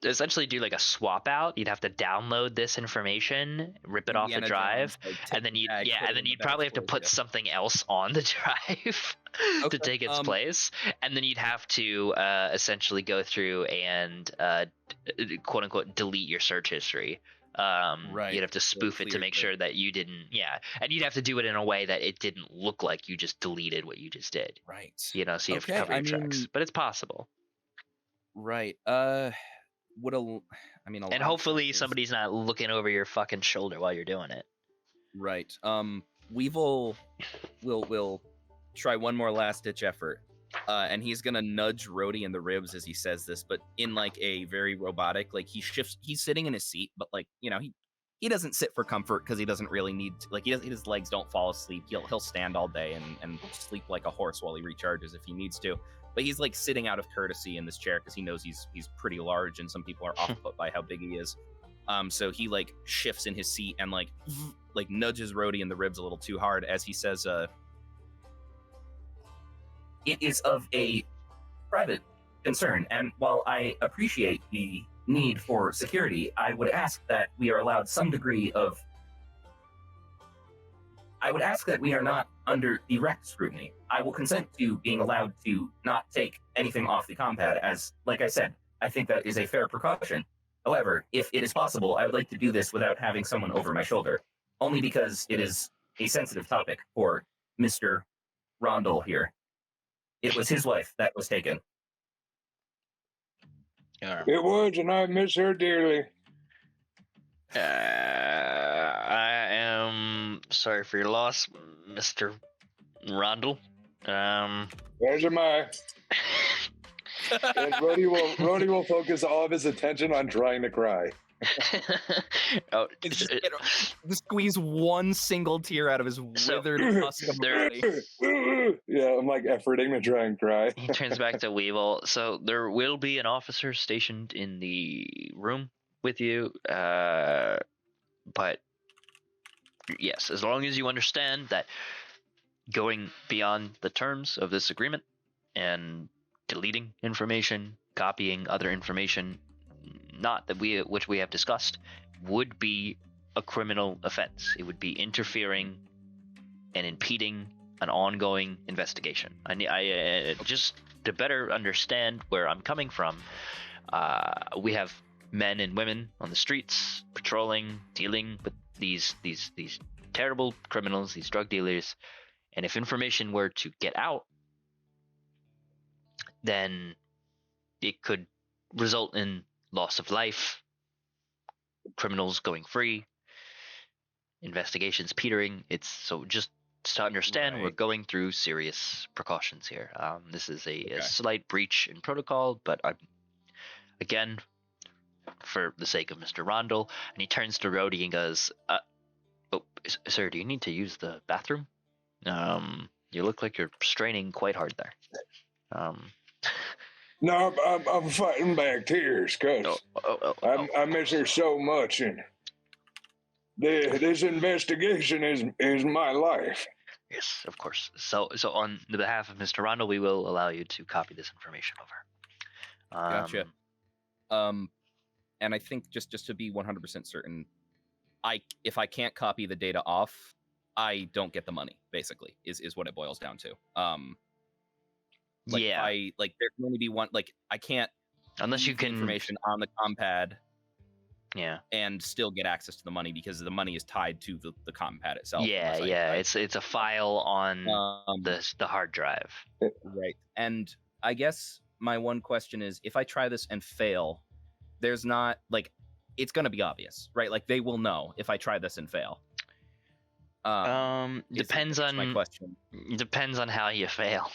essentially do like a swap out. You'd have to download this information, rip it off the drive, and then you'd probably have to put something else on the drive to take its place. And then you'd have to essentially go through and quote unquote delete your search history. You'd have to spoof it to make sure that you didn't, and you'd have to do it in a way that it didn't look like you just deleted what you just did. Right. So you have to cover your tracks, but it's possible. Right. And hopefully somebody's not looking over your fucking shoulder while you're doing it. Right. Weevil will try one more last ditch effort. And he's gonna nudge Rhodey in the ribs as he says this, but in like a very robotic, like he's sitting in his seat, but like, he doesn't sit for comfort because he doesn't really need to, like his legs don't fall asleep. He'll stand all day and sleep like a horse while he recharges if he needs to. But he's like sitting out of courtesy in this chair because he knows he's pretty large and some people are off put by how big he is. So he like shifts in his seat and like nudges Rhodey in the ribs a little too hard as he says, it is of a private concern, and while I appreciate the need for security, I would ask that we are allowed some degree of... I would ask that we are not under direct scrutiny. I will consent to being allowed to not take anything off the compad, as, like I said, I think that is a fair precaution. However, if it is possible, I would like to do this without having someone over my shoulder, only because it is a sensitive topic for Mr. Rondell here. It was his wife that was taken. It was, and I miss her dearly. I am sorry for your loss, Mr. Rondell. As am I. And Rhodey will focus all of his attention on trying to cry. Oh, It's just squeeze one single tear out of his withered husk of a body. Yeah, I'm like efforting to try and cry. he turns back to Weevil. So there will be an officer stationed in the room with you, but yes, as long as you understand that going beyond the terms of this agreement and deleting information, copying other information, not that which we have discussed, would be a criminal offense. It would be interfering and impeding an ongoing investigation. I just to better understand where I'm coming from. We have men and women on the streets patrolling, dealing with these terrible criminals, these drug dealers, and if information were to get out, then it could result in loss of life, criminals going free, investigations petering. It's so just to understand, we're going through serious precautions here. This is a slight breach in protocol, but again, for the sake of Mr. Rondell, and he turns to Rhodey and goes, "Oh, sir, do you need to use the bathroom? You look like you're straining quite hard there." No, I'm fighting back tears because I miss her so much, and this investigation is my life. Yes, of course. So on the behalf of Mr. Rondell, we will allow you to copy this information over. Gotcha. And I think just to be 100% certain, if I can't copy the data off, I don't get the money. Basically, is what it boils down to. Like yeah. There can only be one. Like I can't unless you can information on the compad. Yeah. And still get access to the money because the money is tied to the compad itself. Yeah, yeah. It's a file on the hard drive. Right. And I guess my one question is, if I try this and fail, there's not it's gonna be obvious, right? Like they will know if I try this and fail. Depends on my question. Depends on how you fail.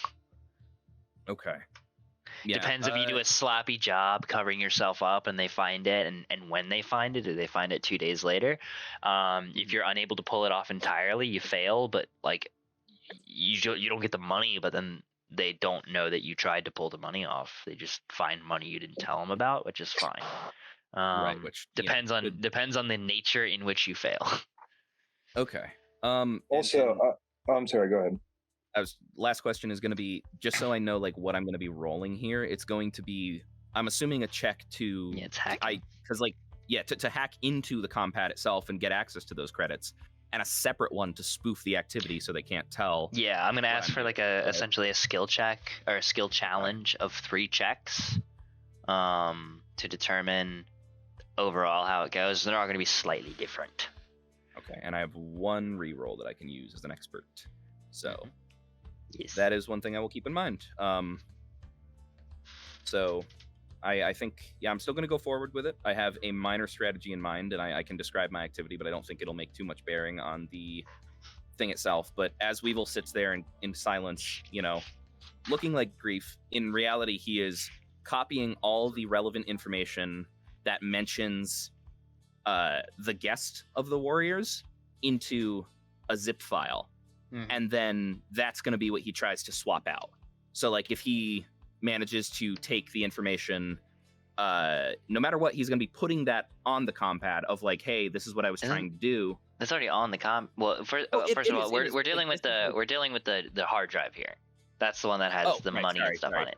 Okay. Yeah, depends if you do a sloppy job covering yourself up and they find it, and when they find it, do they find it 2 days later? If you're unable to pull it off entirely, you fail, but you don't get the money, but then they don't know that you tried to pull the money off. They just find money you didn't tell them about, which is fine. Right, which depends on the nature in which you fail. Okay. Also, I'm sorry. Go ahead. Last question is going to be, just so I know what I'm going to be rolling here. It's going to be, I'm assuming, a check to it's hacking. To hack into the compad itself and get access to those credits, and a separate one to spoof the activity so they can't tell. Yeah, I'm going to ask for essentially a skill check or a skill challenge of 3 checks to determine overall how it goes. They're all going to be slightly different. Okay, and I have 1 reroll that I can use as an expert. So yes. That is one thing I will keep in mind. So I think, I'm still going to go forward with it. I have a minor strategy in mind, and I can describe my activity, but I don't think it'll make too much bearing on the thing itself. But as Weevil sits there in silence, looking like grief, in reality, he is copying all the relevant information that mentions the guest of the Warriors into a zip file. And then that's going to be what he tries to swap out. So if he manages to take the information, no matter what, he's going to be putting that on the compad of hey, this is what I was trying to do. That's already on the Well, first of all, we're dealing with the hard drive here. That's the one that has the money and stuff on it.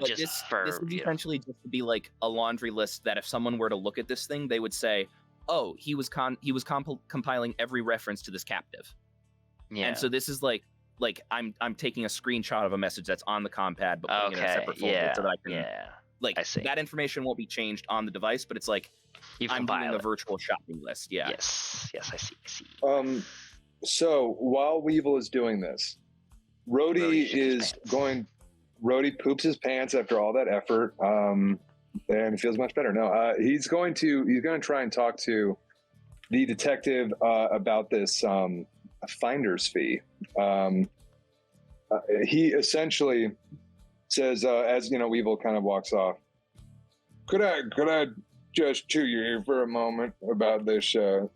This is essentially just to be a laundry list that if someone were to look at this thing, they would say, "Oh, he was compiling every reference to this captive." Yeah. And so this is I'm taking a screenshot of a message that's on the compad, but putting it in a separate folder so that I can I see. That information won't be changed on the device, but it's I'm doing a virtual shopping list. Yeah. Yes, I see. So while Weevil is doing this, Rhodey poops his pants after all that effort, and feels much better. No, he's going to try and talk to the detective about this finder's fee. He essentially says as Weevil kind of walks off. Could I just chew your ear for a moment about this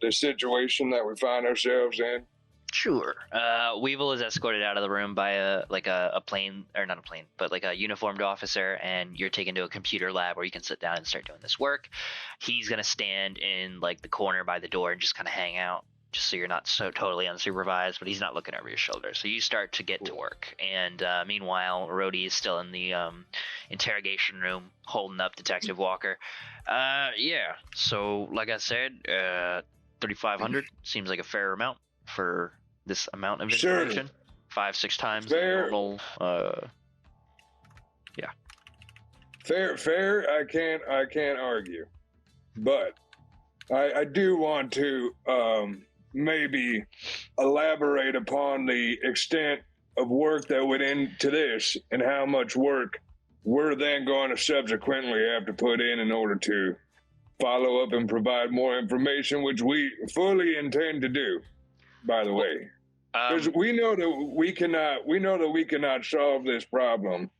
situation that we find ourselves in? Sure. Weevil is escorted out of the room by a plane, or not a plane, but like a uniformed officer, and you're taken to a computer lab where you can sit down and start doing this work. He's gonna stand in like the corner by the door and just kind of hang out, just so you're not so totally unsupervised, but he's not looking over your shoulder. So you start to get to work, and meanwhile, Rhodey is still in the interrogation room holding up Detective Walker. Yeah. So like I said, 3,500 seems like a fair amount for this amount of information. 5-6 times the normal. Yeah. Fair. I can't argue, but I do want to maybe elaborate upon the extent of work that went into this and how much work we're then going to subsequently have to put in order to follow up and provide more information, which we fully intend to do. By the way, because we know that we cannot solve this problem,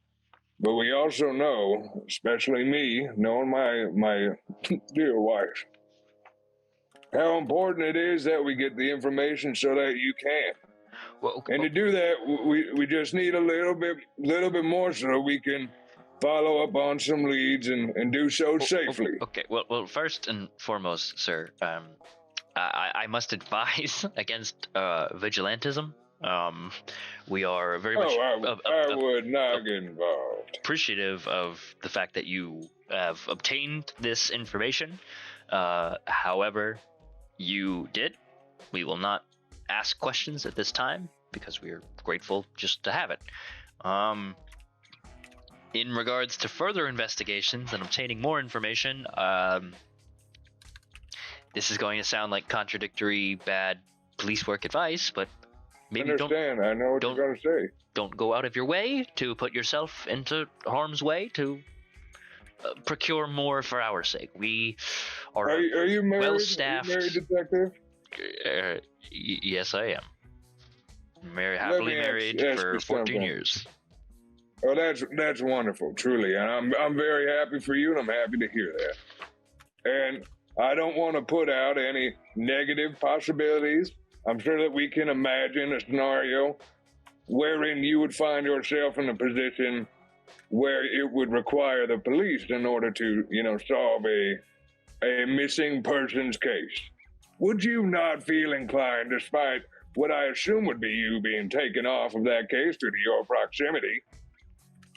but we also know, especially me, knowing my dear wife, how important it is that we get the information so that you can. Well, and to do that, we just need a little bit more so we can follow up on some leads and do so safely. Okay. Well, first and foremost, sir, I must advise against vigilantism. We are very much I would not get involved. Appreciative of the fact that you have obtained this information. However, you did. We will not ask questions at this time because we are grateful just to have it. In regards to further investigations and obtaining more information, this is going to sound like contradictory, bad police work advice, but maybe I know what you're going to say. Don't go out of your way to put yourself into harm's way to procure more for our sake. We are you married? Well-staffed. Are you married, detective? Yes, I am. Happily married for 14 years. Oh, that's wonderful, truly, and I'm very happy for you, and I'm happy to hear that. And I don't want to put out any negative possibilities. I'm sure that we can imagine a scenario wherein you would find yourself in a position where it would require the police in order to, solve a missing person's case. Would you not feel inclined, despite what I assume would be you being taken off of that case due to your proximity,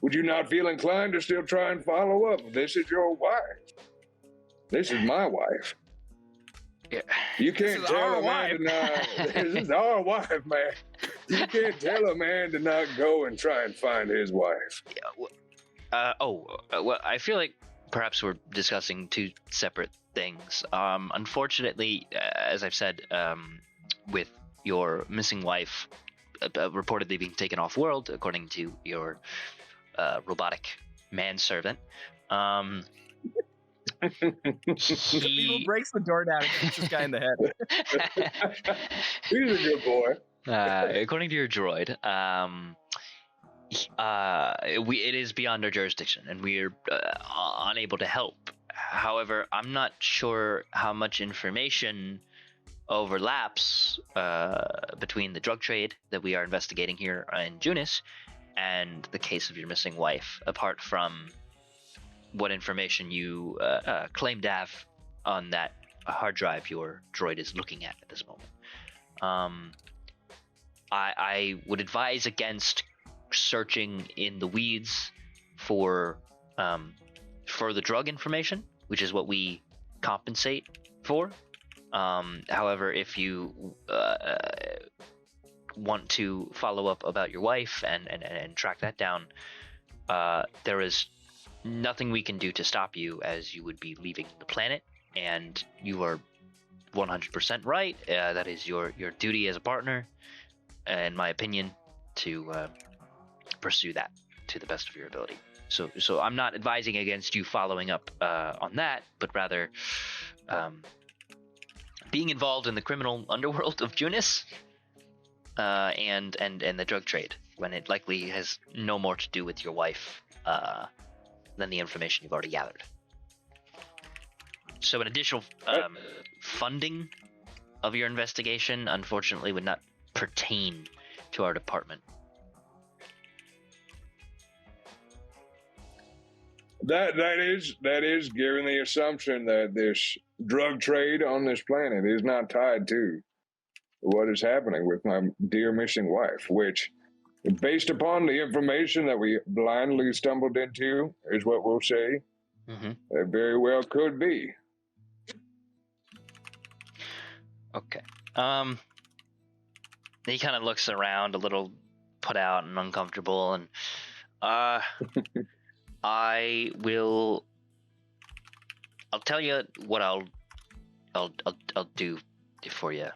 would you not feel inclined to still try and follow up? This is your wife. This is my wife. Yeah. You can't tell a man to not. This is our wife, man. You can't tell a man to not go and try and find his wife. Yeah, well, I feel like perhaps we're discussing two separate things. Unfortunately, as I've said, with your missing wife reportedly being taken off world, according to your robotic manservant, He breaks the door down and hits this guy in the head. He's a good boy. According to your droid, it is beyond our jurisdiction, and we are unable to help. However, I'm not sure how much information overlaps between the drug trade that we are investigating here in Junis and the case of your missing wife, apart from what information you claim to have on that hard drive your droid is looking at this moment. I would advise against searching in the weeds for further drug information, which is what we compensate for. However, if you want to follow up about your wife and track that down, there is nothing we can do to stop you, as you would be leaving the planet, and you are 100% right. That is your duty as a partner, in my opinion, to pursue that to the best of your ability. So I'm not advising against you following up on that, but rather being involved in the criminal underworld of Junis and the drug trade, when it likely has no more to do with your wife than the information you've already gathered. So an additional funding of your investigation, unfortunately, would not pertain to our department. That is given the assumption that this drug trade on this planet is not tied to what is happening with my dear missing wife, which, based upon the information that we blindly stumbled into, is what we'll say. Mm-hmm. It very well could be. Okay. He kind of looks around a little put out and uncomfortable, and I'll tell you what I'll do for you.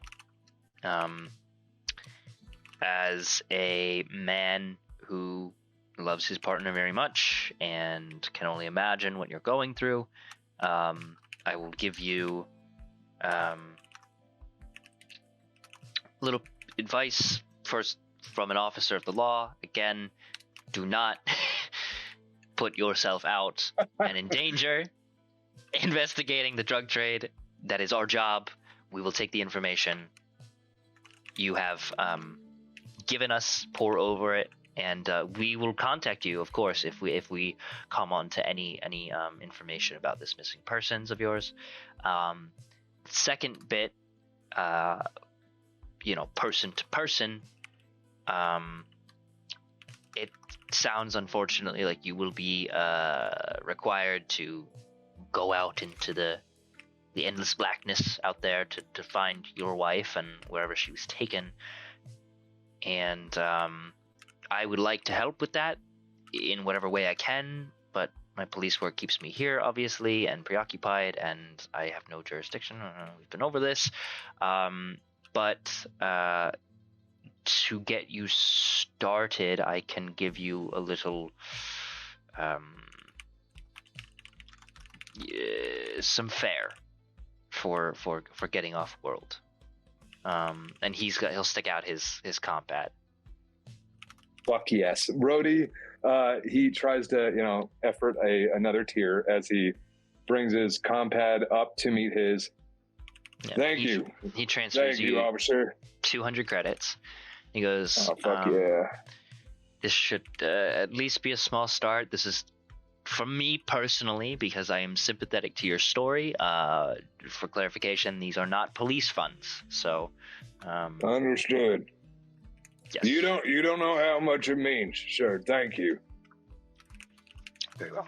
As a man who loves his partner very much and can only imagine what you're going through, I will give you little advice first from an officer of the law. Again, do not put yourself out and in danger investigating the drug trade. That is our job. We will take the information you have given us, pour over it, and we will contact you, of course, if we come on to any information about this missing persons of yours. Second bit, person to person, it sounds unfortunately like you will be required to go out into the endless blackness out there to find your wife and wherever she was taken. And I would like to help with that in whatever way I can, but my police work keeps me here, obviously, and preoccupied, and I have no jurisdiction. We've been over this. But to get you started, I can give you a little some fare for getting off world. And he'll stick out his combat. Fuck yes. Brody, he tries to, effort another tier as he brings his compad up to meet his. Yeah, Thank you. He transfers Thank you, officer. 200 credits. He goes, oh, fuck yeah. This should at least be a small start. This is, for me personally, because I am sympathetic to your story. For clarification, these are not police funds. So, understood. Yes. You don't know how much it means, sir. Thank you. Very well.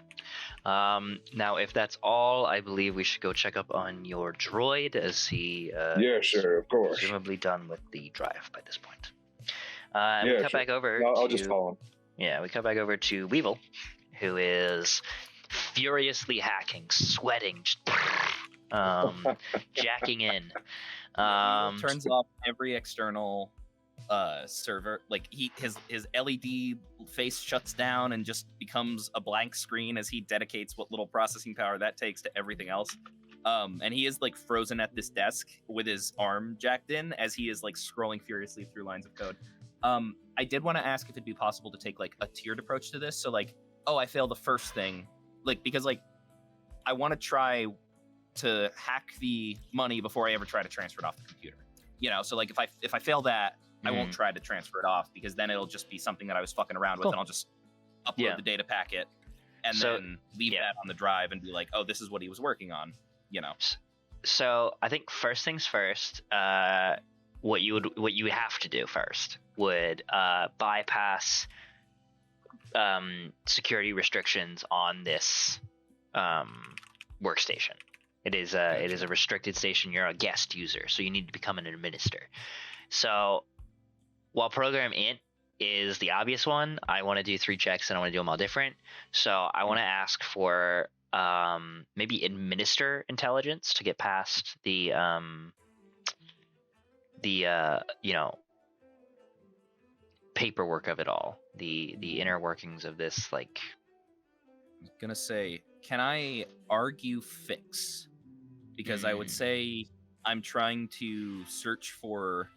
Now, if that's all, I believe we should go check up on your droid, as he yes, sir, of course. Presumably done with the drive by this point. Yeah, we cut back over. I'll just follow him. Yeah, we cut back over to Weevil, who is furiously hacking, sweating, just, jacking in. Turns off every external server. Like his LED face shuts down and just becomes a blank screen as he dedicates what little processing power that takes to everything else. And he is like frozen at this desk with his arm jacked in as he is like scrolling furiously through lines of code. I did want to ask if it'd be possible to take like a tiered approach to this. So like, oh, I failed the first thing, like because like I want to try to hack the money before I ever try to transfer it off the computer. So like if I fail that, I won't try to transfer it off because then it'll just be something that I was fucking around with, and I'll just upload the data packet and then leave that on the drive and be like, oh, this is what he was working on, So I think first things first, what you would have to do first would bypass security restrictions on this workstation. It is a restricted station. You're a guest user, so you need to become an administrator. So while program int is the obvious one, I want to do 3 checks and I want to do them all different. So I want to ask for maybe administer intelligence to get past the paperwork of it all, the inner workings of this. Like, I'm gonna say, can I argue fix? Because I would say I'm trying to search for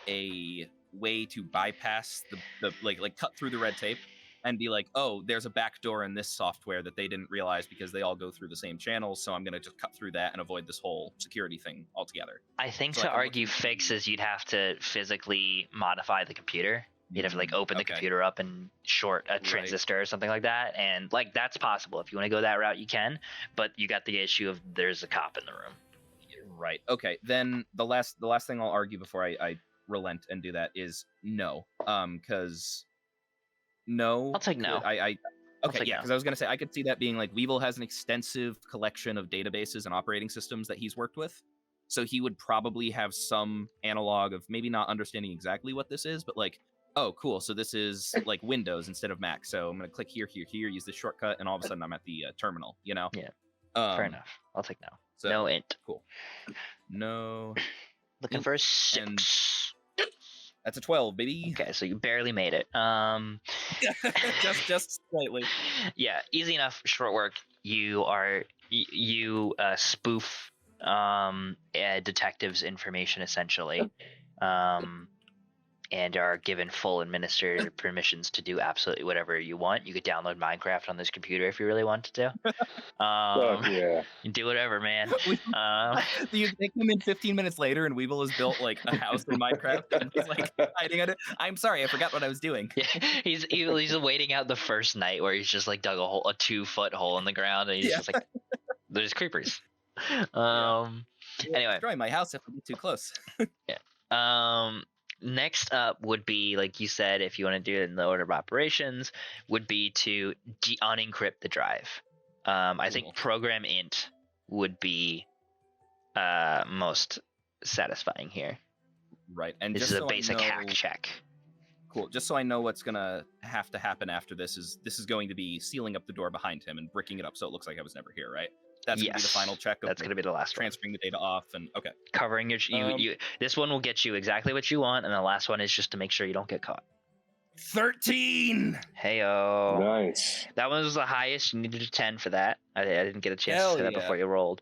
a way to bypass the like cut through the red tape and be like, oh, there's a back door in this software that they didn't realize because they all go through the same channels, so I'm going to just cut through that and avoid this whole security thing altogether. I think So to I can look argue into- fixes, you'd have to physically modify the computer. You'd have to like open the Okay. computer up and short a transistor or something like that, and like that's possible. If you want to go that route, you can. But you got the issue of there's a cop in the room. Right. Okay. Then the last thing I'll argue before I relent and do that is no. Because no. I'll take no. Okay. take Yeah. no. Because I was gonna say I could see that being like Weevil has an extensive collection of databases and operating systems that he's worked with. So he would probably have some analog of maybe not understanding exactly what this is, but like, oh, cool. So this is like Windows instead of Mac. So I'm gonna click here, use this shortcut, and all of a sudden I'm at the terminal. You know? Yeah. Fair Fair enough. I'll take no. So, No int. Cool. No. Looking int for a 6. and- That's a 12, baby. Okay, so you barely made it. just slightly. Yeah, easy enough. Short work. You are you spoof a detective's information essentially, and are given full administrator permissions to do absolutely whatever you want. You could download Minecraft on this computer if you really wanted to. Fuck yeah. You do whatever, man. You take him in 15 minutes later, and Weevil has built like a house in Minecraft, and he's like hiding at it. I'm sorry, I forgot what I was doing. Yeah, he's waiting out the first night where he's just like dug a 2-foot hole in the ground, and he's just like, there's creepers. Anyway, destroy my house if I get too close. Next up would be, like you said, if you want to do it in the order of operations, would be to unencrypt the drive. I think program int would be most satisfying here. Right, and This just is a so basic I know, hack check. Cool. Just so I know what's gonna have to happen after this is going to be sealing up the door behind him and bricking it up so it looks like I was never here, right? That's gonna be the Yes, final check. Of That's going to be the last one. transferring the data off and okay. Covering your this one will get you exactly what you want, and the last one is just to make sure you don't get caught. 13. Heyo. Nice. That one was the highest. You needed a 10 for that. I didn't get a chance to say that before you rolled.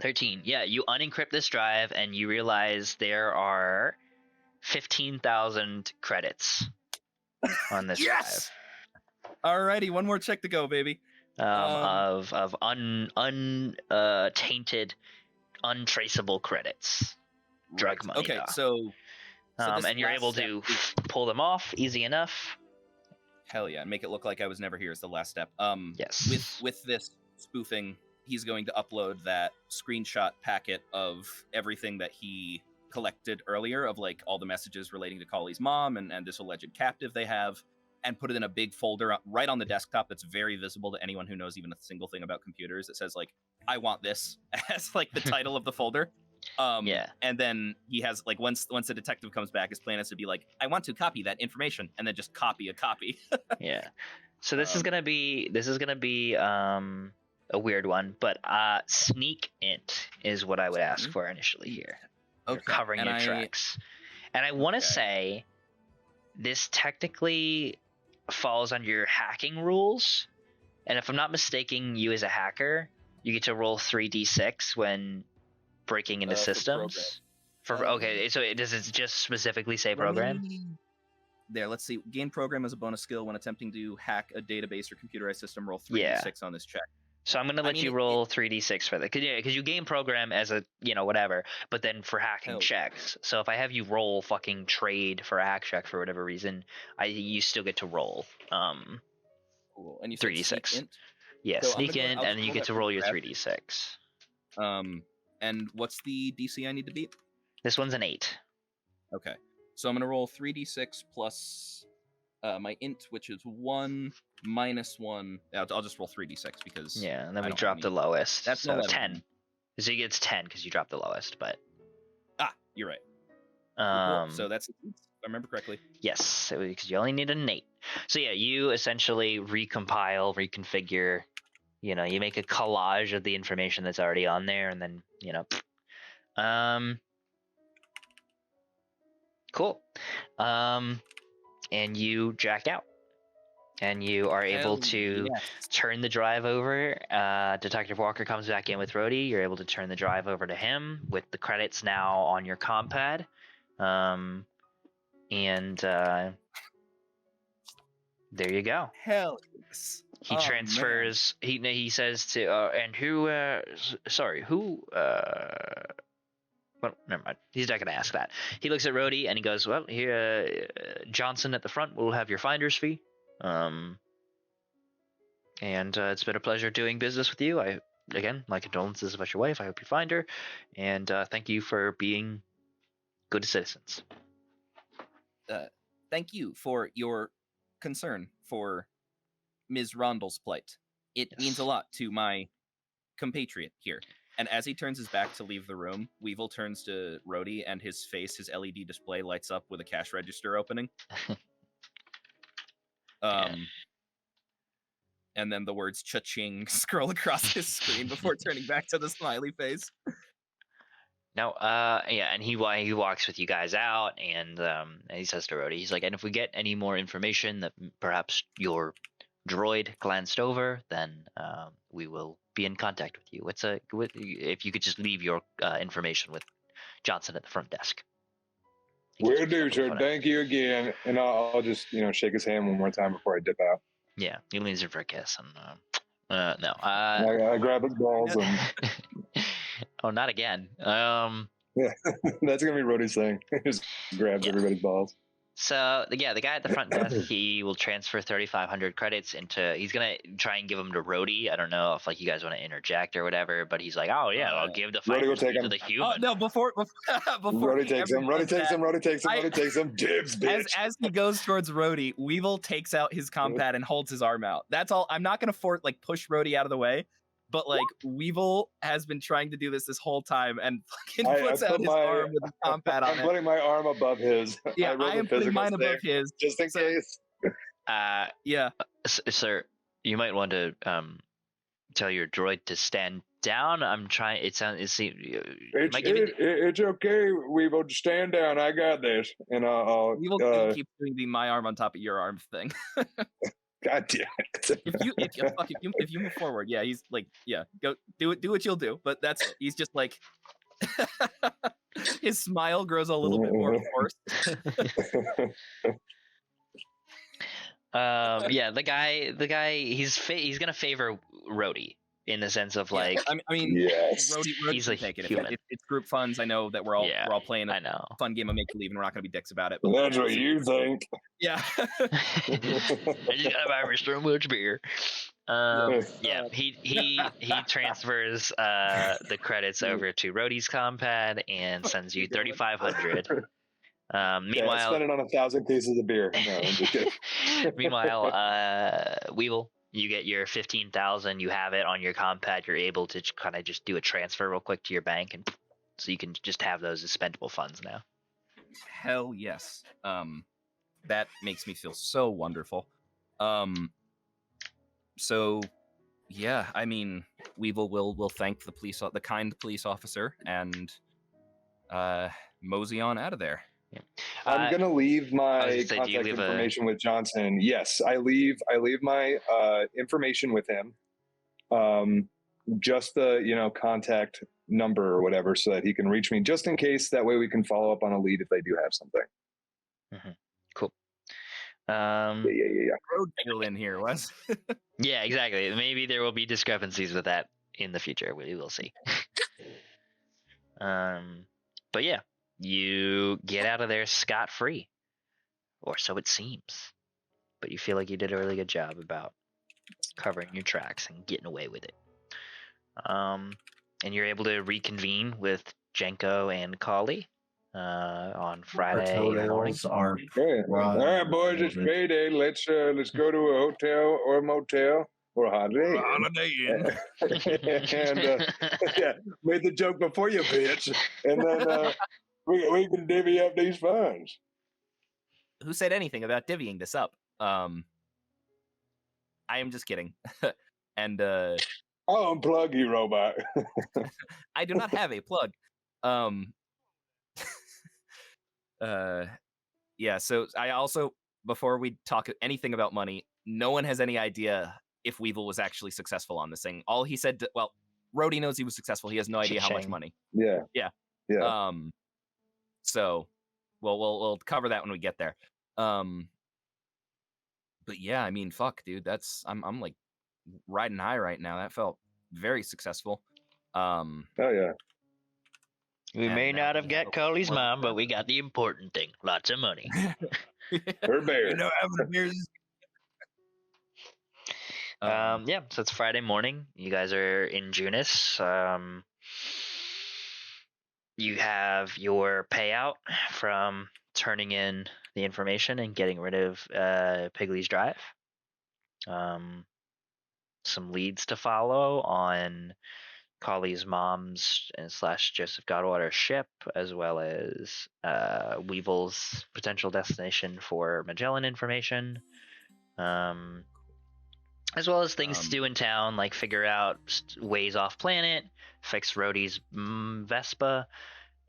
13. Yeah, you unencrypt this drive and you realize there are 15,000 credits on this Yes! Alrighty, one more check to go, baby. drive of untainted, untraceable credits. Drug money. Okay, though. so this and you're last able step to is- pull them off easy enough. Hell yeah, and make it look like I was never here is the last step. Yes. With this spoofing, he's going to upload that screenshot packet of everything that he collected earlier of like all the messages relating to Collie's mom and this alleged captive they have, and put it in a big folder right on the desktop that's very visible to anyone who knows even a single thing about computers. It says like, I want this as like the title of the folder. Yeah. And then he has like once the detective comes back, his plan is to be like, I want to copy that information, and then just copy a copy. Yeah. So this is gonna be a weird one, but sneak int is what I would ask for initially here. You're Okay, covering and your tracks. And I want to say this technically falls under your hacking rules. And if I'm not mistaken, you as a hacker, you get to roll 3d6 when breaking into systems. Okay, so does it just specifically say program? There, let's see. Gain program as a bonus skill when attempting to hack a database or computerized system. Roll 3d6 on this check. So I'm gonna let you roll 3d6 for that, because you gain program as a whatever, but then for hacking checks. So if I have you roll fucking trade for a hack check for whatever reason, you still get to roll Cool. And you said 3d6. sneak int? Yeah, So I'm sneak gonna in, I'll and you roll get that to for roll your grab. 3d6. And what's the DC I need to beat? This one's an 8. Okay, so I'm gonna roll 3d6 plus my int, which is 1 minus 1. I'll just roll 3d6 because And then I we don't drop have the any- lowest. That's so 11. 10. So you get 10 because you dropped the lowest, but You're right. um, Cool. So that's if I remember correctly. yes, because you only need an 8. So yeah, you essentially recompile, reconfigure. You make a collage of the information that's already on there, and then cool. And you jack out, and you are able to turn the drive over. Detective Walker comes back in with Rhodey. You're able to turn the drive over to him with the credits now on your compad. And There you go. Hell yes. He Oh, transfers. He says to and who? Sorry, who? Well, never mind. He's not gonna ask that. He looks at Rhodey and he goes, "Well, here, Johnson at the front will have your finder's fee. And it's been a pleasure doing business with you. Again, my condolences about your wife. I hope you find her, and thank you for being good citizens." Thank you for your concern for Ms. Rondell's plight. It means a lot to my compatriot here. And as he turns his back to leave the room, Weevil turns to Rhodey, and his LED display lights up with a cash register opening. And then the words "cha-ching" scroll across his screen before turning back to the smiley face. No, and he walks with you guys out, and he says to Rhodey, he's like, "And if we get any more information that perhaps your droid glanced over, then we will be in contact with you. If you could just leave your information with Johnson at the front desk." Will do, sir. Thank you again, and I'll just shake his hand one more time before I dip out. Yeah, he leans in for a kiss, and no, I grab his balls and. Oh, not again. Yeah, that's gonna be Rhodey's thing. Just grabs everybody's balls. So the guy at the front desk, he will transfer 3,500 credits into. He's gonna try and give them to Rhodey. I don't know if you guys want to interject or whatever, but he's like, "Oh yeah, I'll give the Rhodey will take to him. the human." No, before Rhodey takes him. Rhodey takes him. Rhodey takes him. Rhodey takes him. Dibs, bitch. As he goes towards Rhodey, Weevil takes out his compad and holds his arm out. That's all. I'm not gonna push Rhodey out of the way. But Weevil has been trying to do this whole time and fucking puts out his arm with a compad on I'm putting my arm above his. Yeah, I am putting mine above his. Just in case. Yeah. Sir, you might want to tell your droid to stand down. I'm trying. It's okay, Weevil. Just stand down. I got this. And I'll Weevil keep doing the my arm on top of your arm thing. God damn it! if you move forward, yeah, he's go do what you'll do. But that's it. He's just his smile grows a little bit more forced. The guy, he's gonna favor Rhodey in the sense of I mean, yes. Rhodey he's take it. It's group funds. I know that we're all playing a fun game of make believe, and we're not gonna be dicks about it. But that's what you think. Yeah. I just gotta buy me so much beer. He transfers the credits over to Rhodey's compad and sends you 3,500. Meanwhile, spend it on 1,000 cases of beer. No, I'm just kidding. Meanwhile, Weevil, you get your 15,000. You have it on your compad. You're able to kind of just do a transfer real quick to your bank, and so you can just have those as spendable funds now. Hell yes. That makes me feel so wonderful. So yeah, I mean, Weevil will thank the kind police officer and mosey on out of there. Yeah. I'm gonna leave my contact information with Johnson. Yes, I leave my information with him. Just the contact number or whatever, so that he can reach me, just in case. That way we can follow up on a lead if they do have something. Mm-hmm. Cool. Yeah. Road deal in here was. Yeah, exactly. Maybe there will be discrepancies with that in the future. We will see. But yeah, you get out of there scot-free, or so it seems. But you feel like you did a really good job about covering your tracks and getting away with it. And you're able to reconvene with Jenko and Kali on Friday morning. All right, boys, it's payday. Let's go to a hotel or a motel or a Holiday Inn. And made the joke before you, bitch. And then we can divvy up these funds. Who said anything about divvying this up? I am just kidding. And I'll unplug you, robot. I do not have a plug. Yeah, so I also, before we talk anything about money, no one has any idea if Weevil was actually successful on this thing. All he said, Rhodey knows he was successful. He has no idea how much money. Yeah. So we'll cover that when we get there. But yeah, I mean, fuck, dude. I'm like riding high right now. That felt very successful. Oh yeah. We And may now not we have got have Colley's more mom, beer. but we got the important thing: lots of money. We're bear. having a beer. Yeah, so it's Friday morning. You guys are in Junis. You have your payout from turning in the information and getting rid of Pigley's Drive. Some leads to follow on Colley's mom's and / Joseph Godwater's ship, as well as Weevil's potential destination for Magellan information. As well as things to do in town, like figure out ways off planet, fix Rhodey's Vespa,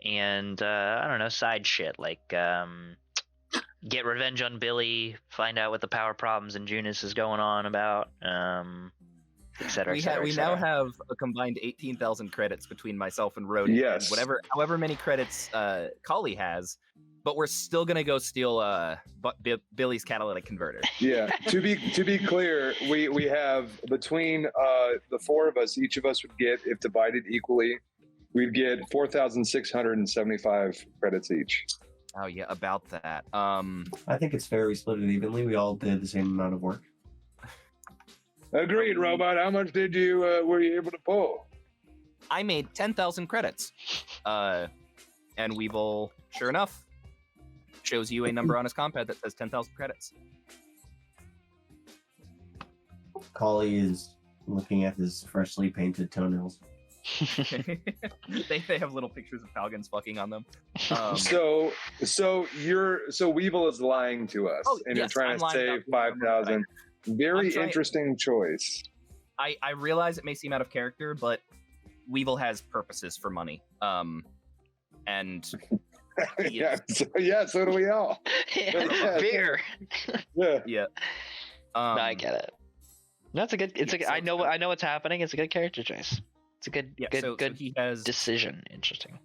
and I don't know, side shit like get revenge on Billy, find out what the power problems in Junis is going on about, et cetera, et cetera, We et now cetera. have a combined 18,000 credits between myself and Rhodey. Yes. And however many credits Colley has, but we're still gonna go steal Billy's catalytic converter. Yeah. To be clear, we have between the four of us, each of us would get, if divided equally, we'd get 4,675 credits each. Oh yeah, about that. I think it's fair we split it evenly. We all did the same amount of work. Agreed, Robot. How much did you were you able to pull? I made 10,000 credits. And Weevil, sure enough, shows you a number on his compad that says 10,000 credits. Colley is looking at his freshly painted toenails. they have little pictures of Falcons fucking on them. So Weevil is lying to us, and yes, you're trying I'm to lying save about the number. 5,000. Very I'm trying- interesting choice. I realize it may seem out of character, but Weevil has purposes for money. And So do we all. Yeah, beer. Yeah. No, I get it. That's a good. It's I know what's happening. It's a good character choice. It's a good good he has decision. Interesting.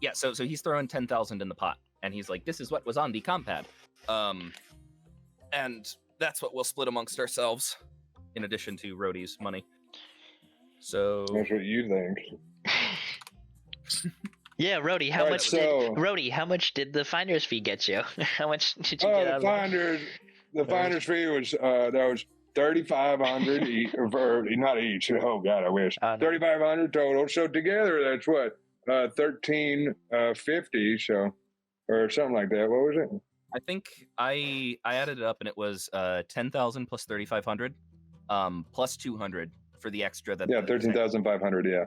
Yeah, so he's throwing 10,000 in the pot, and he's like, "This is what was on the compad," and that's what we'll split amongst ourselves, in addition to Rhodey's money. So That's what you think. Yeah, Rhodey, how All right, much so- did Rhodey? How much did the finder's fee get you? How much did you get? Out The finder's fee was that was 3,500 each, or not each. Oh God, I wish 3,500 total. So together, that's what 1,350. So, or something like that. What was it? I think I added it up, and it was 10,000 plus 3,500, plus 200 for the extra. That 13,500. Yeah.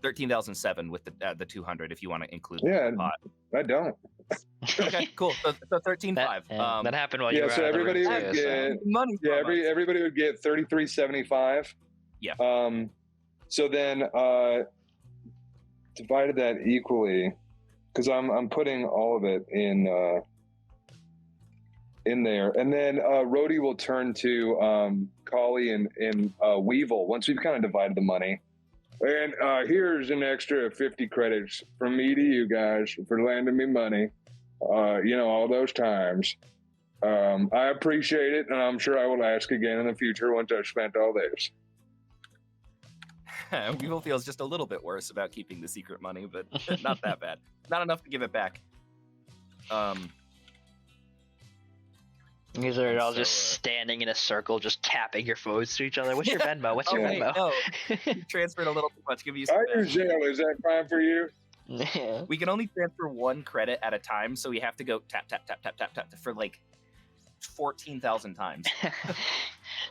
13,007 with the 200 if you want to include. Yeah, the pot. I don't. Okay, cool. So 13,500. That happened while you were so out of the room everybody would too, get money. Yeah, everybody would get 3,375. Yeah. So then divided that equally, because I'm putting all of it in there, and then Rhodey will turn to Colley and Weevil once we've kind of divided the money. And here's an extra 50 credits from me to you guys for lending me money. All those times. I appreciate it, and I'm sure I will ask again in the future once I've spent all this. Weevil feels just a little bit worse about keeping the secret money, but not that bad. Not enough to give it back. You guys are all just standing in a circle, just tapping your phones to each other. What's your Venmo? What's your wait, Venmo? no. You transferred a little too much. Give you some Are you jail? Is that fine for you? Yeah. We can only transfer one credit at a time, so we have to go tap, tap, tap, tap, tap, tap for like 14,000 times.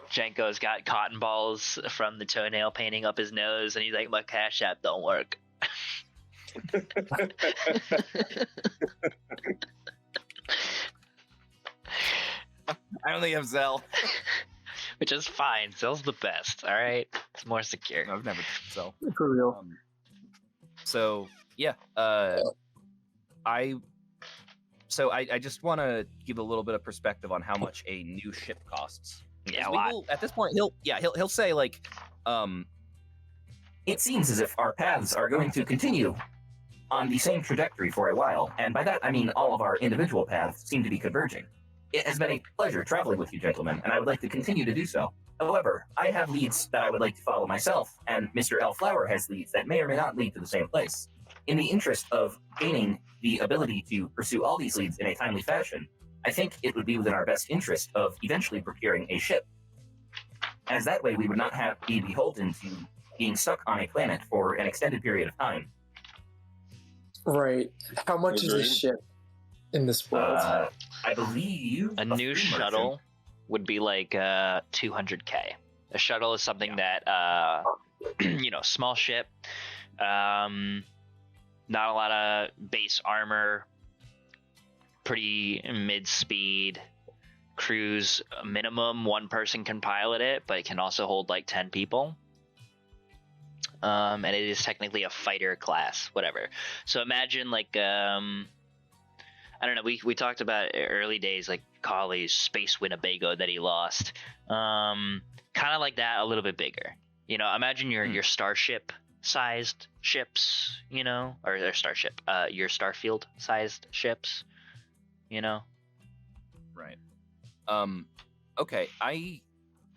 Jenko's got cotton balls from the toenail painting up his nose, and he's like, "My Cash App don't work." I only have Zelle. Which is fine. Zell's the best. All right, it's more secure. I've never done Zelle. For real. So yeah, I just want to give a little bit of perspective on how much a new ship costs. Yeah, At this point, he'll say like, it seems as if our paths are going to continue on the same trajectory for a while, and by that I mean all of our individual paths seem to be converging. It has been a pleasure traveling with you, gentlemen, and I would like to continue to do so. However, I have leads that I would like to follow myself, and Mr. L. Flower has leads that may or may not lead to the same place. In the interest of gaining the ability to pursue all these leads in a timely fashion, I think it would be within our best interest of eventually procuring a ship, as that way we would not have be beholden to being stuck on a planet for an extended period of time. Right. How much is a Agreed. ship in this world? I believe A new free shuttle merchant- would be like 200K. A shuttle is something that small ship, not a lot of base armor, pretty mid-speed, cruise minimum. One person can pilot it, but it can also hold like 10 people. And it is technically a fighter class, whatever. So imagine like I don't know. We talked about early days, like Colley's Space Winnebago that he lost. Kind of like that, a little bit bigger. You know, imagine your starship sized ships. You know, or starship. Your Starfield sized ships. You know. Right. Okay. I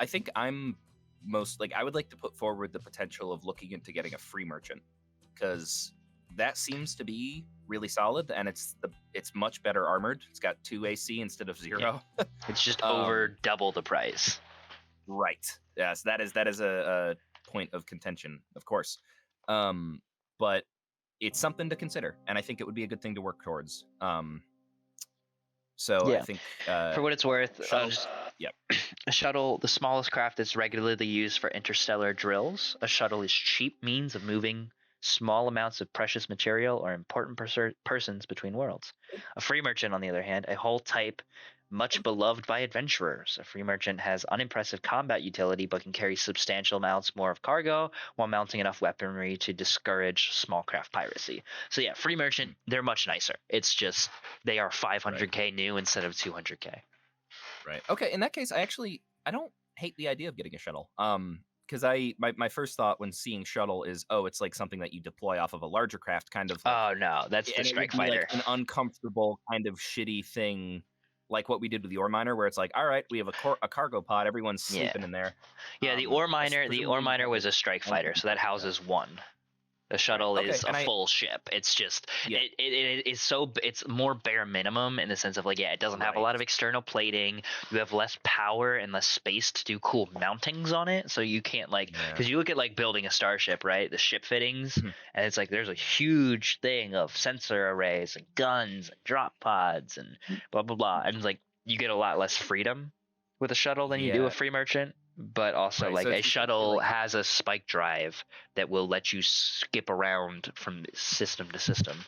think I'm most like I would like to put forward the potential of looking into getting a free merchant, because that seems to be really solid, and it's much better armored. It's got 2 AC instead of 0. It's just over double the price. Right. Yes, that is a point of contention, of course. But it's something to consider, and I think it would be a good thing to work towards. So Yeah. I think For what it's worth, shuttle, yep. a shuttle, the smallest craft that's regularly used for interstellar drills. A shuttle is cheap means of moving small amounts of precious material or important persons between worlds. A free merchant, on the other hand, a hull type much beloved by adventurers. A free merchant has unimpressive combat utility but can carry substantial amounts more of cargo while mounting enough weaponry to discourage small craft piracy. So yeah, free merchant, they're much nicer. It's just they are 500k new instead of 200k. Right. Okay, in that case, I don't hate the idea of getting a shuttle. Because my first thought when seeing shuttle is, it's like something that you deploy off of a larger craft, kind of. Oh no, that's the and it would strike be fighter. like an uncomfortable kind of shitty thing, like what we did with the ore miner, where it's like, all right, we have a cargo pod, everyone's sleeping in there. Yeah, the ore miner was a strike fighter, so that houses one. The shuttle is a full ship. It's just it's more bare minimum in the sense of like, it doesn't have a lot of external plating. You have less power and less space to do cool mountings on it. So you can't because you look at like building a starship, right? The ship fittings, and it's like there's a huge thing of sensor arrays and guns and drop pods and blah blah blah, and like you get a lot less freedom with a shuttle than you do a free merchant. But also, like, a shuttle has a spike drive that will let you skip around from system to system,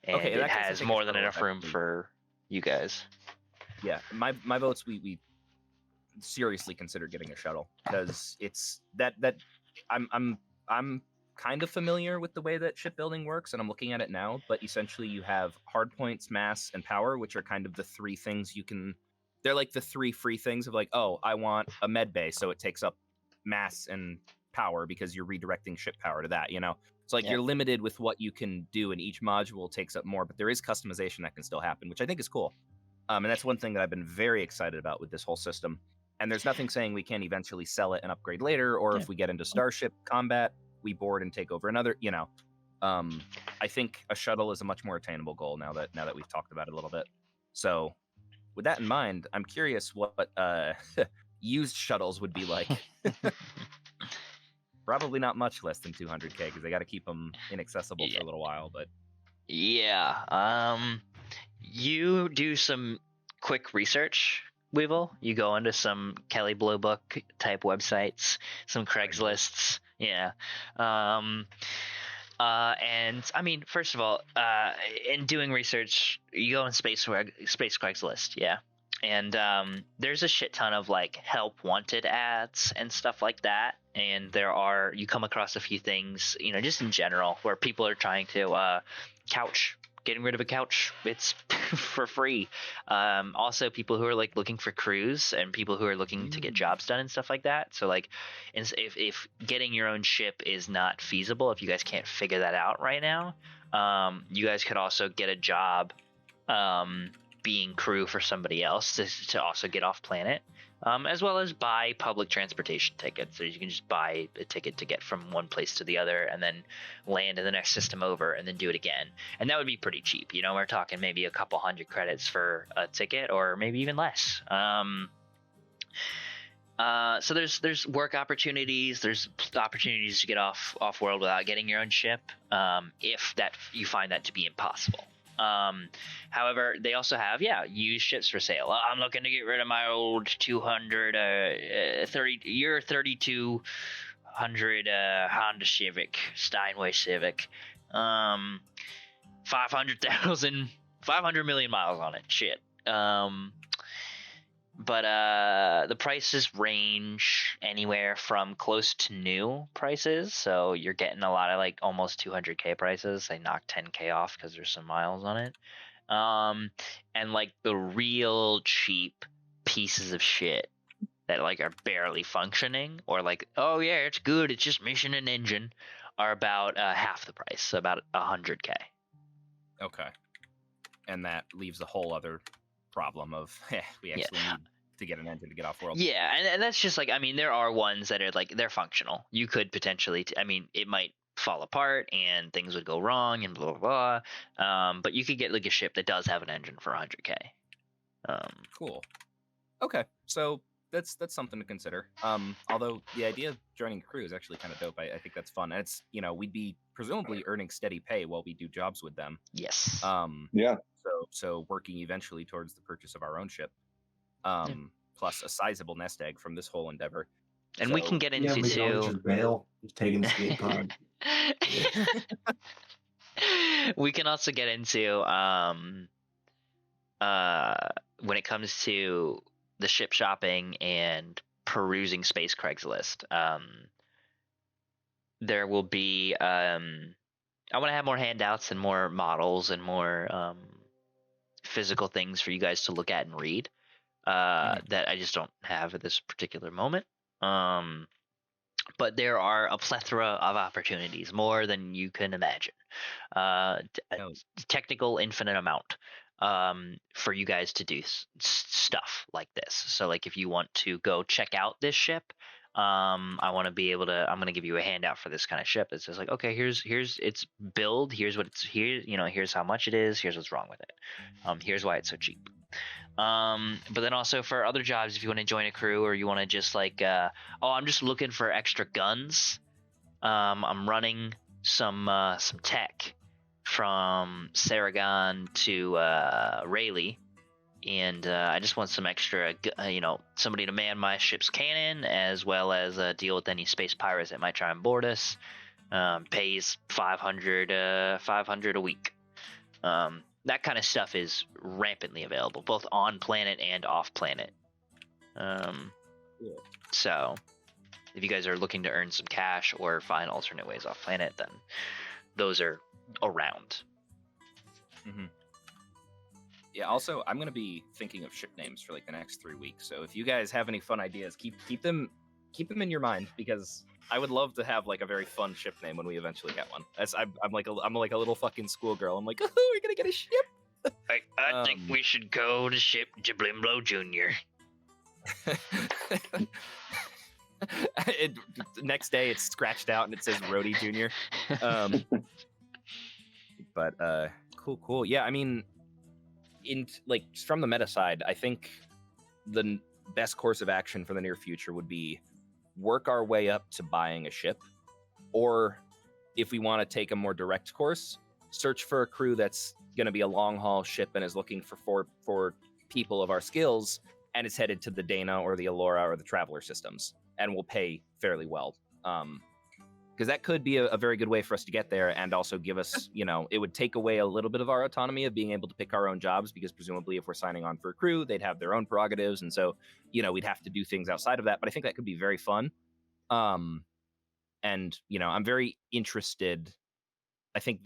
and it has more than enough room for you guys. Yeah, my votes. We seriously consider getting a shuttle, because it's that I'm kind of familiar with the way that shipbuilding works, and I'm looking at it now. But essentially, you have hard points, mass, and power, which are kind of the 3 things you can. They're like the 3 free things of like, I want a med bay, so it takes up mass and power because you're redirecting ship power to that, you know? It's like you're limited with what you can do, and each module takes up more, but there is customization that can still happen, which I think is cool. And that's one thing that I've been very excited about with this whole system. And there's nothing saying we can't eventually sell it and upgrade later, or if we get into starship combat, we board and take over another, you know. I think a shuttle is a much more attainable goal now that we've talked about it a little bit. So with that in mind, I'm curious what used shuttles would be like. Probably not much less than 200k, because they got to keep them inaccessible for a little while. But you do some quick research, Weevil. You go into some Kelly Blue Book type websites, some Craigslists, and I mean, first of all, in doing research, you go on Space Craigslist, and there's a shit ton of like help wanted ads and stuff like that, and you come across a few things, you know, just in general, where people are trying to getting rid of a couch, it's for free. Also people who are like looking for crews, and people who are looking to get jobs done and stuff like that. So like, if getting your own ship is not feasible, if you guys can't figure that out right now, you guys could also get a job being crew for somebody else to also get off planet, as well as buy public transportation tickets. So you can just buy a ticket to get from one place to the other and then land in the next system over and then do it again. And that would be pretty cheap. You know, we're talking maybe a couple hundred credits for a ticket, or maybe even less. So there's work opportunities, there's opportunities to get off world without getting your own ship, if that you find that to be impossible. However, they also have used ships for sale. I'm looking to get rid of my old 3200 Honda Civic, Steinway Civic, 500 million miles on it. Shit. But the prices range anywhere from close to new prices. So you're getting a lot of like almost 200K prices. They knock 10K off because there's some miles on it. And like the real cheap pieces of shit that like are barely functioning, or like, oh yeah, it's good, it's just missing an engine, are about half the price, so about 100K. Okay. And that leaves a whole other problem of we actually need to get an engine to get off world. Yeah, and that's just like, I mean, there are ones that are like, they're functional. You could potentially, I mean, it might fall apart and things would go wrong and blah blah blah. But you could get like a ship that does have an engine for 100K. Cool. Okay, so that's something to consider. Although the idea of joining a crew is actually kind of dope. I think that's fun. And it's, you know, we'd be presumably earning steady pay while we do jobs with them. Yes. Yeah. So working eventually towards the purchase of our own ship, plus a sizable nest egg from this whole endeavor. And we can get into just bail, just taking the skate pod. We can also get into when it comes to the ship shopping and perusing Space Craigslist. There will be I want to have more handouts and more models and more physical things for you guys to look at and read that I just don't have at this particular moment. But there are a plethora of opportunities, more than you can imagine. Technical infinite amount for you guys to do stuff like this. So like if you want to go check out this ship, I want to be able to, I'm going to give you a handout for this kind of ship. It's just like, okay, here's its build, here's what it's here, you know, here's how much it is, here's what's wrong with it, here's why it's so cheap. But then also for other jobs, if you want to join a crew, or you want to just like I'm just looking for extra guns, I'm running some tech from Saragon to Rayleigh, and I just want some extra, somebody to man my ship's cannon, as well as deal with any space pirates that might try and board us. Pays 500 a week. That kind of stuff is rampantly available, both on planet and off planet. So if you guys are looking to earn some cash or find alternate ways off planet, then those are around. Mm-hmm. Yeah, also, I'm going to be thinking of ship names for like the next 3 weeks. So if you guys have any fun ideas, keep them in your mind, because I would love to have like a very fun ship name when we eventually get one. I'm like a little fucking schoolgirl. I'm like, oh, we're going to get a ship. I think we should go to ship Jablimbo Jr. Next day, it's scratched out and it says Rhodey Jr. But cool. Yeah, I mean, in like from the meta side, I think the best course of action for the near future would be work our way up to buying a ship, or if we want to take a more direct course, search for a crew that's going to be a long haul ship and is looking for people of our skills, and is headed to the Dana or the Allura or the Traveler systems, and will pay fairly well. Because that could be a very good way for us to get there, and also give us, it would take away a little bit of our autonomy of being able to pick our own jobs, because presumably if we're signing on for a crew, they'd have their own prerogatives, and so, we'd have to do things outside of that. But I think that could be very fun. And, I'm very interested. I think